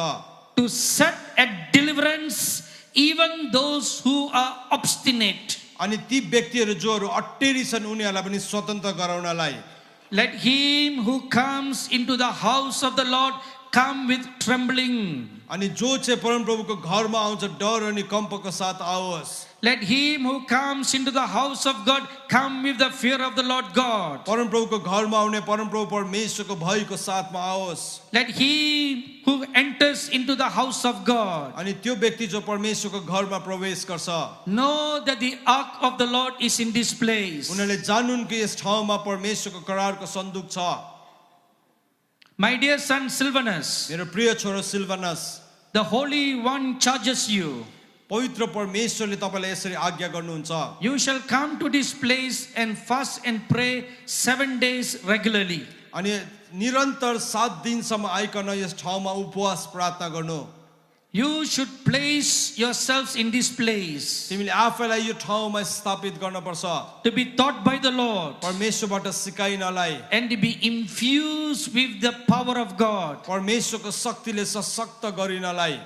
to set at deliverance even those who are obstinate. अनि ती व्यक्तिहरू जोहरू अट्टेरी छन् उनीहरूलाई पनि स्वतन्त्र गराउनलाई. Let him who comes into the house of the Lord come with trembling. अनि जो चाहिँ परमप्रभुको घरमा आउँछ डर अनि कम्पको साथ आओस्. Let him who comes into the house of God come with the fear of the Lord God. परमप्रभुको घरमा आउने परमप्रभु परमेश्वरको भयको साथमा आओस्. Let he who enters into the house of God अनि त्यो व्यक्ति जो परमेश्वरको घरमा प्रवेश गर्छ know that the ark of the Lord is in this place. उनीहरूले जानुन् कि यस ठाउँमा परमेश्वरको करारको सन्दुक छ. My dear son Silvanus, मेरो प्रिय छोरो Silvanus, the Holy One charges you. पवित्र परमेश्वरले तपाईलाई यसरी आज्ञा गर्नुहुन्छ. You shall come to this place and fast and pray 7 days regularly. अनि निरन्तर 7 दिनसम्म आइकन यस ठाउँमा उपवास प्रार्थना गर्नु. You should place yourselves in this place तिमीले आफैलाई यो ठाउँमा स्थापित गर्न पर्छ. to be taught by the Lord परमेश्वरबाट सिकाइनलाई, and to be infused with the power of God. परमेश्वरको शक्तिले सशक्त गरिनलाई.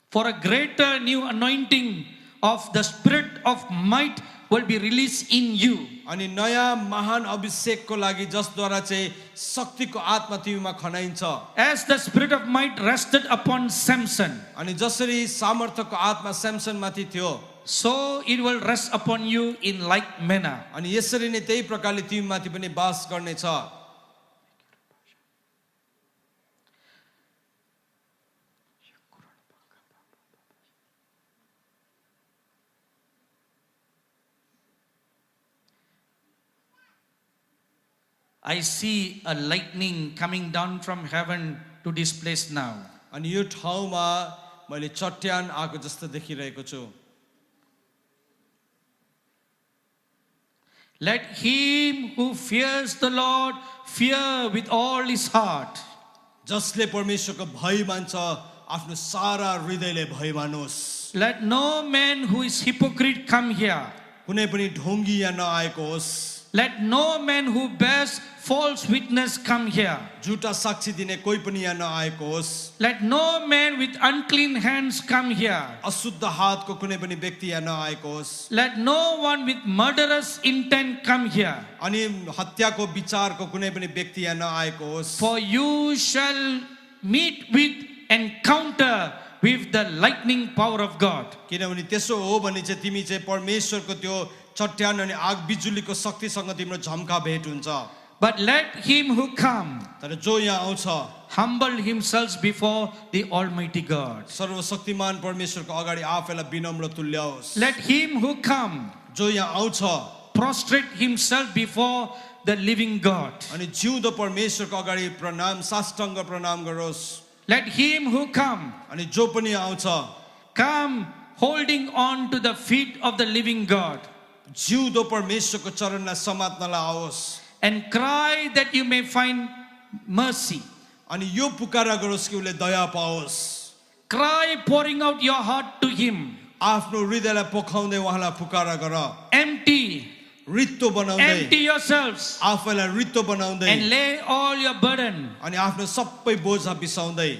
For a greater new anointing of the spirit of might will be released in you. अनि नयाँ महान अभिषेकको लागि जसद्वारा चाहिँ शक्तिको आत्मा तिमीमा खनाइन्छ. As the spirit of might rested upon Samson, अनि जसरी सामर्थ्यको आत्मा स्यामसनमाथि थियो, so it will rest upon you in like manner. अनि यसरी नै त्यही प्रकारले तिमीमाथि पनि वास गर्नेछ. I see a lightning coming down from heaven to this place now. अनि यो ठाउँमा मैले चट्यान आएको जस्तो देखिरहेको छु. Let him who fears the Lord fear with all his heart. जसले परमेश्वरको भय मान्छ आफ्नो सारा हृदयले भय मानोस्. Let no man who is hypocrite come here. कुनै पनि ढोंगी यहाँ नआएको होस्. Let no man who bears false witness come here. झुटा साक्षी दिने कोही पनि यहाँ नआएको होस्. Let no man with unclean hands come here. अशुद्ध हातको कुनै पनि व्यक्ति यहाँ नआएको होस्. Let no one with murderous intent come here. अनि हत्याको विचारको कुनै पनि व्यक्ति यहाँ नआएको होस्. For you shall meet with encounter with the lightning power of God. किनभने त्यसो हो भने चाहिँ तिमी चाहिँ परमेश्वरको त्यो चट्यान अनि आग बिजुलीको शक्तिसँग तिम्रो झम्का भेट हुन्छ. But let him who come तर जो यहाँ आउँछ humble himself before the Almighty God. सर्वशक्तिमान परमेश्वरको अगाडि आफैलाई विनम्र तुल्याओस्. Let him who come जो यहाँ आउँछ prostrate himself before the living God. अनि जिउँदो परमेश्वरको अगाडि प्रणाम साष्टाङ्ग प्रणाम गरोस्. Let him who come अनि जो पनि आउँछ come holding on to the feet of the living God जिउँदो परमेश्वरको चरणलाई समात्नलाई आओस्. and cry that you may find mercy. अनि यो पुकारा गरोस् कि उसले दया पाओस्. Cry pouring out your heart to him. आफ्नो हृदयलाई पोखाउँदै उहाँलाई पुकारा गर. Empty बनाउँदै yourselves आफैलाई रित्तो बनाउँदै and lay all your burden. अनि आफ्नो सबै बोझा बिसाउँदै.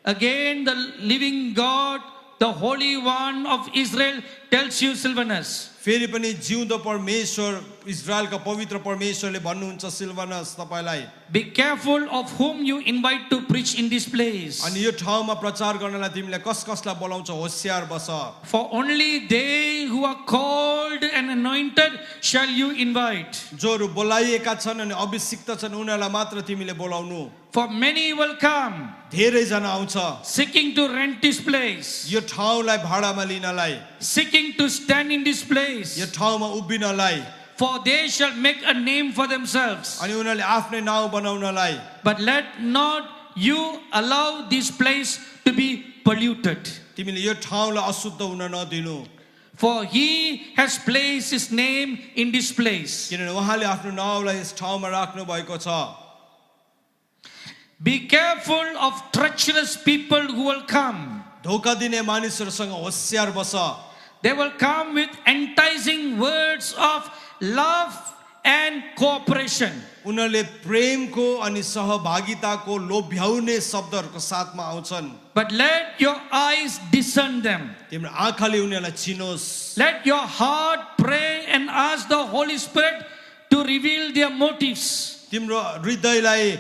Again the living God, the Holy One of Israel tells you, Silvanus, फेरि पनि जिउँदो परमेश्वर इजरायलका पवित्र परमेश्वरले भन्नुहुन्छ सिल्वानस तपाईलाई, be careful of whom you invite to preach in this place. अनि यो ठाउँमा प्रचार गर्नलाई तिमीले कसलाई बोलाउँछ होशियार बस. For only they who are called and anointed shall you invite. जोहरू बोलाइएका छन् अनि अभिषिक्त छन् उनीहरूलाई मात्र तिमीले बोलाउनु. For many will come धेरै जना आउँछ seeking to rent this place, यो ठाउँलाई भाडामा लिनलाई, seeking to stand in this place, यो ठाउँमा उभिनलाई. for they shall make a name for themselves. अनि उनीहरूले आफ्नै नाउँ बनाउनलाई. But let not you allow this place to be polluted. तिमीले यो ठाउँलाई अशुद्ध हुन नदिनु. For he has placed his name in this place. किनभने उहाँले आफ्नो नाउँलाई यस ठाउँमा राख्नु भएको छ. Be careful of treacherous people who will come. धोका दिने मानिसहरूसँग होशियार बस. They will come with enticing words of love and cooperation. उनीहरूले प्रेमको अनि सहभागिताको लोभ्याउने शब्दहरूको साथमा आउँछन्. But let your eyes discern them. तिम्रो आँखाले उनीहरूलाई चिनोस्. Let your heart pray and ask the Holy Spirit to reveal their motives. तिम्रो हृदयलाई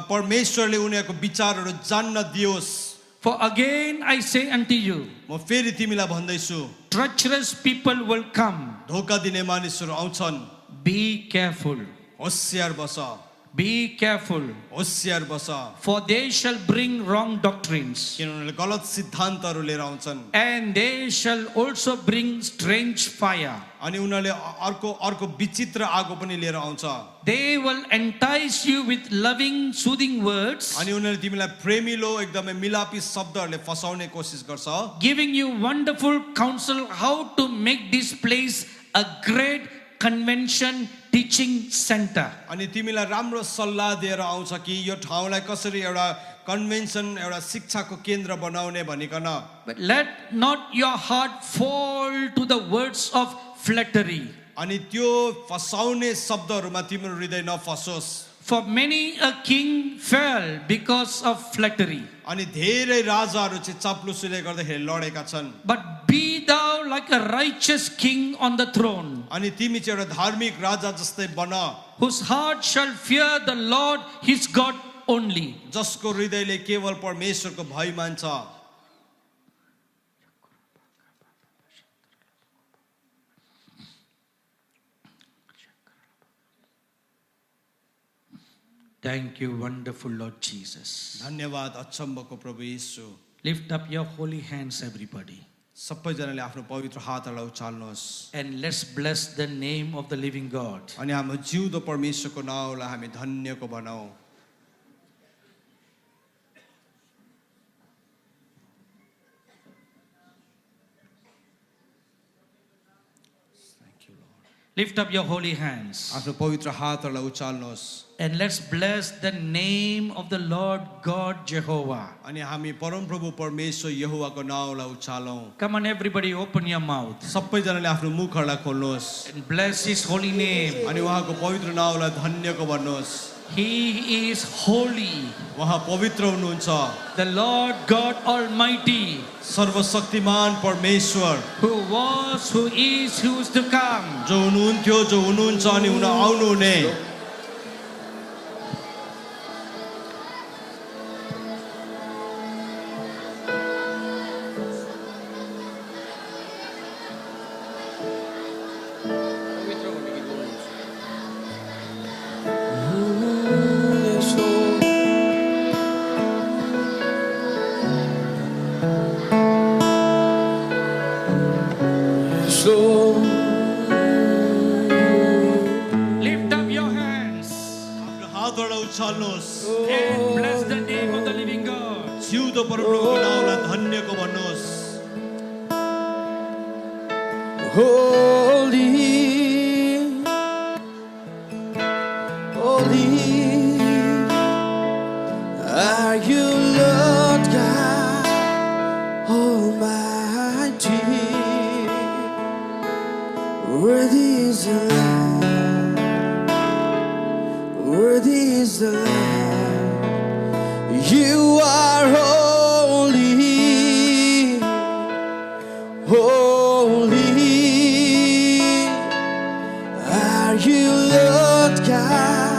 परमेश्वरले उनीहरूको विचारहरू जान्न दियोस्। For again I say unto you, म फेरि तिमीलाई भन्दैछु, treacherous people will come. धोका दिने मानिसहरू आउँछन्। Be careful. होशियार बस, Be careful. होशियार बस, For they shall bring wrong doctrines, किन उनीहरूले गलत सिद्धान्तहरू लिएर आउँछन्। and they shall also bring strange fire. अनि उनीहरूले अर्को विचित्र आगो पनि लिएर आउँछ। They will entice you with loving, soothing words, अनि उनीहरूले तिमीलाई प्रेमिलो एकदमै मिलापी शब्दहरूले फसाउने कोसिस गर्छ। giving you wonderful counsel how to make this place a great convention teaching center. अनि तिमीलाई राम्रो सल्लाह दिएर आउँछ कि यो ठाउँलाई कसरी एउटा कन्भेन्सन एउटा शिक्षाको केन्द्र बनाउने भनिकन। But let not your heart fall to the words of flattery. अनि त्यो फसाउने शब्दहरूमा तिम्रो हृदय नफसोस्। For many a king fell because of flattery. अनि धेरै राजाहरू चाहिँ चाप्लुसीले गर्दाखेरि लडेका छन्। But be thou like a righteous king on the throne, अनि तिमी चाहिँ एउटा धार्मिक राजा जस्तै बन, whose heart shall fear the Lord his God only. जसको हृदयले केवल परमेश्वरको भय मान्छ। Thank you, wonderful Lord Jesus. धन्यवाद अचम्मको प्रभु येशू। Lift up your holy hands, everybody, सबैजनाले आफ्नो पवित्र हातहरूलाई उचाल्नुहोस् and let's bless the name of the living God. अनि हाम्रो जिउँदो परमेश्वरको नाउँलाई हामी धन्यको बनाऊ। Lift up your holy hands, आफ्नो पवित्र हातहरूलाई उचाल्नुहोस् and let's bless the name of the Lord God Jehovah. अनि हामी परमप्रभु परमेश्वर यहोवाको नाउँलाई उचालौँ। Come on, everybody, open your mouth सबैजनाले आफ्नो मुखहरूलाई खोल्नुहोस् and bless his holy name. अनि उहाँको पवित्र नाउँलाई धन्यको भन्नुहोस्। He is holy, उहाँ पवित्र हुनुहुन्छ, the Lord God Almighty, सर्वशक्तिमान परमेश्वर who was, who is to come. जो हुनुहुन्थ्यो, जो हुनुहुन्छ अनि हुन आउनुहुने। Lift up your hands आफ्नो हातहरूलाई उचाल्नुहोस् and bless the name of the living God. जिउँदो परमप्रभुको नाउँलाई धन्यको भन्नुहोस्। Holy, holy are you, Lord God Almighty. Worthy is the Lamb, worthy is the Lamb. You are holy, holy are you, Lord God